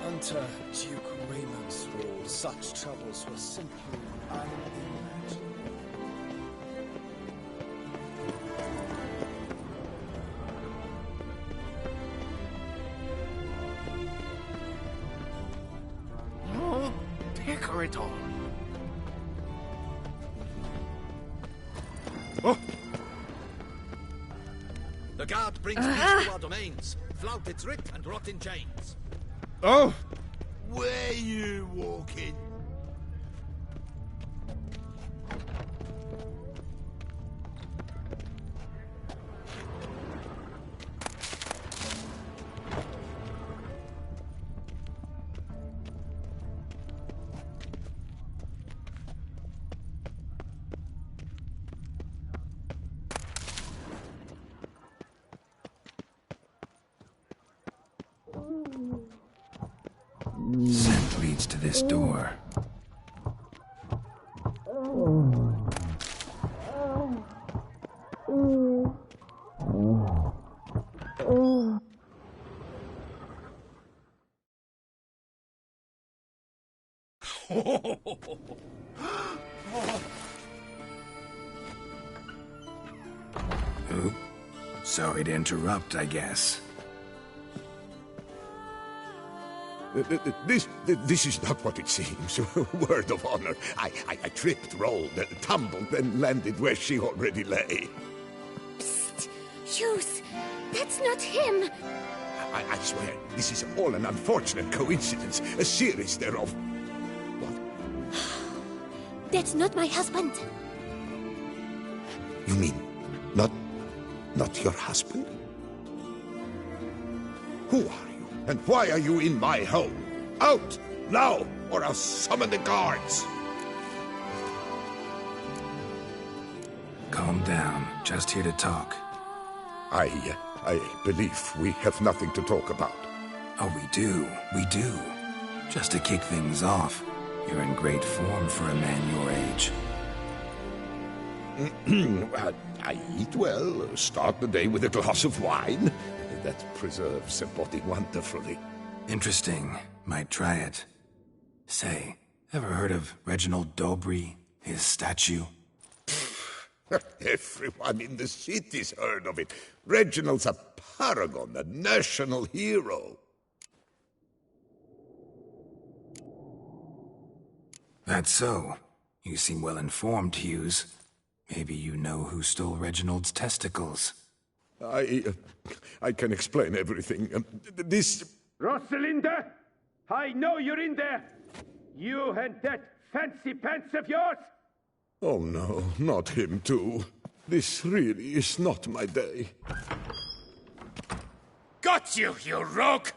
Under Duke Raymond's rule, such troubles were simply unimaginable. No, pecker it all. Oh. The guard brings peace to our domains. Flout its writ and rot in chains. Oh! Where you walking? Scent leads to this door. Sorry to interrupt, I guess. This is not what it seems. Word of honor. I tripped, rolled, tumbled, and landed where she already lay. Psst! Hughes! That's not him! I swear, this is all an unfortunate coincidence. A series thereof. What? That's not my husband. You mean, not your husband? Who are you, and why are you in my home? Out, now, or I'll summon the guards! Calm down, just here to talk. I believe we have nothing to talk about. Oh, we do. Just to kick things off, you're in great form for a man your age. I eat well, start the day with a glass of wine. That preserves a body wonderfully. Interesting. Might try it. Say, ever heard of Reginald Dobry, his statue? Everyone in the city's heard of it. Reginald's a paragon, a national hero. That's so. You seem well informed, Hughes. Maybe you know who stole Reginald's testicles. I can explain everything. This... Rosalinda! I know you're in there! You and that fancy pants of yours! Oh no, not him too. This really is not my day. Got you, you rogue!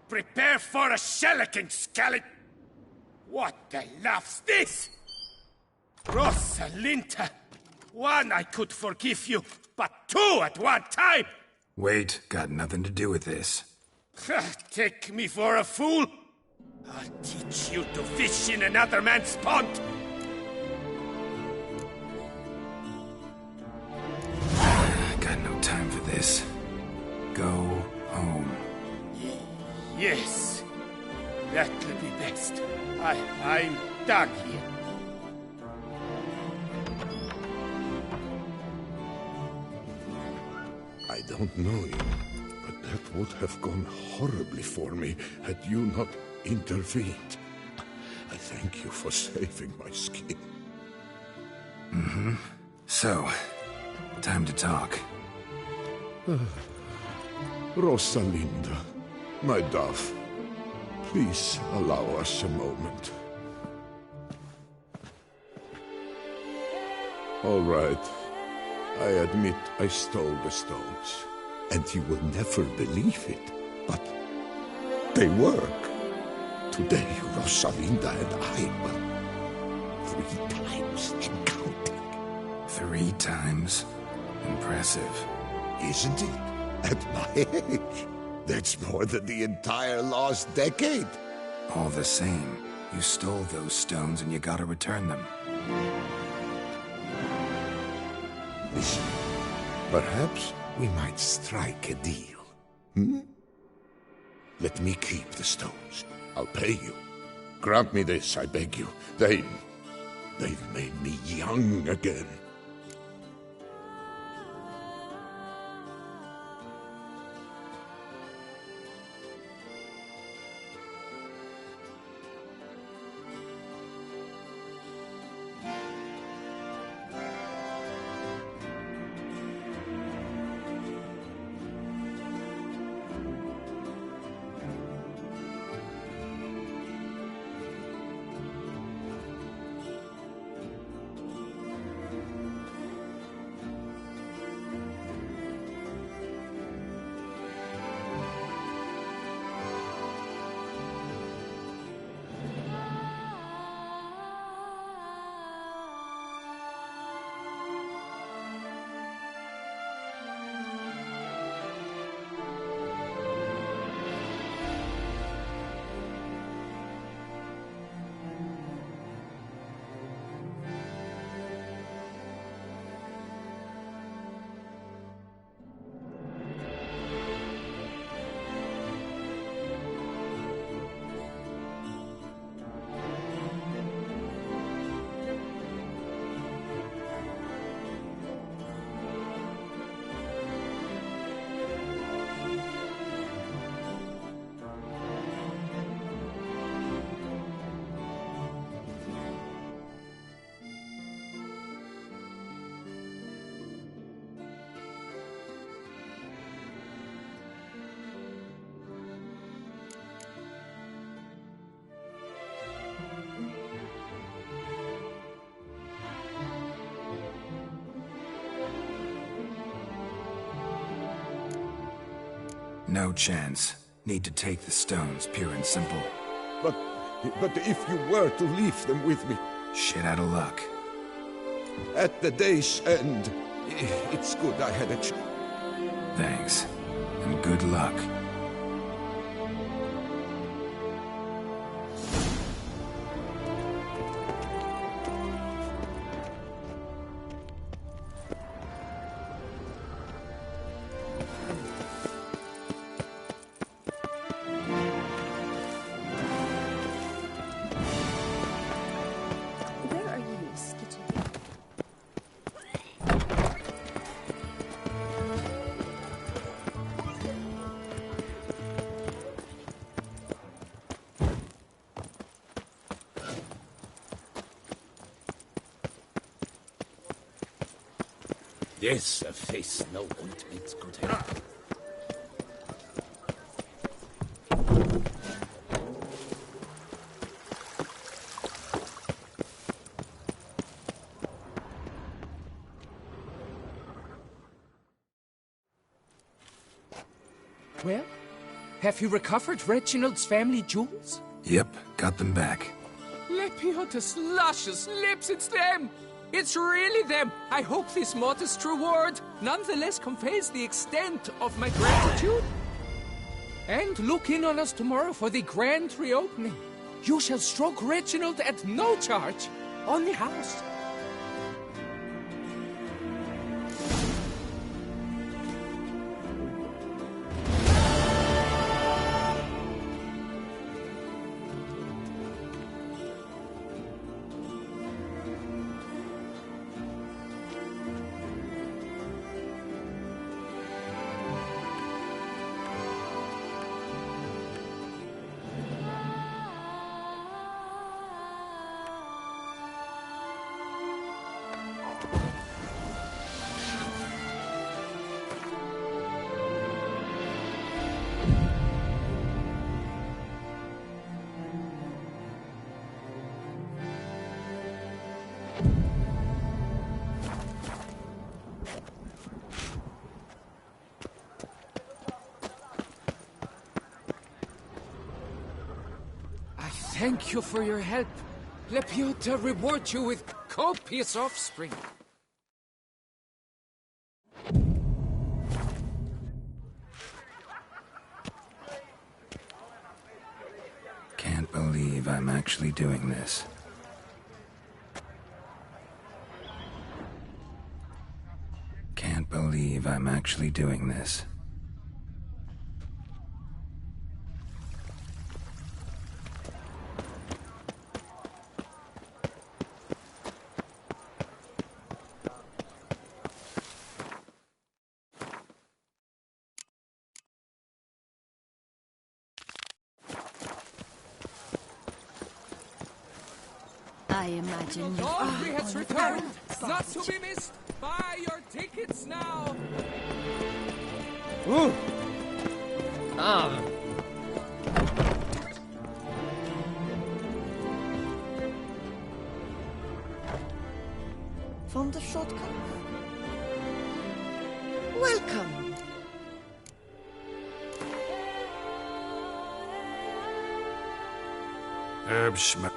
Prepare for a shellacking, scallop! What the laugh's this? Rosalinda! One, I could forgive you, but two at one time! Wait, got nothing to do with this. Take me for a fool? I'll teach you to fish in another man's pond! Got no time for this. Go home. Yes, that'll be best. I'm done here. I don't know you, but that would have gone horribly for me had you not intervened. I thank you for saving my skin. Mm-hmm. So, time to talk. Rosalinda, my dove, please allow us a moment. All right. I admit I stole the stones. And you will never believe it, but they work. Today, Rosalinda and I were 3 times and counting. 3 times? Impressive. Isn't it? At my age. That's more than the entire lost decade. All the same, you stole those stones and you gotta return them. Listen, perhaps we might strike a deal. Hmm? Let me keep the stones. I'll pay you. Grant me this, I beg you. They've made me young again. No chance. Need to take the stones, pure and simple. But if you were to leave them with me... Shit out of luck. At the day's end, it's good I had a Thanks. And good luck. Where are you, Skitty? Yes, a face no ointment could help. Well, have you recovered Reginald's family jewels? Yep, got them back. Lepiotus luscious lips, it's them! It's really them! I hope this modest reward nonetheless conveys the extent of my gratitude. And look in on us tomorrow for the grand reopening. You shall stroke Reginald at no charge on the house. Thank you for your help. Lepiota reward you with copious offspring. Can't believe I'm actually doing this. Can't believe I'm actually doing this. I imagine you Laundry are has on returned, a not to be missed. Buy your tickets now. Ooh. Ah. From the shortcut. Welcome. Herb Schmidt.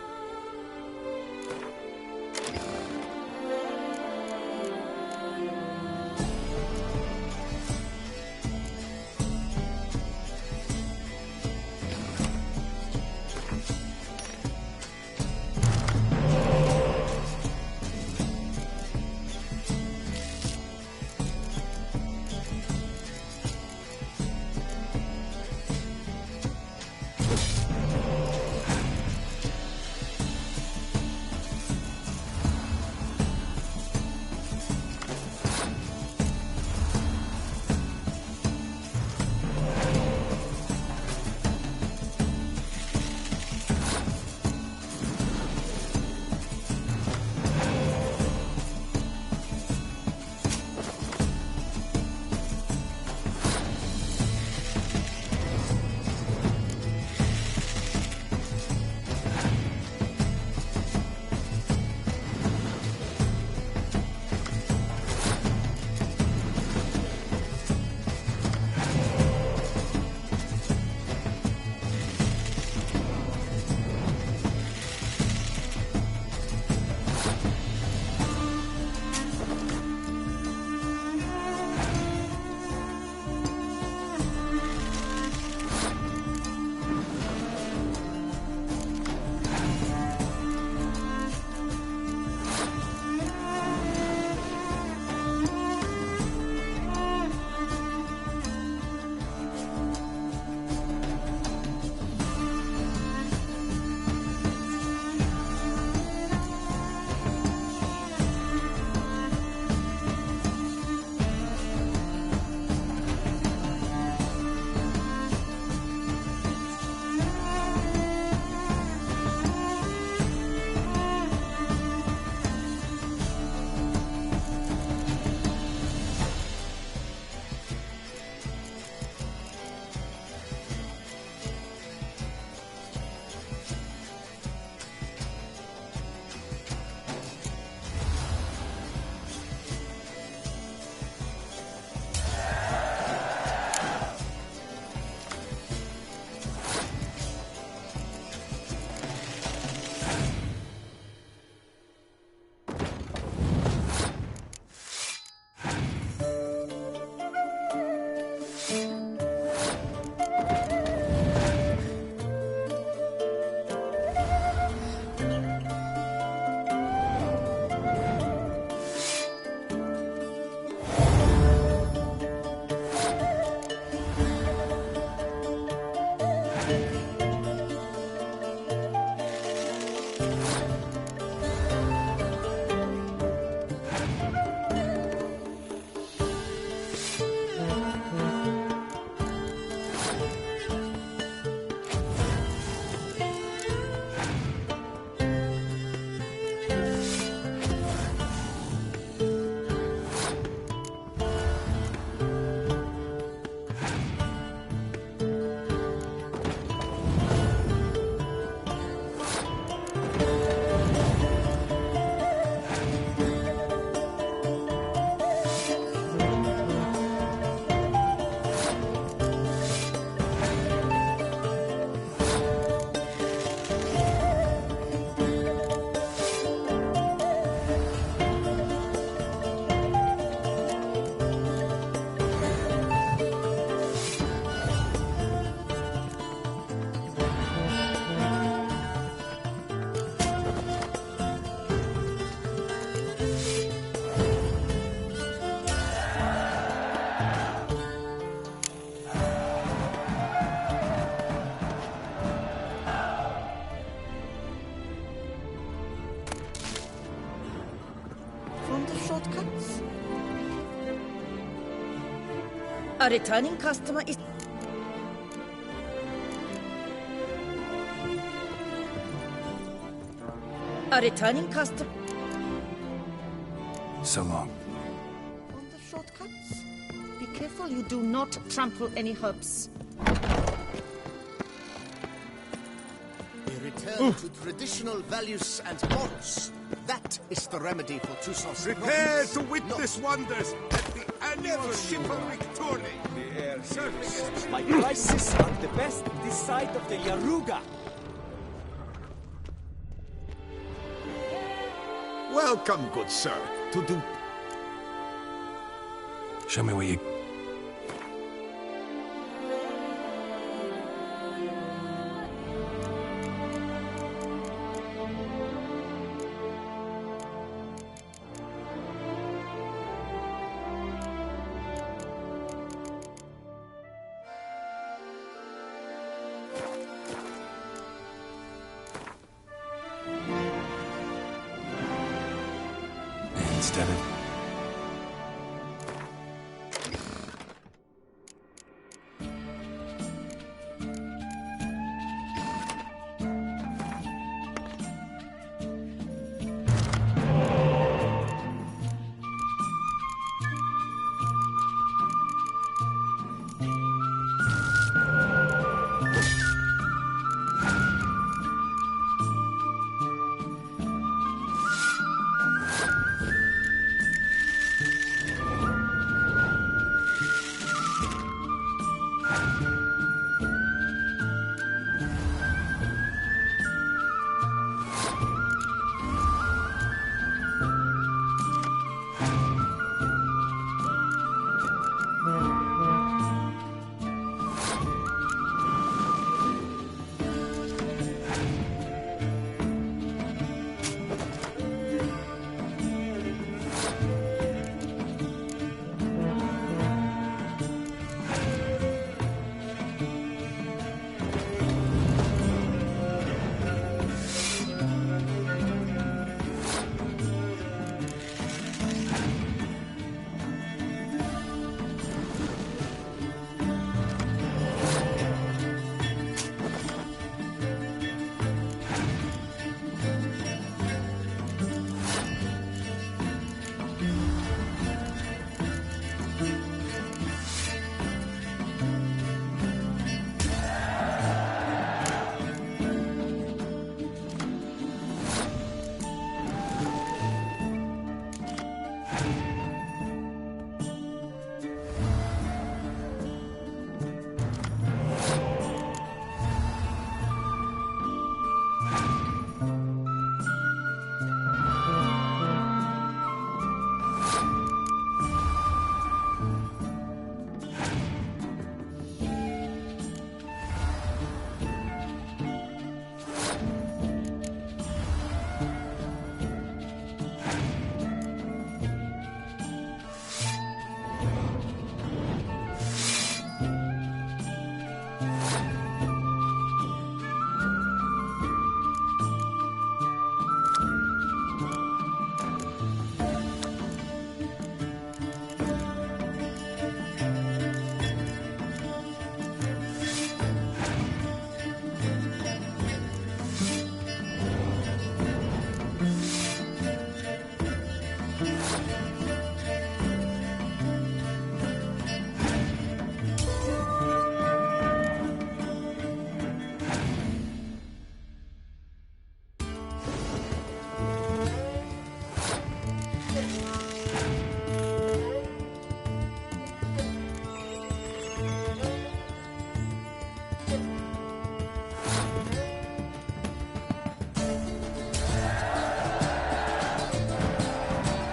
shortcuts? A returning customer is... A returning customer... So long. On the shortcuts? Be careful you do not trample any herbs. A return to traditional values and morals. That is the remedy for Toussaint's Prepare to witness wonders at the annual chivalric tourney. The air service. My prices are the best this side of the Yaruga. Welcome, good sir, to do... Show me where you... Instead of...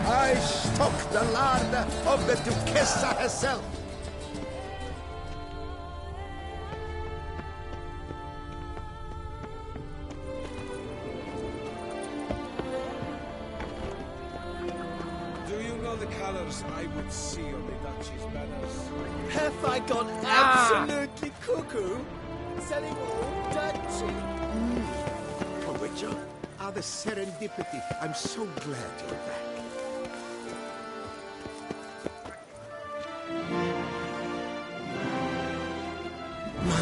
I stock the larder of the Duchessa herself. Do you know the colors I would see on the Duchy's banners? Have I gone absolutely cuckoo? Selling all Dutchy? Oh, Witcher, the serendipity. I'm so glad you're back.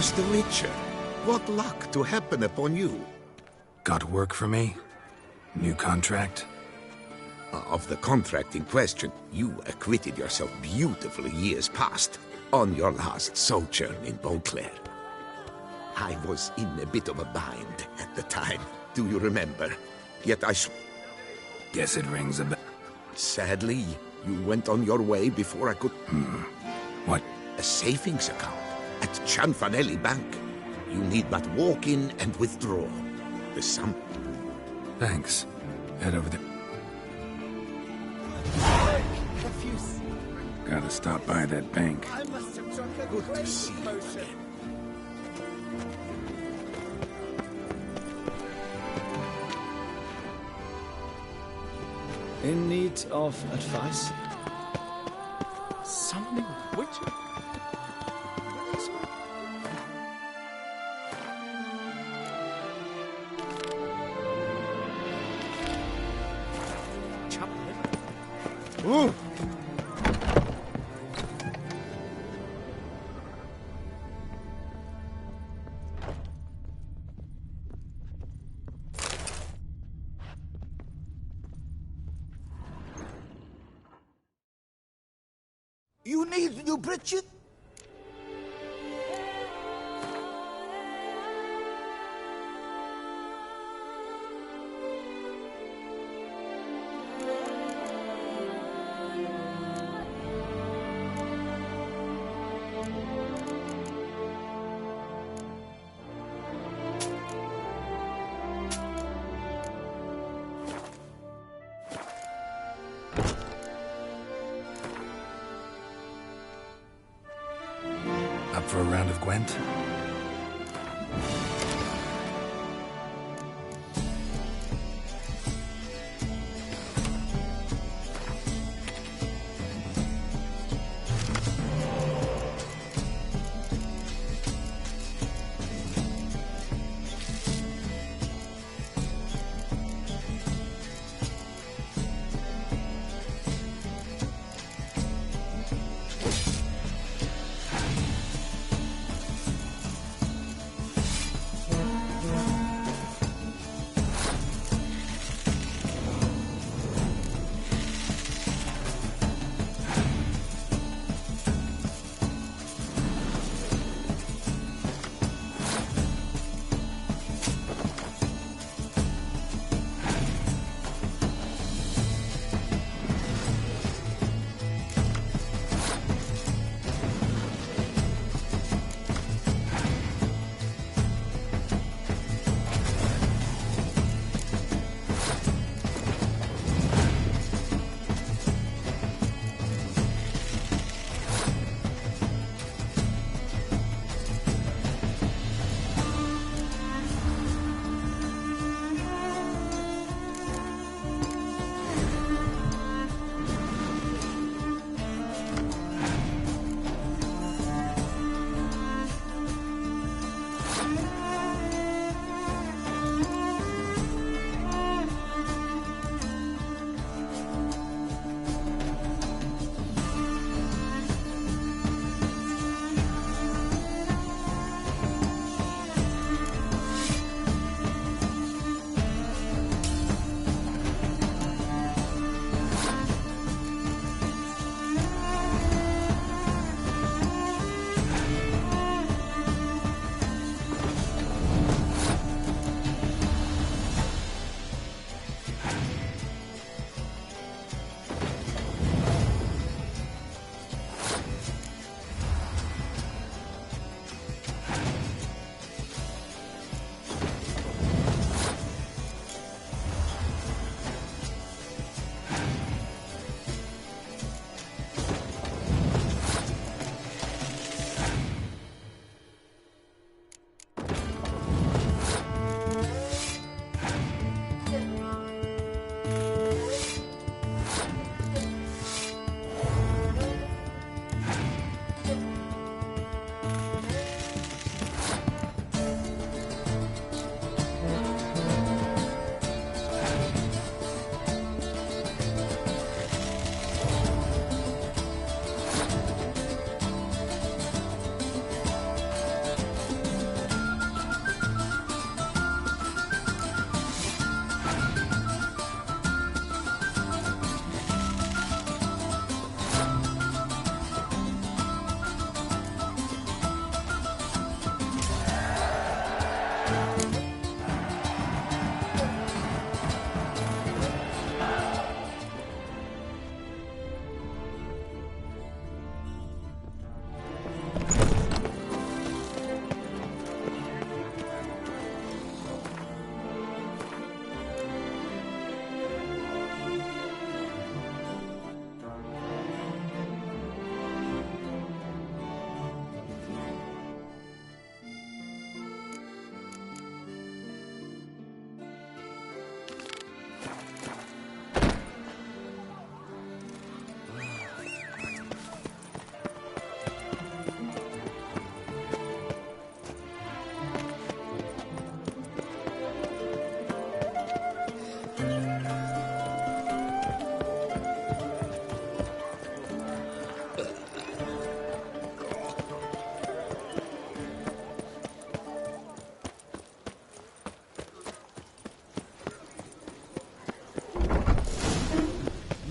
Master Witcher, what luck to happen upon you. Got work for me? New contract? Of the contract in question, you acquitted yourself beautifully years past, on your last sojourn in Beauclair. I was in a bit of a bind at the time, do you remember? Yet Guess it rings a bell. Sadly, you went on your way before I could... What? A savings account at Cianfanelli Bank. You need but walk in and withdraw. The sum... Thanks. Head over there. Profuse. Gotta stop by that bank. I must have drunk a Good to great see you potion. again. In need of advice? Summoning witcher? Ooh! You need new breeches? Up for a round of Gwent?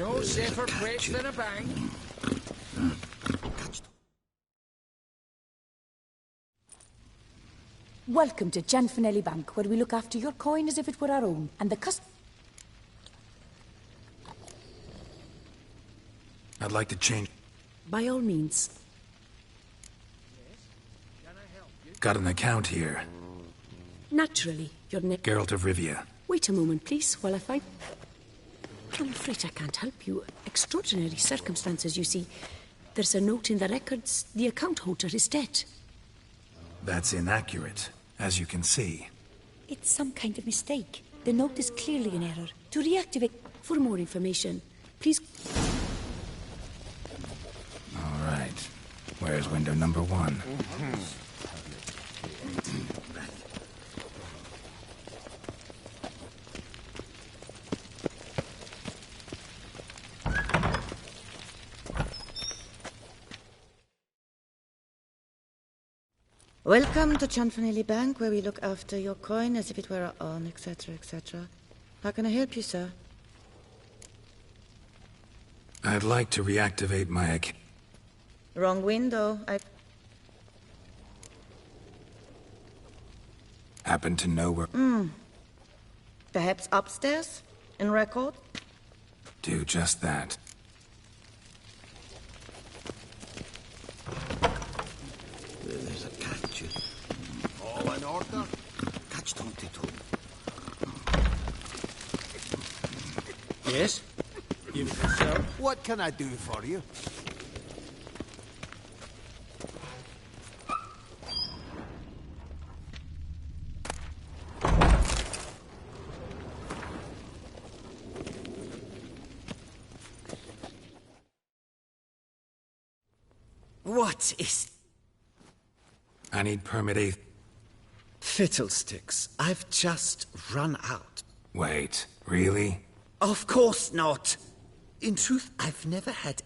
No safer place than a bank. Welcome to Gianfinelli Bank, where we look after your coin as if it were our own, and the I'd like to change. By all means. Got an account here. Naturally, your name... Geralt of Rivia. Wait a moment, please, while I find... I'm afraid I can't help you. Extraordinary circumstances, you see. There's a note in the records. The account holder is dead. That's inaccurate, as you can see. It's some kind of mistake. The note is clearly in error. To reactivate... For more information, please... All right. Where's window number 1? Welcome to Gianfinelli Bank, where we look after your coin as if it were our own, etc., etc. How can I help you, sir? I'd like to reactivate my account. Wrong window. Happen to know where... Perhaps upstairs? In record? Do just that. There's a catch. All in order? Catch 22. Yes? Sir, what can I do for you? What is... I need permit 8. Fiddlesticks, I've just run out. Wait, really? Of course not. In truth, I've never had...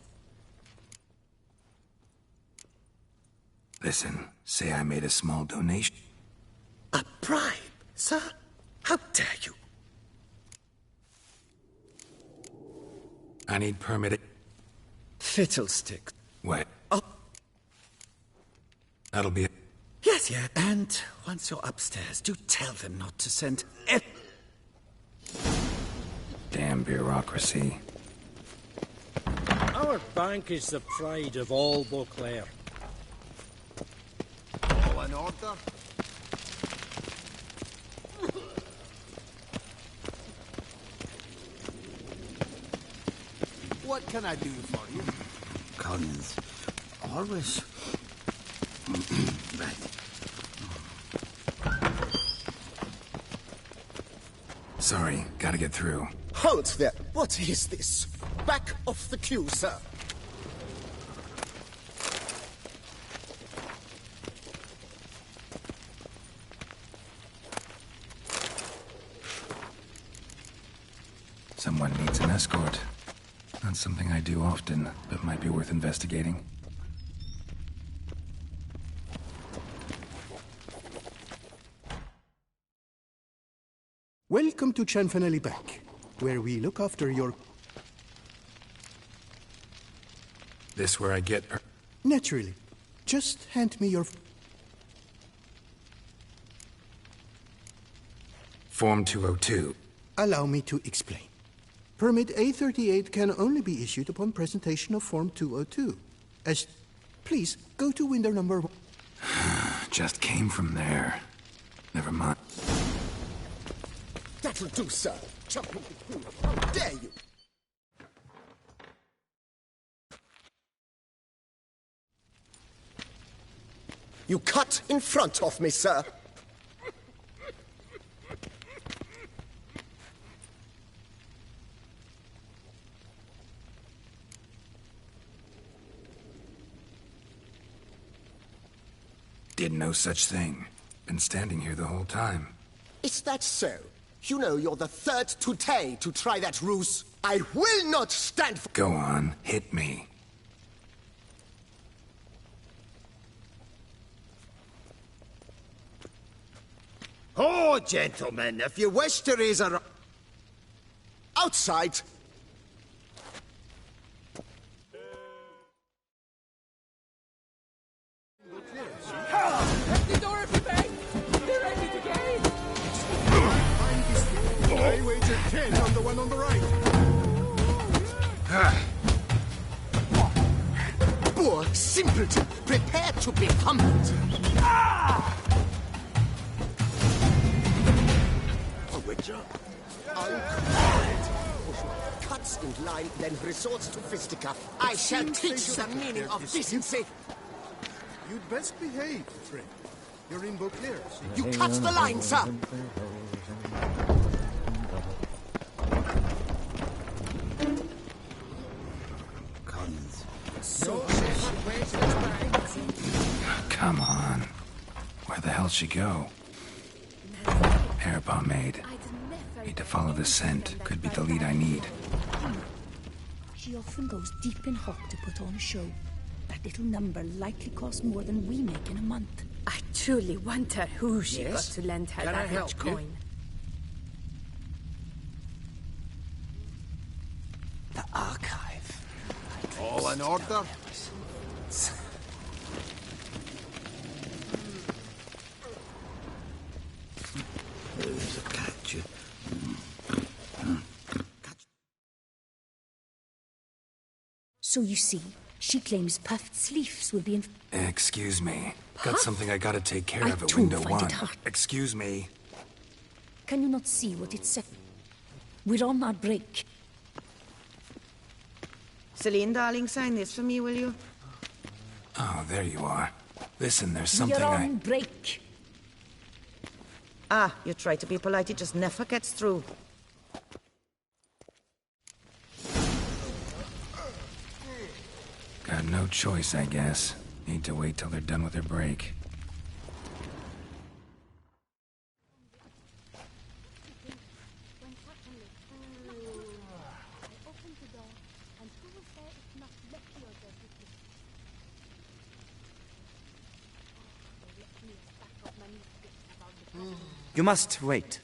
Listen, say I made a small donation. A bribe, sir? How dare you? I need permit 8. Fiddlesticks. Wait. Oh. That'll be it. Yes, yeah. And once you're upstairs, do tell them not to send... Damn bureaucracy. Our bank is the pride of all Beauclair. All in order? What can I do for you? Collins, always... right. Sorry, gotta get through. Halt there! What is this? Back off the queue, sir. Someone needs an escort. Not something I do often, but might be worth investigating. Welcome to Gianfinelli Bank, where we look after your... This where I get... Naturally. Just hand me your... Form 202. Allow me to explain. Permit A38 can only be issued upon presentation of Form 202. Please, go to window number 1. Just came from there. Never mind. That'll do, sir. Jump in the queue. How dare you? You cut in front of me, sir. Did no such thing. Been standing here the whole time. Is that so? You know you're the third today to try that ruse. I will not stand for... Go on, hit me. Oh, gentlemen, if you wish to raise a... Outside! Simpleton, prepare to be humbled. Ah! A witcher? Unquiet. Cuts in line, then resorts to fisticuff. I shall teach you the meaning of decency. You'd best behave, friend. You're in Beauclair. You cut the line, sir. Come on. Where the hell'd she go? Hair pomade. Need to follow the scent. Could be the lead I need. She often goes deep in hock to put on a show. That little number likely costs more than we make in a month. I truly wonder who she got Yes? to lend her Can I that help rich you? coin. The archive. All in order? There's a catch. So you see, she claims puffed sleeves will be in... Excuse me. Got something I gotta take care I of at too window find one. it hard. Excuse me. Can you not see what it said? We're on our break. Celine, darling, sign this for me, will you? Oh, there you are. Listen, there's something We're on break. Ah, you try to be polite, it just never gets through. Got no choice, I guess. Need to wait till they're done with their break. You must wait.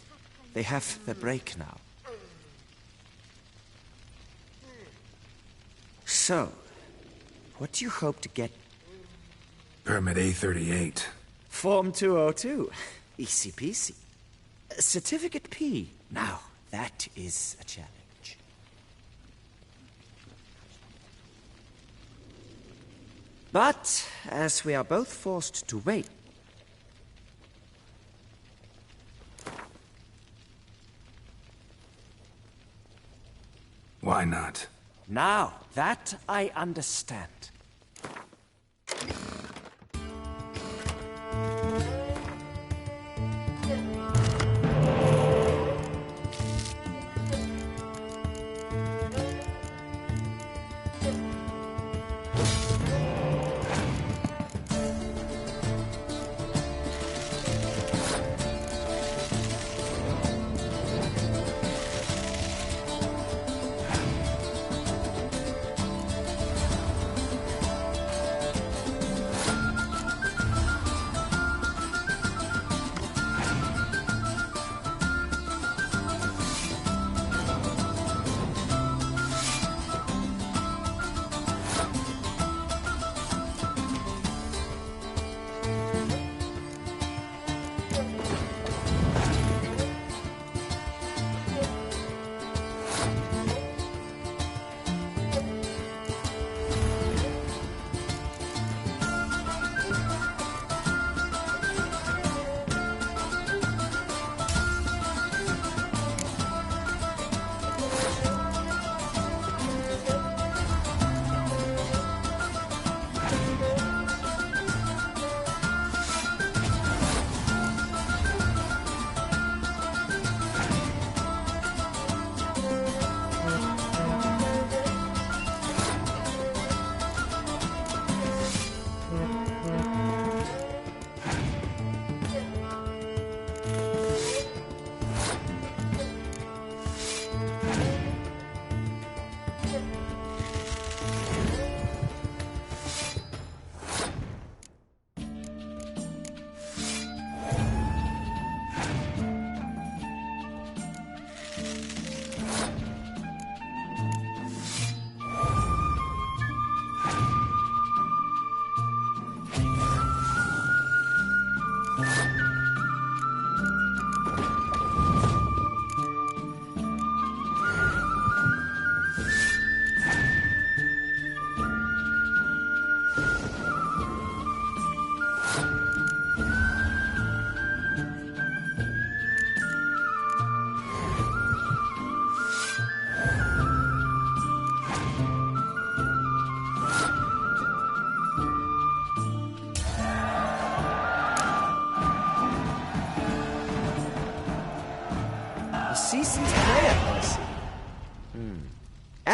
They have the break now. So, what do you hope to get? Permit A38. Form 202. Easy peasy. Certificate P. Now, that is a challenge. But, as we are both forced to wait, Why not? now that I understand.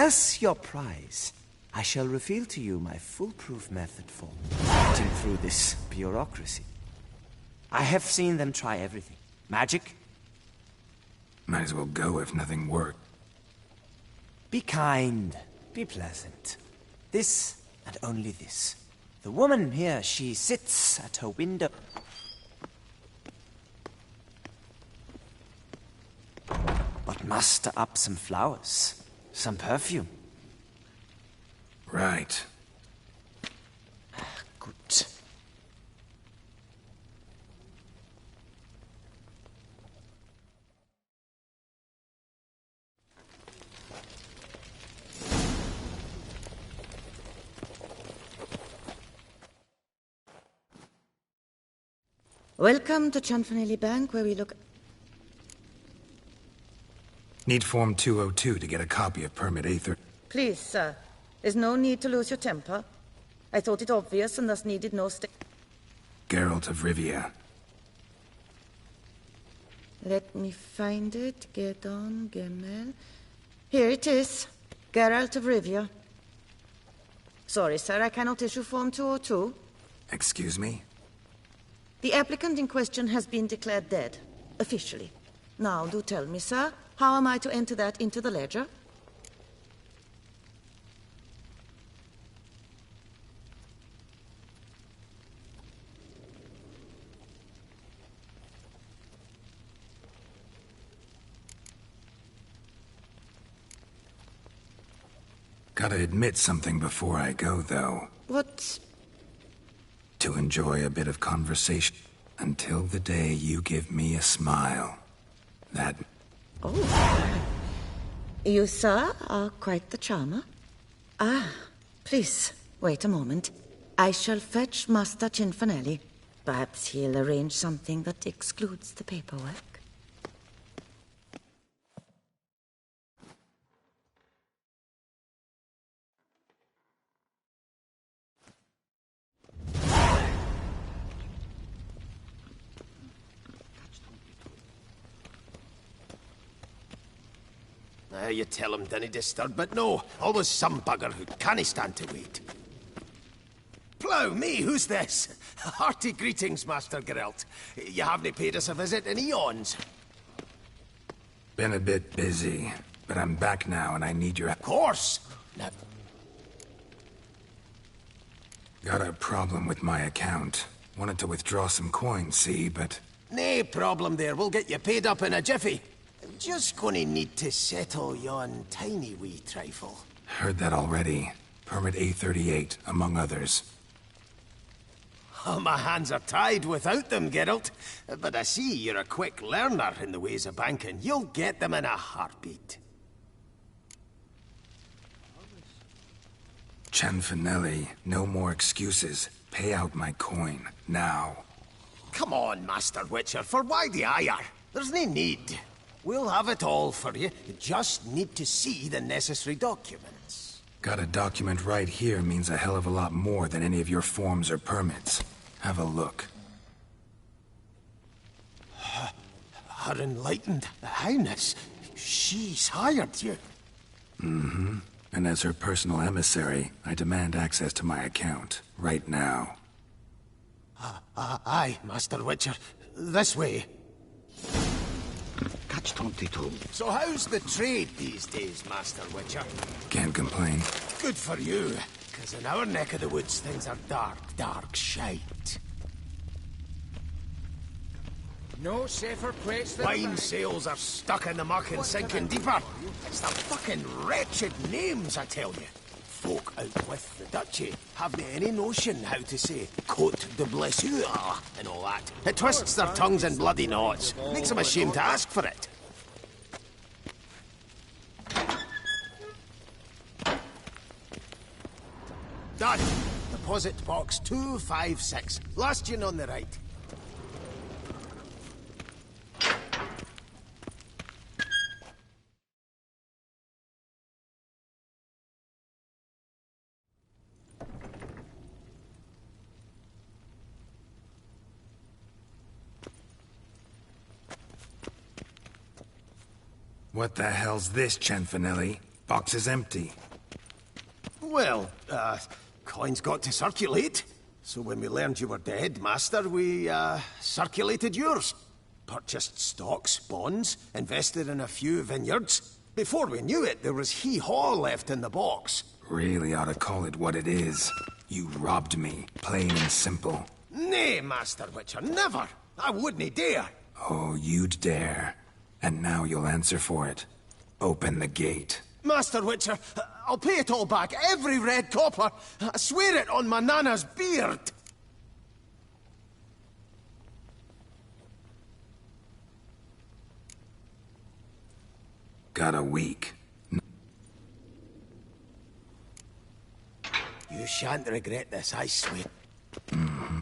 As your prize, I shall reveal to you my foolproof method for getting through this bureaucracy. I have seen them try everything. Magic? Might as well go if nothing worked. Be kind. Be pleasant. This and only this. The woman here, she sits at her window. But muster up some flowers. Some perfume. Right. Good. Welcome to Chanfanelli Bank, where we look... Need Form 202 to get a copy of Permit A30. Please, sir. There's no need to lose your temper. I thought it obvious and thus needed no Geralt of Rivia. Let me find it. Get on, Gemel. Here it is. Geralt of Rivia. Sorry, sir, I cannot issue Form 202. Excuse me? The applicant in question has been declared dead. Officially. Now, do tell me, sir, how am I to enter that into the ledger? Gotta admit something before I go, though. What? To enjoy a bit of conversation until the day you give me a smile. That... Oh. You, sir, are quite the charmer. Ah, please, wait a moment. I shall fetch Master Cinfanelli. Perhaps he'll arrange something that excludes the paperwork. You tell him, dinna disturb, but no, always some bugger who can't stand to wait. Plough me, who's this? Hearty greetings, Master Geralt. You haven't paid us a visit in eons. Been a bit busy, but I'm back now and I need your... Of course! Now... Got a problem with my account. Wanted to withdraw some coins, see, but... Nae problem there, we'll get you paid up in a jiffy. Just gonna need to settle yon tiny wee trifle. Heard that already. Permit A38, among others. Oh, my hands are tied without them, Geralt. But I see you're a quick learner in the ways of banking. You'll get them in a heartbeat. Chanfanelli, no more excuses. Pay out my coin, now. Come on, Master Witcher, for why the ire? There's no need. We'll have it all for you. You just need to see the necessary documents. Got a document right here means a hell of a lot more than any of your forms or permits. Have a look. Her enlightened highness. She's hired you. Mm-hmm. And as her personal emissary, I demand access to my account. Right now. Aye, Master Witcher. This way. Catch 22. So how's the trade these days, Master Witcher? Can't complain. Good for you, because in our neck of the woods things are dark, dark shite. No safer place than... Wine sales are stuck in the muck and sinking deeper. It's the fucking wretched names, I tell you. Folk out with the duchy haven't any notion how to say Côte de Blessure and all that. It twists their tongues in bloody knots. Makes them ashamed to ask for it. Done. Deposit box 256. Last tune on the right. What the hell's this, Chanfanelli? Box is empty. Well, coins got to circulate. So when we learned you were dead, Master, we, circulated yours. Purchased stocks, bonds, invested in a few vineyards. Before we knew it, there was hee-haw left in the box. Really ought to call it what it is. You robbed me, plain and simple. Nay, Master Witcher, never! I wouldn't dare! Oh, you'd dare. And now you'll answer for it. Open the gate. Master Witcher, I'll pay it all back, every red copper. I swear it on my nana's beard. Got a week. You shan't regret this, I swear. Mm-hmm.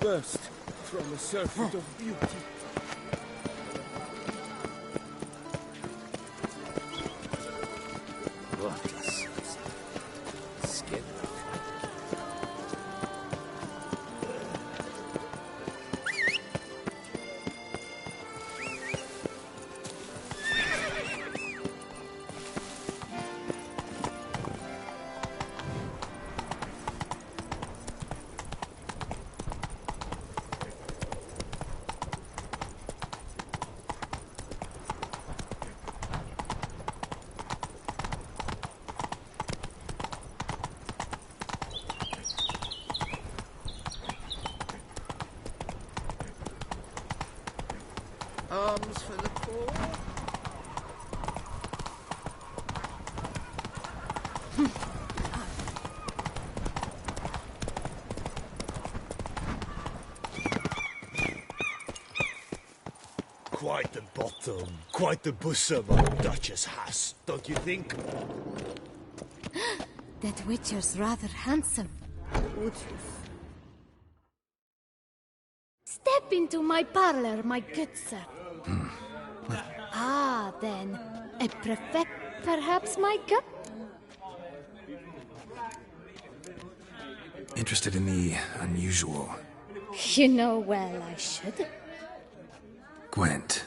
Burst from a surfeit of beauty. Skin. Arms for the poor. Quite the bottom, quite the bosom our Duchess has, don't you think? That Witcher's rather handsome. Step into my parlor, my good sir. Ah, then, a prefect, perhaps, Micah? Interested in the unusual. You know well I should. Gwent.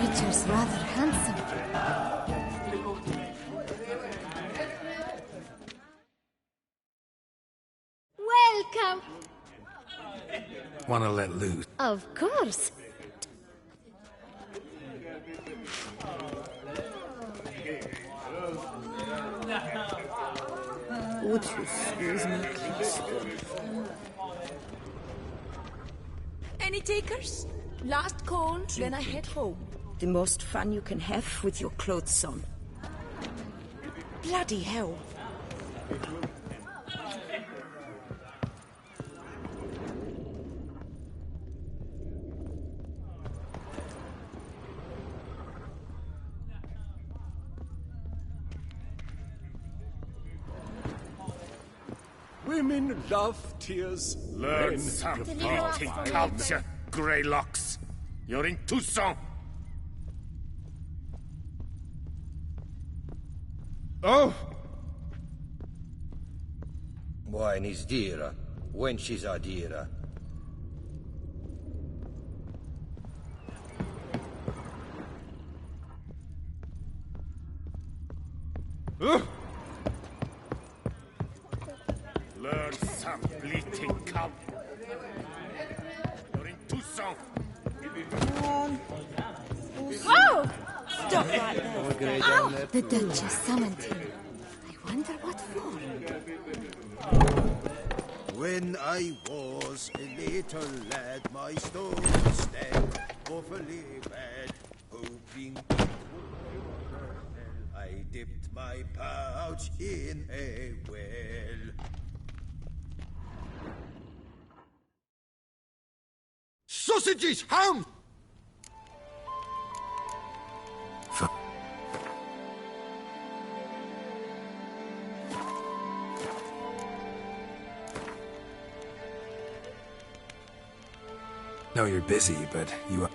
picture's rather handsome. Welcome! Wanna let loose? Of course. Would you excuse me, please? Any takers? Last call, then I head home. The most fun you can have with your clothes on. Bloody hell. Women love tears. Learn some bleating culture, Greylocks. You're in Toussaint. Oh! Wine is dearer, wenches are dearer. Learn some bleating culture. You're in Toussaint. Oh! Stop right there. Ow! The Duchess summoned him. I wonder what for. When I was a little lad, my stone stand awfully bad, hoping it would. I dipped my pouch in a well. Sausages, hound! No, you're busy, but you...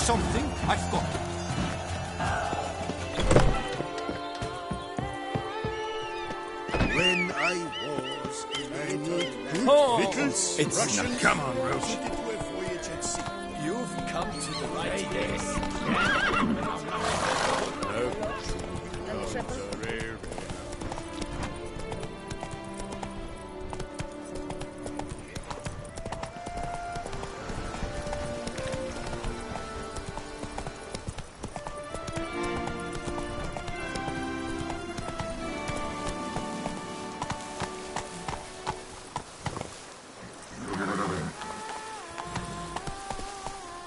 something I've got. When I was a little Oh, Vickles, it's Russian. not. Come on, Roach. Took it to a voyage at sea. You've come to the right place.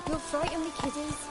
You'll frighten me, kiddies.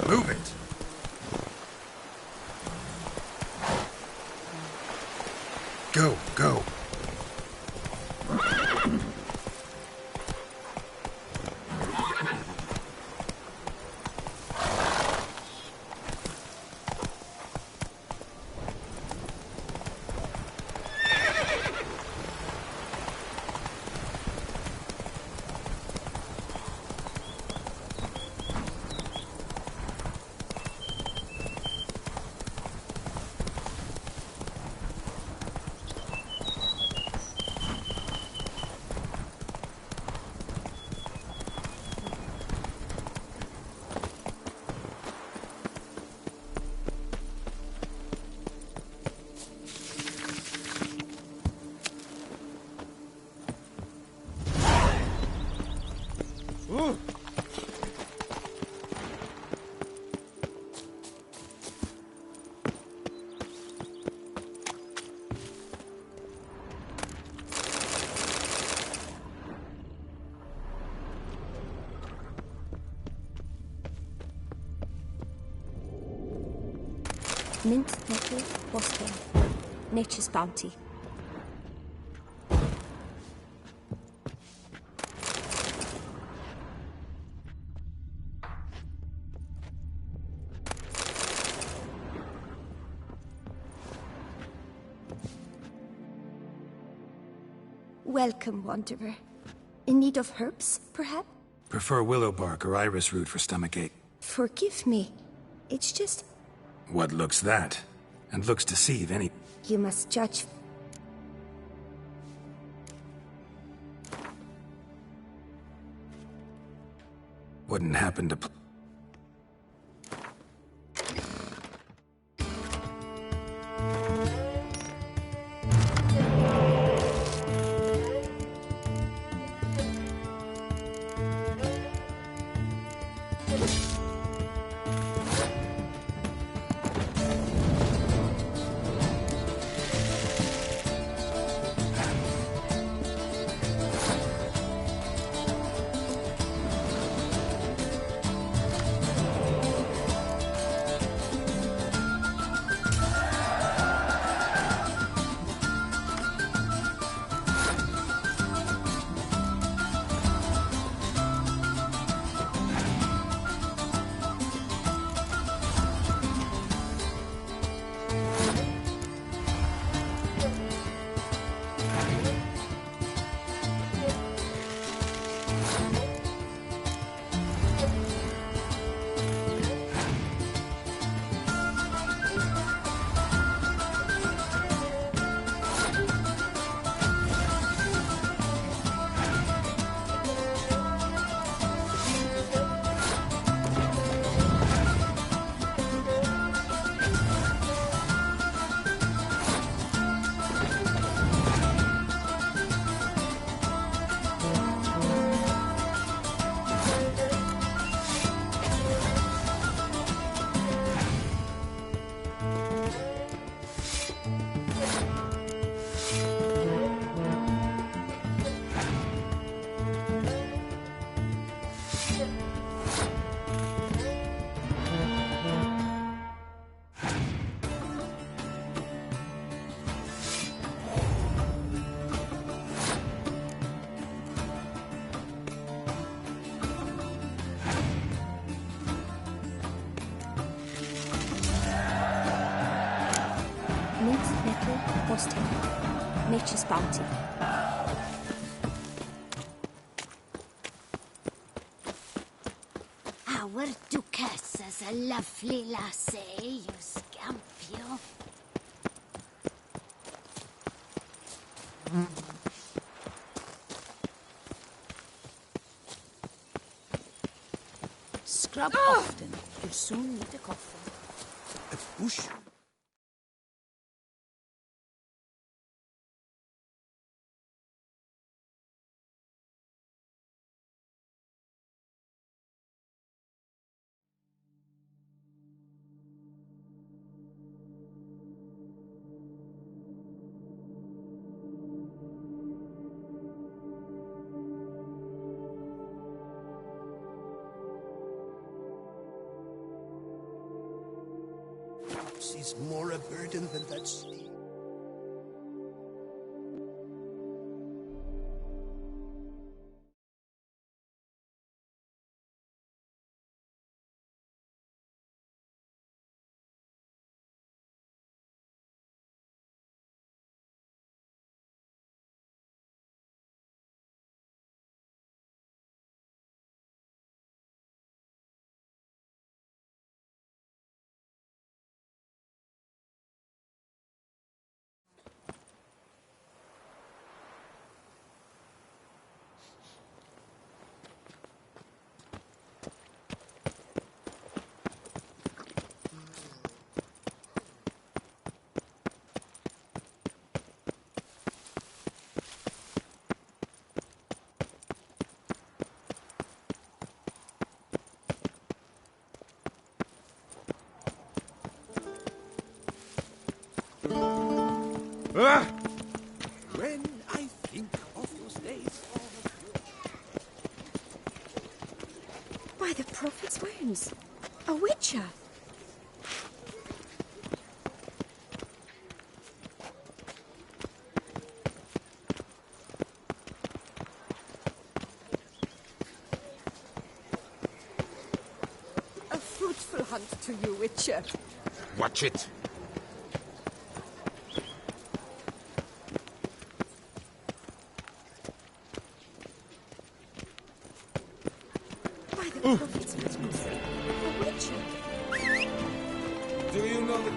Move it. Go, go. Mint, nettle, wasp, nature's bounty. Welcome, wanderer. In need of herbs, perhaps? Prefer willow bark or iris root for stomachache. Forgive me. It's just... What looks that? And looks deceive any... You must judge. Wouldn't happen to... metal, horse tail. Nature's bounty. Our Duchess is a lovely lassie, you scamp, you. Scrub often. You'll soon need a coffin. A bush? Is more a burden than that steel. When I think of those days. By the prophet's wounds. A witcher. A fruitful hunt to you, Witcher. Watch it. By the prophet's wounds. A witcher. Do you know that...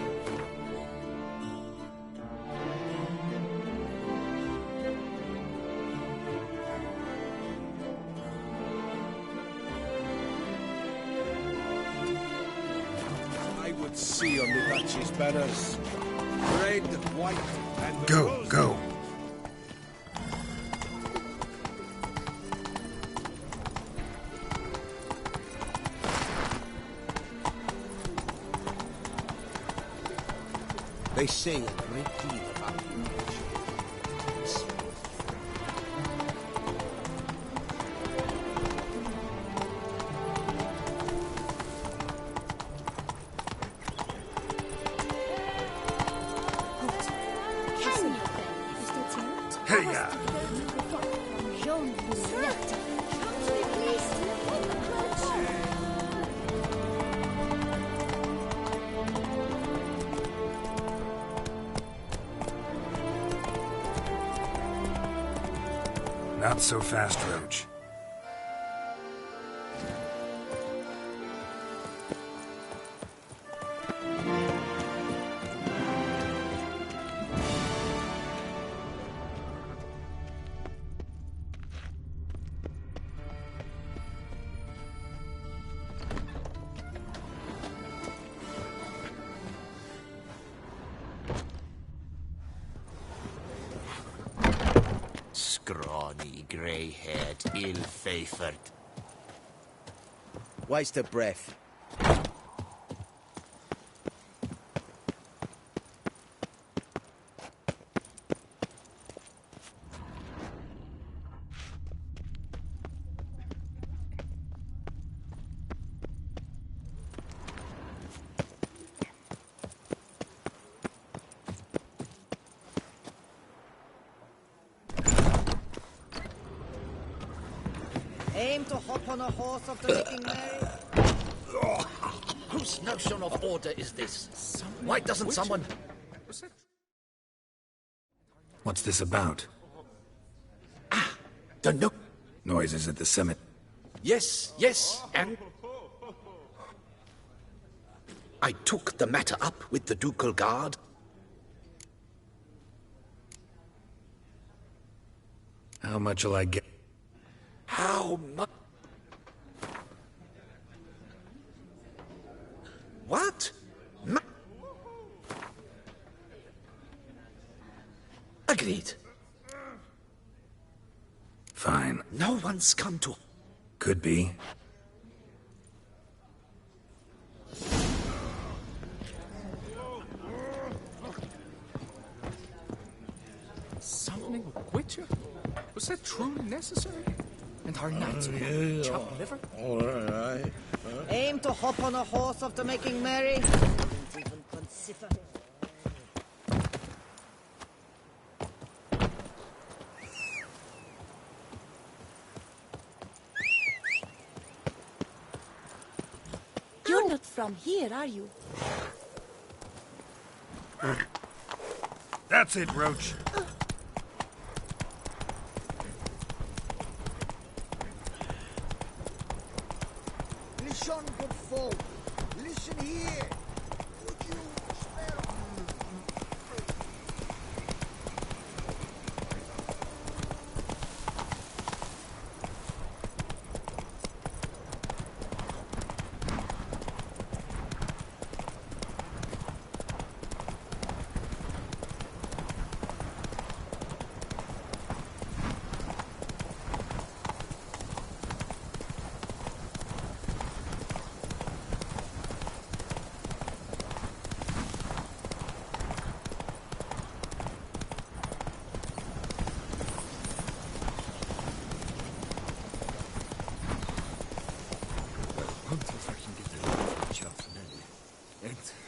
I would see on the Duchy's banners. Red, white, and Go, rose. go. They say a great deal about you. Hey-ya! Not so fast, Roach. Scrawny, grey-haired, ill-favoured. Waste of breath. Aim to hop on a horse after making merry? Whose notion of order is this? Why doesn't someone... What's this about? The nook. Noises at the summit. Yes, and... I took the matter up with the ducal guard. How much will I get? How much? What? Agreed. Fine. No one's come to... Could be. Summoning a Witcher? Was that truly necessary? And our knights will chop liver? All right. Aim to hop on a horse after making merry. Don't even consider. You're not from here, are you? That's it, Roach. Listen, good folk. Listen here. Would you spare...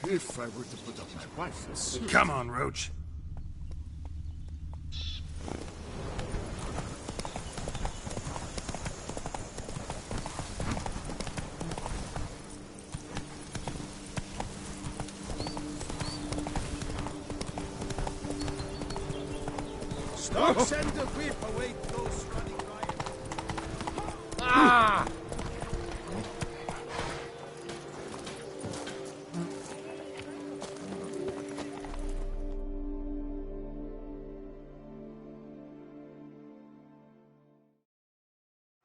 If I were to put up my rifle... Come on, Roach. Stop! Send the whip away those running riot. Ah!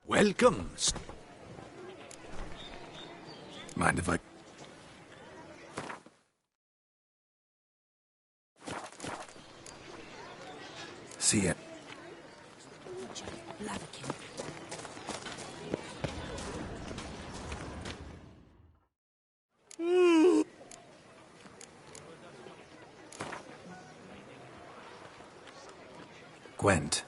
Welcome. Mind if I... See it. Gwent.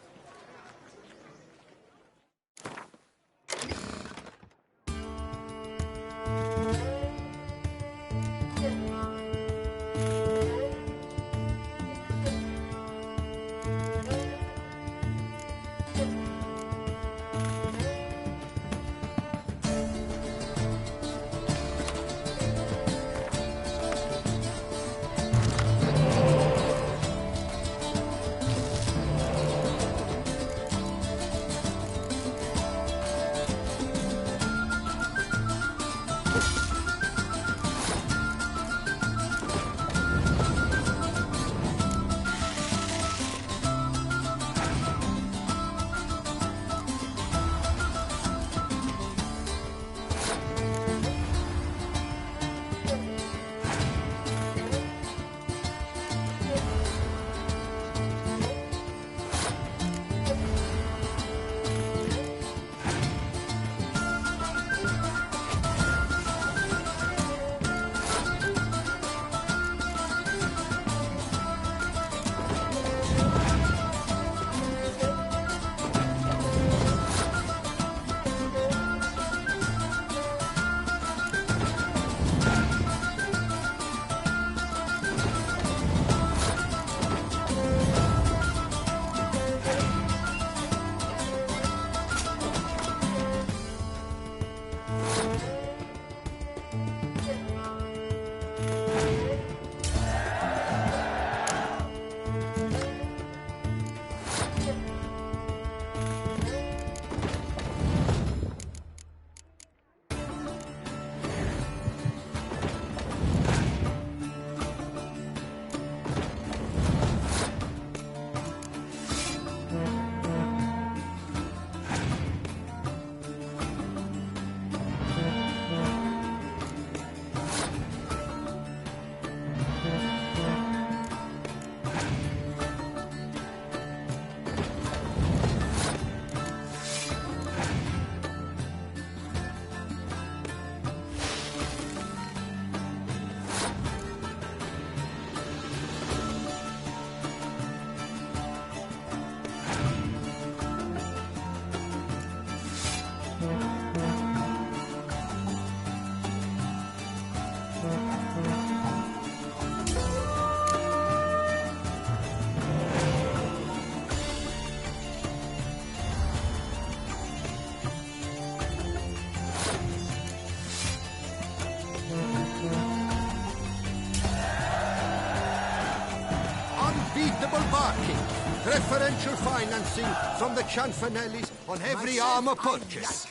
affordable barking. Preferential financing from the Cianfanellis on every armor purchase.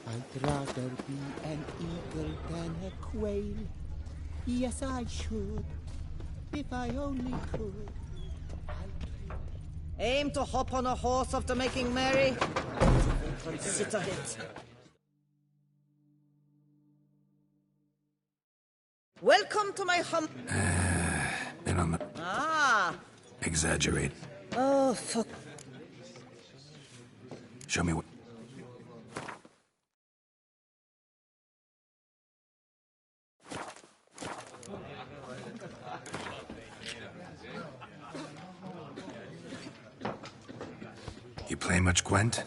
I'd rather be an eagle than a quail. Yes, I should, if I only could. Aim to hop on a horse after making merry. Consider it. Welcome to my Been on the... Ah! Exaggerate. Oh, fuck. Show me what... You play much Gwent?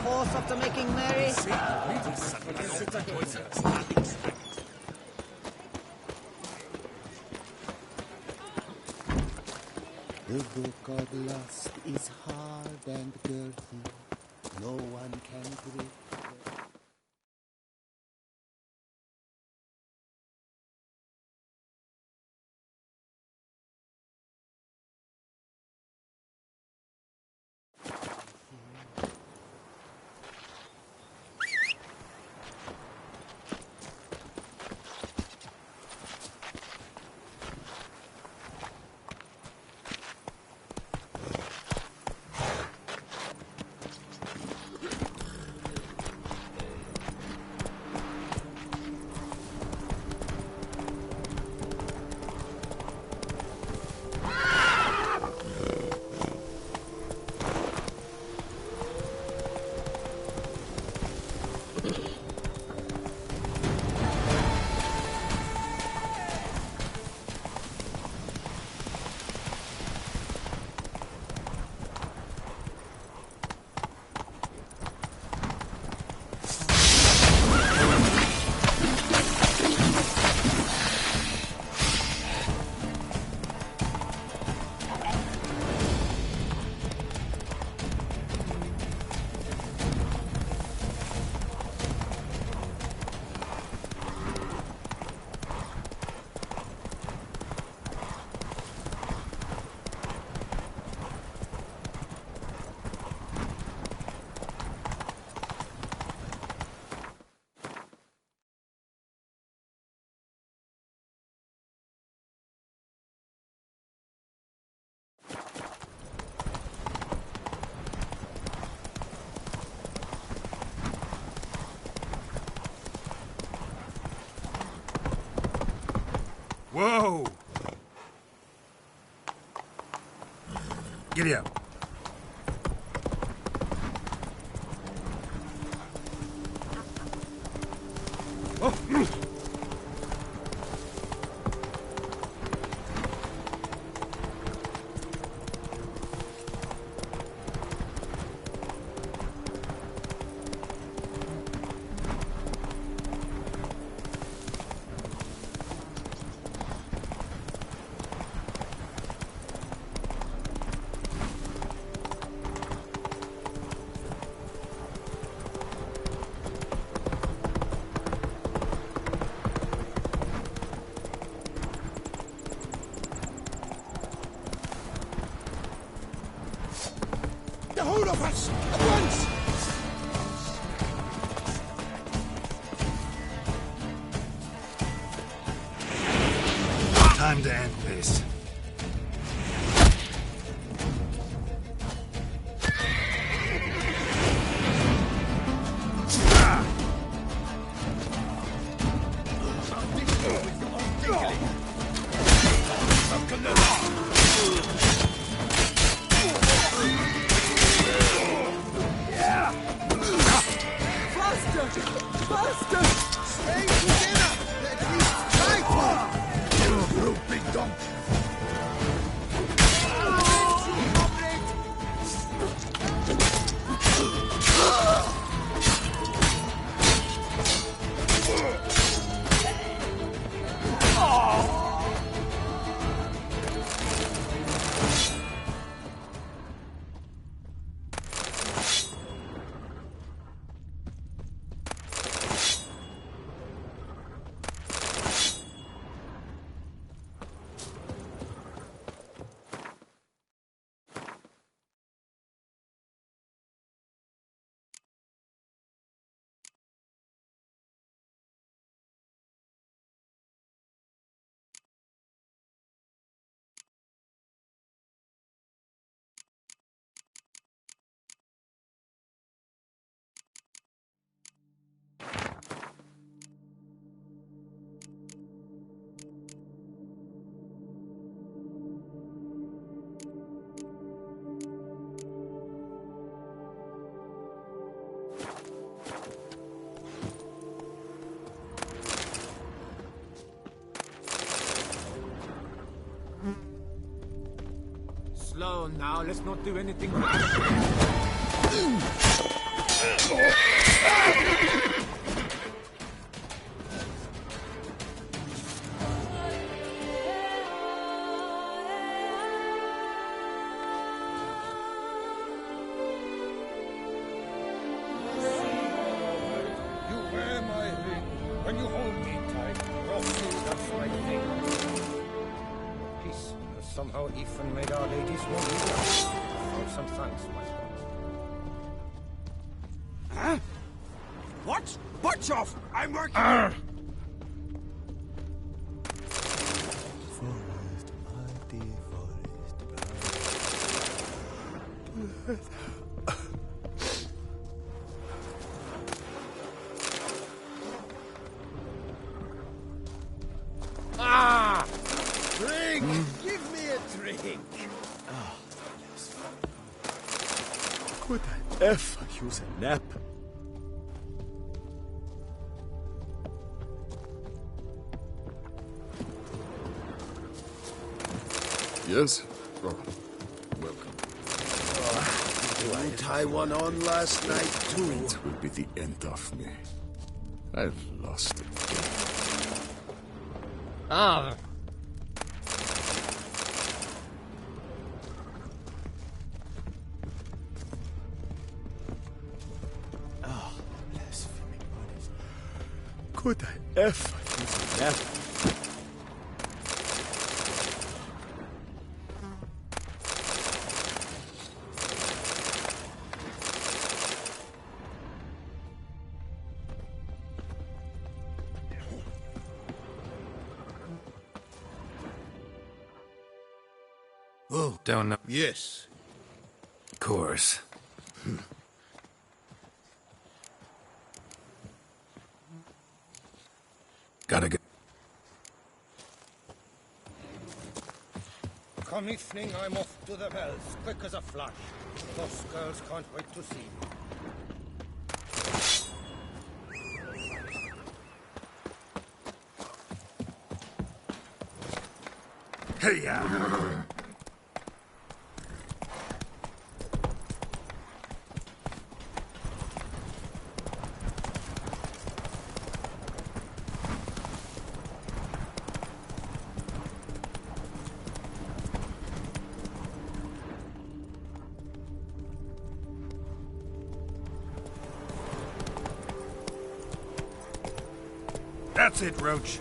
horse after making merry. The book of lust is hard and girthy. No one can grip. Whoa! Giddy up. Oh. Hold of us! At once! Time to end this. Slow now, let's not do anything rash. wear my ring. When you hold me tight, roughly, that's my thing. Peace. Somehow Ethan made our ladies want me down. Some thanks, my son. Huh? What? Butch off! I'm working. Forest, mighty forest. Ah! Drink! Give me a drink! Oh, yes. Could I ever use a nap? Yes? Oh, welcome. You tie one on last night, too. It will be the end of me. I've lost it. Ah! Oh, blasphemy bodies. Could I ever use a nap? Oh, don't know. Yes. Of course. Gotta go. Come evening, I'm off to the bells, quick as a flash. Those girls can't wait to see me. Hey-ya! That's it, Roach.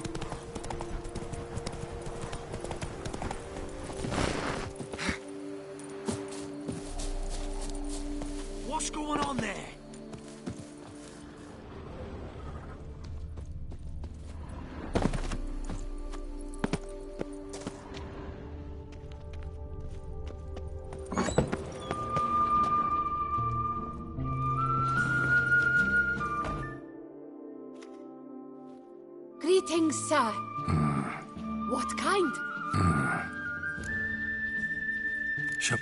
What's going on there? Greetings, sir. What kind? Shut.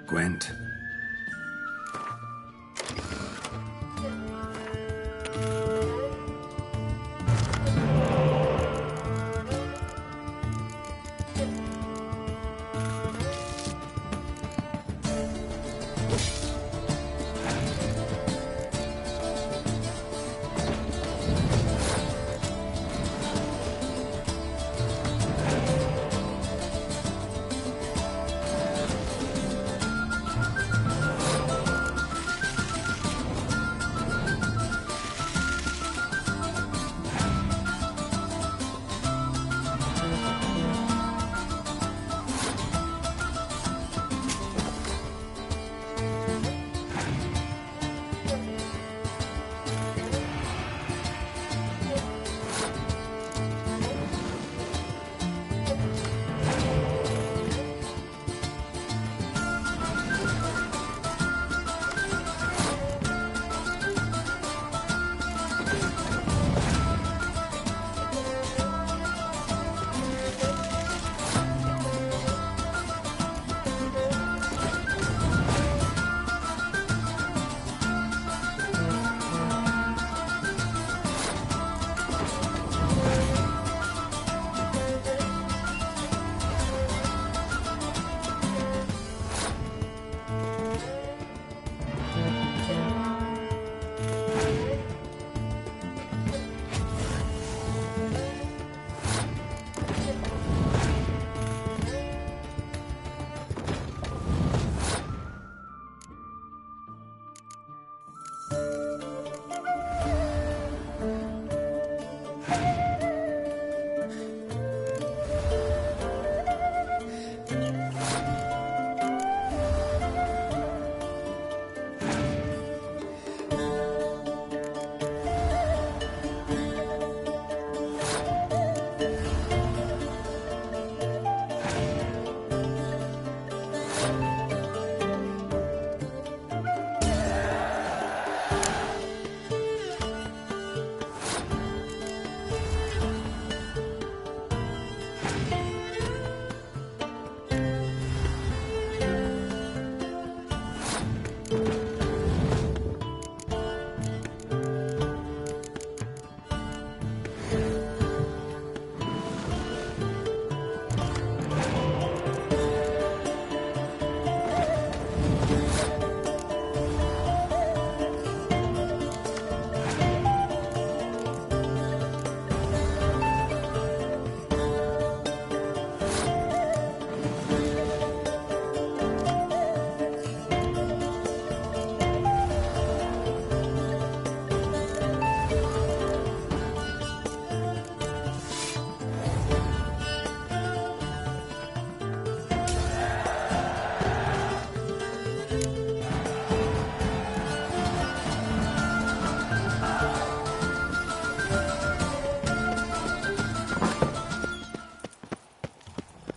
Gwent.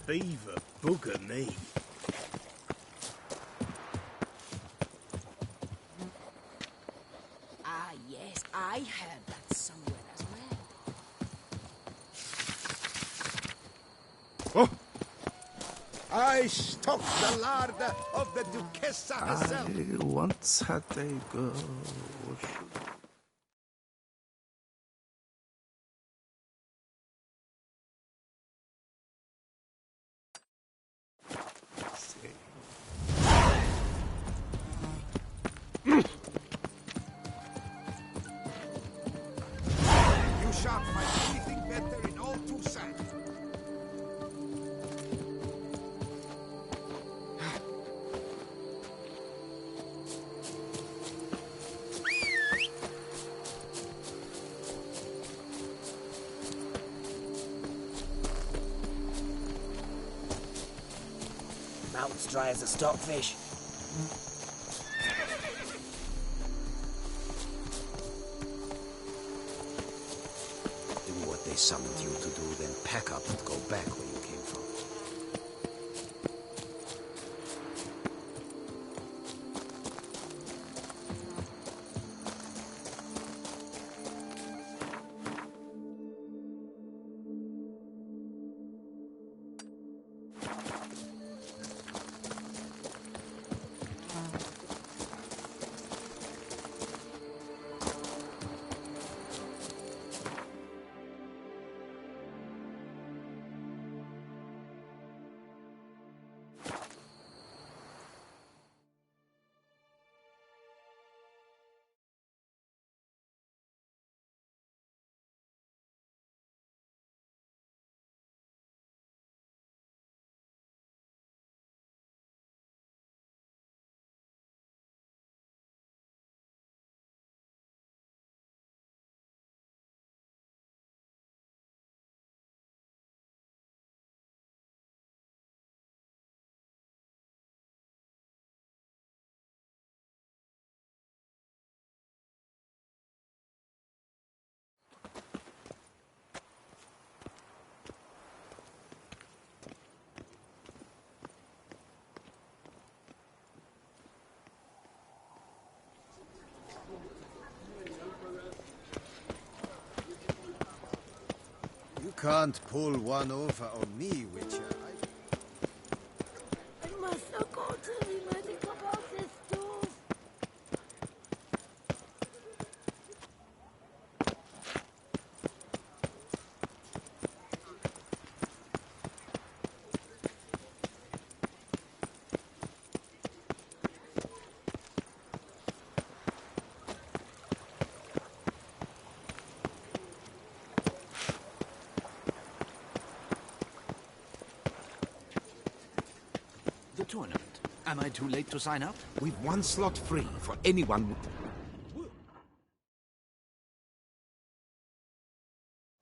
beaver bugger me. Ah, yes, I heard that somewhere as well. Oh! I stocked the larder of the Duchessa herself. I once had a girl. You shan't find anything better in all Toussaint. Mouth's dry as a stockfish. Do what they summoned you to do, then pack up and go back where you came from. You can't pull one over on me, Witcher. I must not go to the magic about this too. The tournament. Am I too late to sign up? We've one slot free for anyone.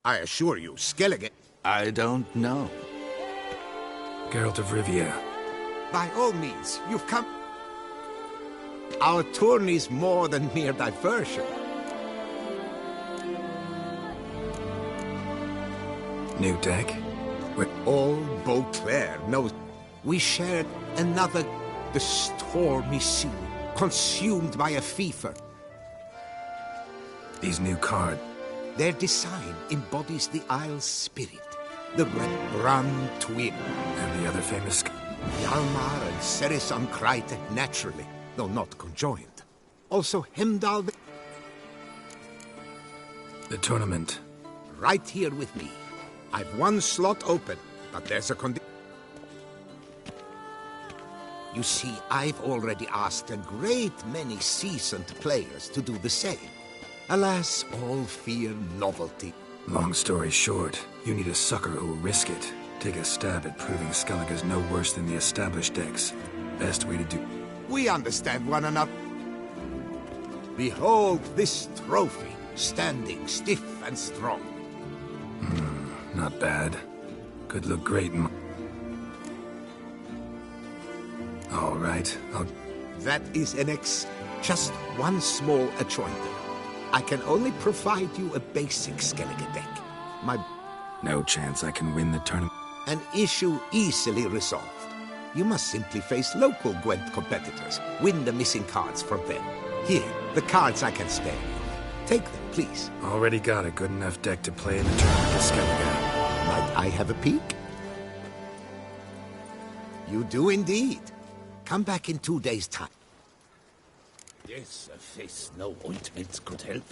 I assure you, Skellige. I don't know. Geralt of Rivia. By all means, you've come. Our tourney's more than mere diversion. New deck? When all Beauclair knows we shared another, the stormy sea, consumed by a fever. These new cards. Their design embodies the Isle's spirit, the Red Brun twin. And the other famous... Hjalmar and Ceres Uncryte, naturally, though not conjoined. Also Hemdall... The tournament. Right here with me. I've one slot open, but there's a condition. You see, I've already asked a great many seasoned players to do the same. Alas, all fear novelty. Long story short, you need a sucker who'll risk it. Take a stab at proving Skellige's no worse than the established decks. Best way to do... We understand one another. Behold this trophy, standing stiff and strong. Not bad. Could look great in... All right, I'll... That is an just one small adjoinder. I can only provide you a basic Skellige deck. My... No chance I can win the tournament. An issue easily resolved. You must simply face local Gwent competitors. Win the missing cards from them. Here, the cards I can spare you. Take them, please. Already got a good enough deck to play in the tournament of Skellige. Might I have a peek? You do indeed. Come back in 2 days' time. Yes, a face no ointments could help.